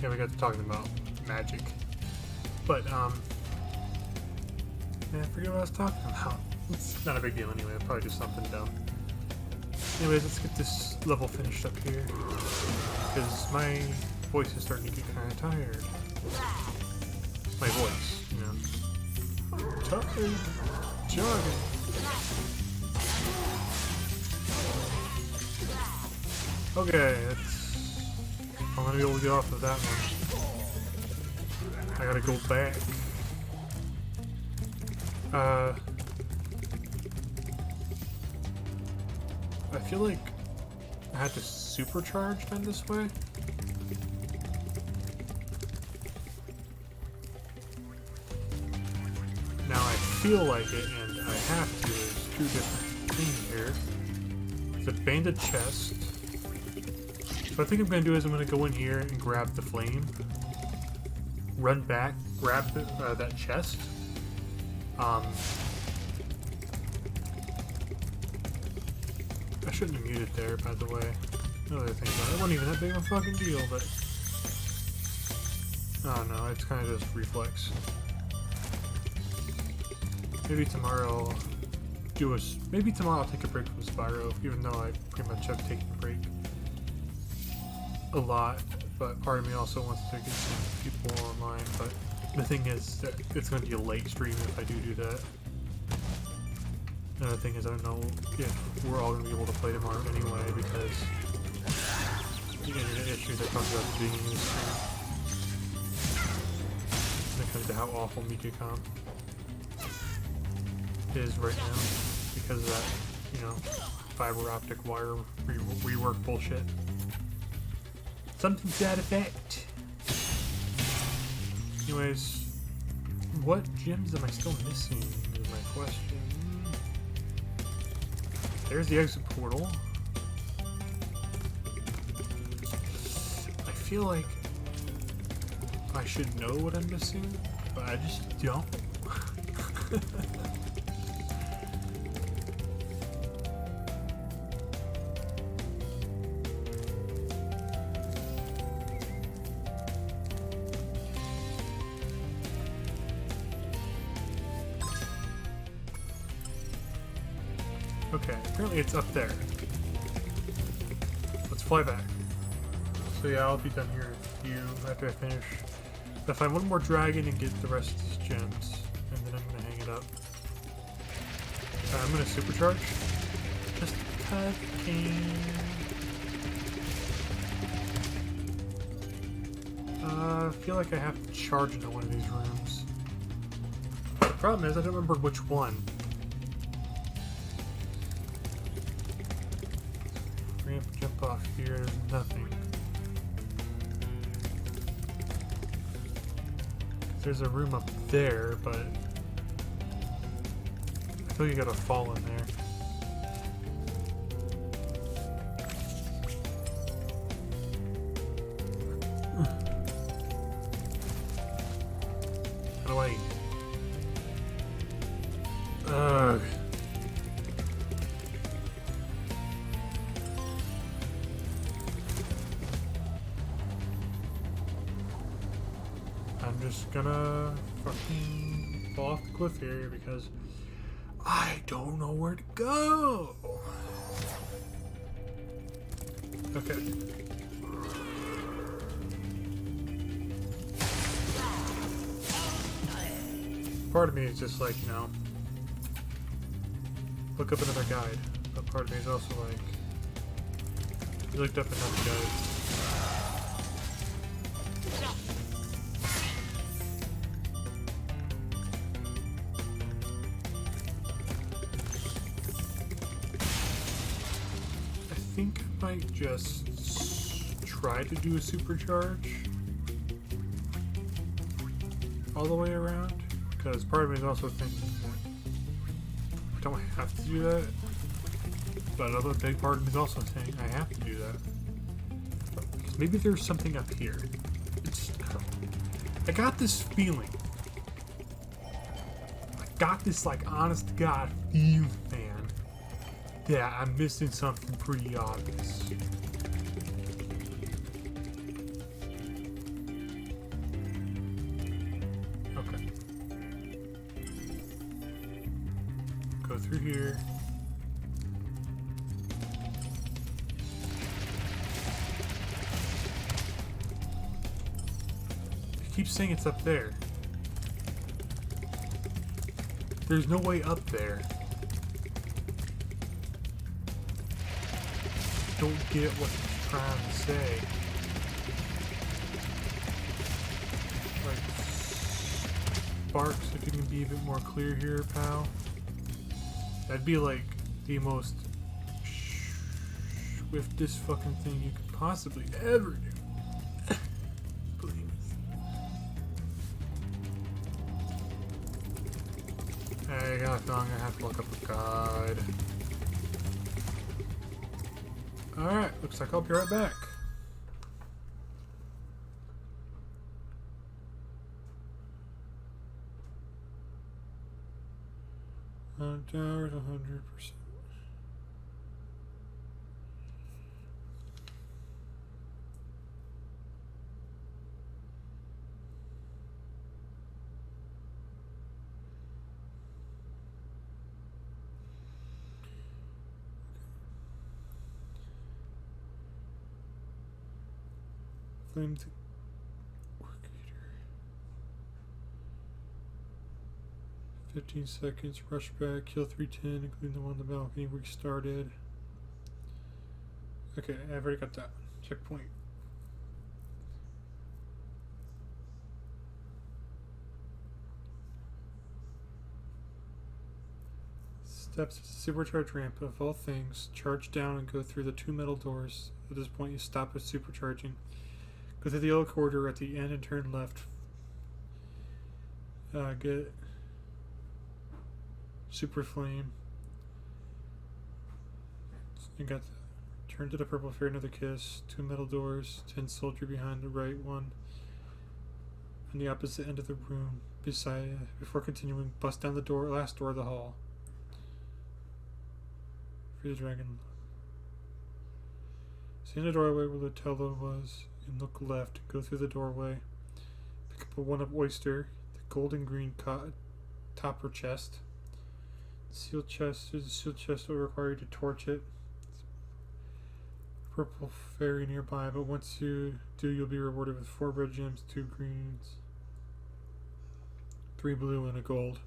Yeah, we got to talking about magic. But, yeah, I forget what I was talking about. It's not a big deal anyway, probably just something dumb. Anyways, let's get this level finished up here. Because my voice is starting to get kind of tired. My voice, you know. Tired. Jogging. Okay, I'm gonna be able to get off of that one. I gotta go back. I feel like I had to supercharge them this way. Now I feel like it, and I have to. There's two different things here. The banded chest. What I think I'm going to do is I'm going to go in here and grab the flame, run back, grab that chest. I shouldn't have muted there, by the way. Another thing about it, it wasn't even that big of a fucking deal, but oh no, it's kind of just reflex. Maybe tomorrow maybe tomorrow I'll take a break from Spyro, even though I pretty much have taken a break a lot, but part of me also wants to get some people online. But the thing is that it's going to be a late stream if I do that. Another thing is I don't know if we're all going to be able to play tomorrow anyway, because the internet issues I talked about at the beginning of the stream. When it comes to how awful Mikicom is right now, because of that, you know, fiber optic wire rework bullshit. Something to that effect. Anyways, what gems am I still missing is my question. There's the exit portal. I feel like I should know what I'm missing, but I just don't. Okay, apparently it's up there. Let's fly back. So yeah, I'll be done here after I finish. If I find one more dragon and get the rest of these gems, and then I'm gonna hang it up. I'm gonna supercharge. Just because I can. I feel like I have to charge into one of these rooms. The problem is I don't remember which one. Ramp, jump off here, there's nothing. There's a room up there, but I feel like you gotta fall in there. How do I... Ugh. I'm just gonna fucking fall off the cliff here because I don't know where to go. Okay. Part of me is just like, you know, look up another guide. But part of me is also like, you looked up another guide. I think I might just try to do a supercharge all the way around, because part of me is also thinking that I don't have to do that, but another big part of me is also saying I have to do that. Because maybe there's something up here. I got this feeling. I got this, like, honest to God feeling, man, that I'm missing something pretty obvious. through here. It keeps saying it's up there. There's no way up there. Don't get what he's trying to say. Like, Sparks, if you can be a bit more clear here, pal. That'd be like the most swiftest fucking thing you could possibly ever do. Please. I got a feeling I'm gonna have to look up a guide. Alright, looks like I'll be right back. Towers 100%. Flame to work eater. 15 seconds, rush back, kill 310, including the one on the balcony, restarted. Okay, I've already got that. Checkpoint. Steps, supercharge ramp. Of all things, charge down and go through the 2 metal doors. At this point, you stop at supercharging. Go through the yellow corridor at the end and turn left. Get Super Flame. You got that. Turn to the purple fairy, another kiss. 2 metal doors. 10 soldier behind the right one. On the opposite end of the room. Before continuing, bust down the door, last door of the hall. Free the dragon. See in the doorway where Lutello was, and look left. Go through the doorway. Pick up a 1-up oyster. The golden green topper chest. Sealed chest. There's a sealed chest that will require you to torch it. Purple fairy nearby, but once you do, you'll be rewarded with 4 red gems, 2 greens, 3 blue, and a gold.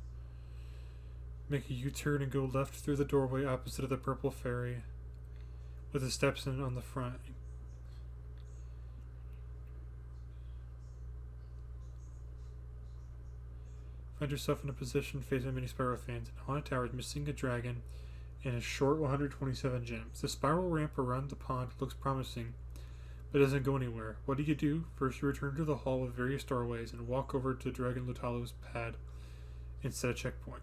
Make a U-turn and go left through the doorway opposite of the purple fairy, with the steps in on the front. Find yourself in a position facing many Spyro fans. And Haunted Tower is missing a dragon and a short 127 gems. The spiral ramp around the pond looks promising, but doesn't go anywhere. What do? First, you return to the hall with various doorways and walk over to Dragon Lutallo's pad and set a checkpoint.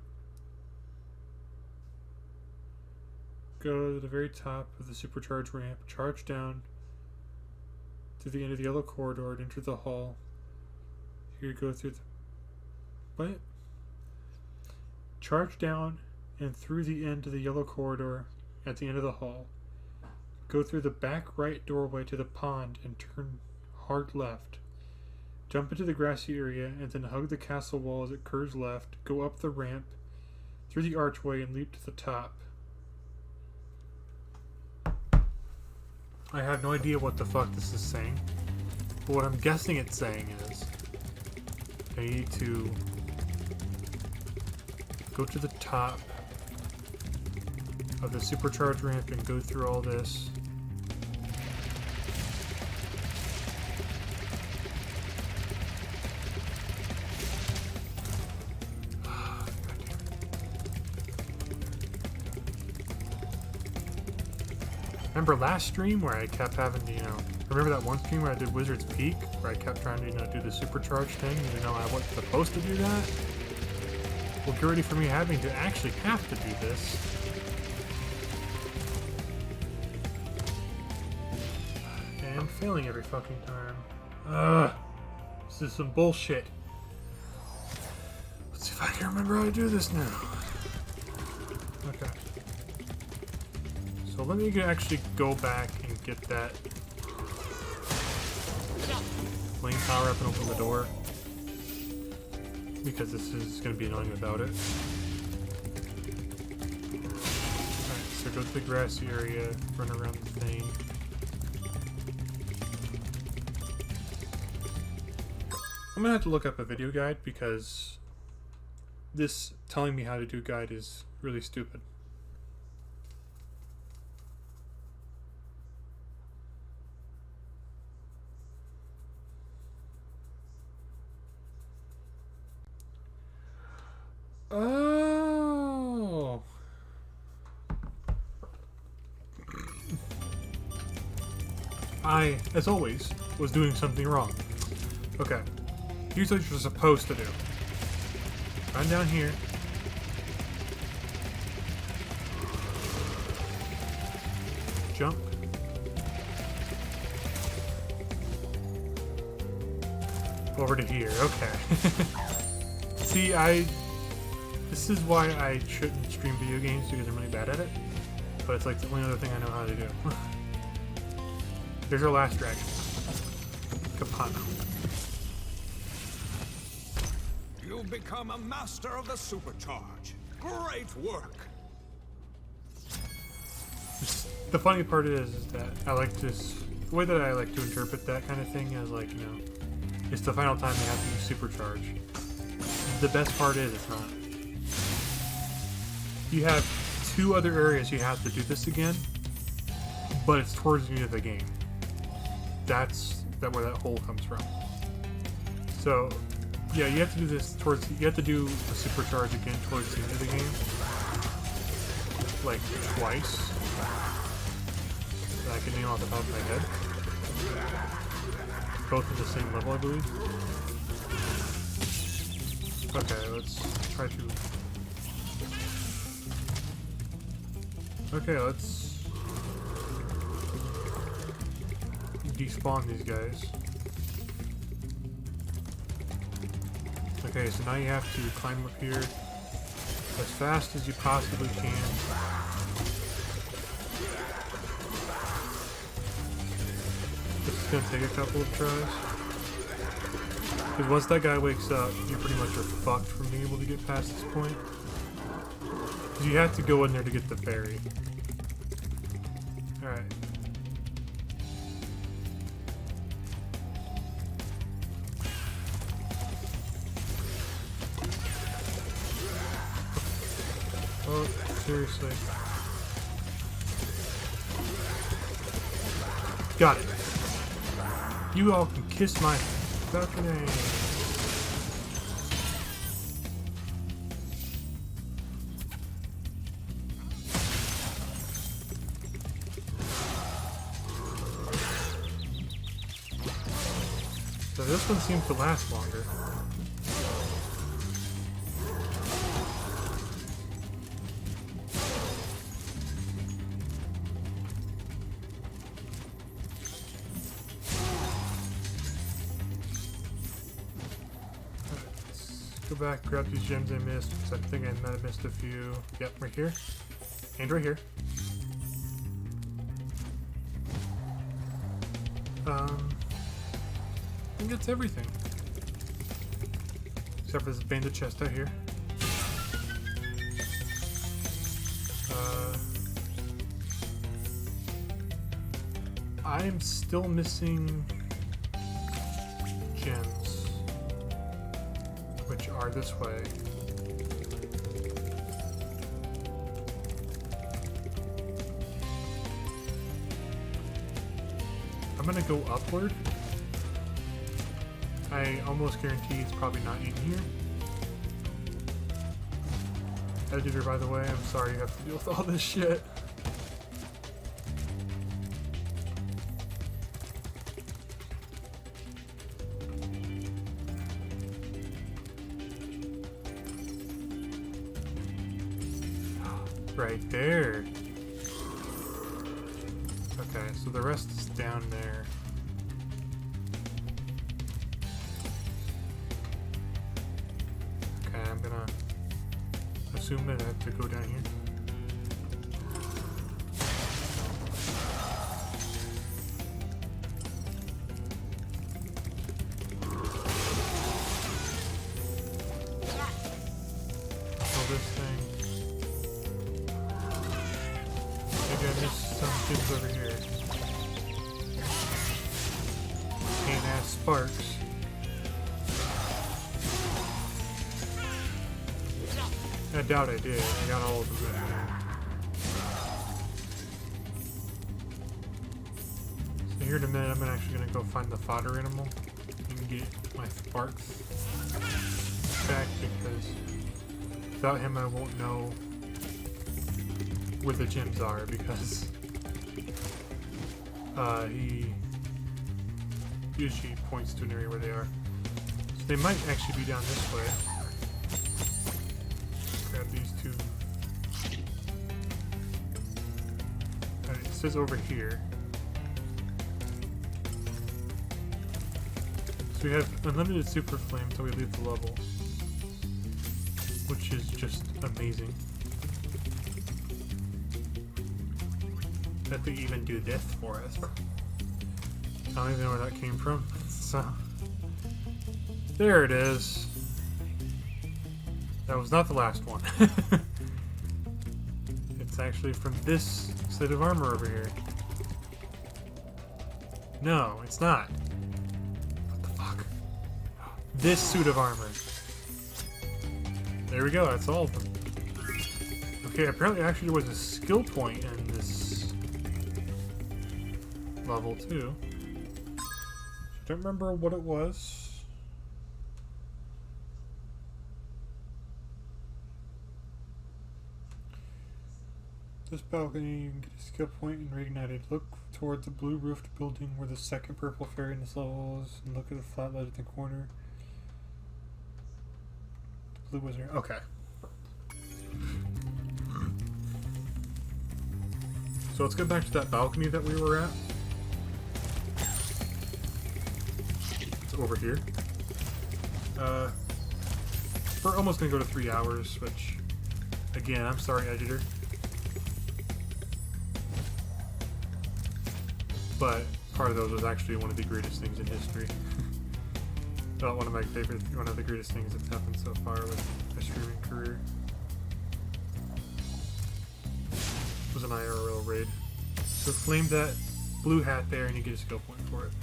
Go to the very top of the supercharged ramp, charge down to the end of the yellow corridor and enter the hall. Here you go through the... What? Charge down and through the end of the yellow corridor at the end of the hall. Go through the back right doorway to the pond and turn hard left. Jump into the grassy area and then hug the castle wall as it curves left. Go up the ramp, through the archway, and leap to the top. I have no idea what the fuck this is saying, but what I'm guessing it's saying is I need to go to the top of the supercharged ramp and go through all this. Remember last stream where I kept having to, remember that one stream where I did Wizard's Peak, where I kept trying to, do the supercharge thing, even though I wasn't supposed to do that? Well, get ready for me having to actually have to do this. And I'm failing every fucking time. Ugh. This is some bullshit. Let's see if I can remember how to do this now. Okay. So let me actually go back and get that flame power up and open the door, because this is going to be annoying without it. go to the grassy area, run around the thing. I'm gonna have to look up a video guide because this telling me how to do guide is really stupid. Oh. I, as always, was doing something wrong. Okay. Here's what you're supposed to do. Run down here. Jump. Over to here. Okay. See, this is why I shouldn't stream video games, because I'm really bad at it. But it's like the only other thing I know how to do. Here's our last dragon. Capano. You've become a master of the supercharge. Great work. The funny part is that I like this. The way that I like to interpret that kind of thing is like, you know, it's the final time you have to use supercharge. The best part is it's not. You have 2 other areas you have to do this again, but it's towards the end of the game. That's where that hole comes from. So, yeah, you have to do this towards. You have to do the supercharge again towards the end of the game, like twice. That I can name off the top of my head. Both at the same level, I believe. Okay, let's try to. Okay, let's despawn these guys. Okay, so now you have to climb up here as fast as you possibly can. This is gonna take a couple of tries. Because once that guy wakes up, you pretty much are fucked from being able to get past this point. Because you have to go in there to get the ferry. Alright. Oh, seriously. Got it. You all can kiss my fucking ass. So this one seems to last longer. Go back, grab these gems I missed, because I think I might have missed a few. Yep, right here. And right here. I think that's everything. Except for this banded chest out here. I'm still missing gems, which are this way. I'm gonna go upward. I almost guarantee it's probably not in here. Editor, by the way, I'm sorry you have to deal with all this shit. Right there. Okay, so the rest is down there. Okay, I'm gonna assume that I have to go down here. Kill this thing. maybe I missed some things over here. Can't ask Sparks. I doubt I did. I got all of them. So here in a minute, I'm actually gonna go find the fodder animal and get my Sparks back, because without him I won't know where the gems are, because he usually points to an area where they are. So they might actually be down this way. Grab these two. Alright, it says over here. So we have unlimited super flame until we leave the level, which is just amazing. That they even do this for us. I don't even know where that came from. So there it is. That was not the last one. It's actually from this set of armor over here. No, it's not. What the fuck? This suit of armor. There we go, that's all of them. Okay, apparently actually there was a skill point in this level too. I don't remember what it was. This balcony, you can get a skill point and reignite it. Look towards the blue roofed building where the second purple fairy in this level is, and look at the flat light at the corner. The blue wizard. Okay. So let's go back to that balcony that we were at. It's over here. We're almost gonna go to 3 hours, which, again, I'm sorry, editor. But part of those was actually one of the greatest things in history. One of the greatest things that's happened so far with my streaming career. It was an IRL raid. So claim that blue hat there and you get a skill point for it.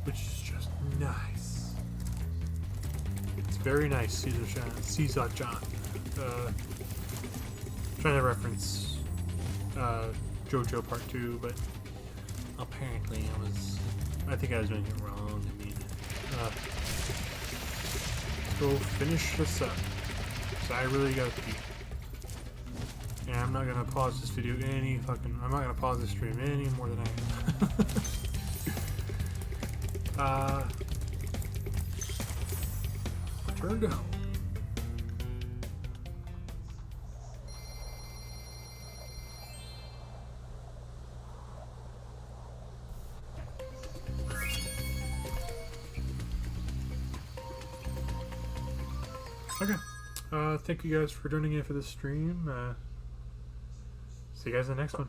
Which is just nice. It's very nice, Caesar John. Trying to reference JoJo Part 2, but apparently I think I was doing it wrong. I mean, go finish this up. So I really gotta pee. And I'm not gonna pause this video I'm not gonna pause this stream any more than I am. Return to home. Okay. Thank you guys for joining in for this stream. See you guys in the next one.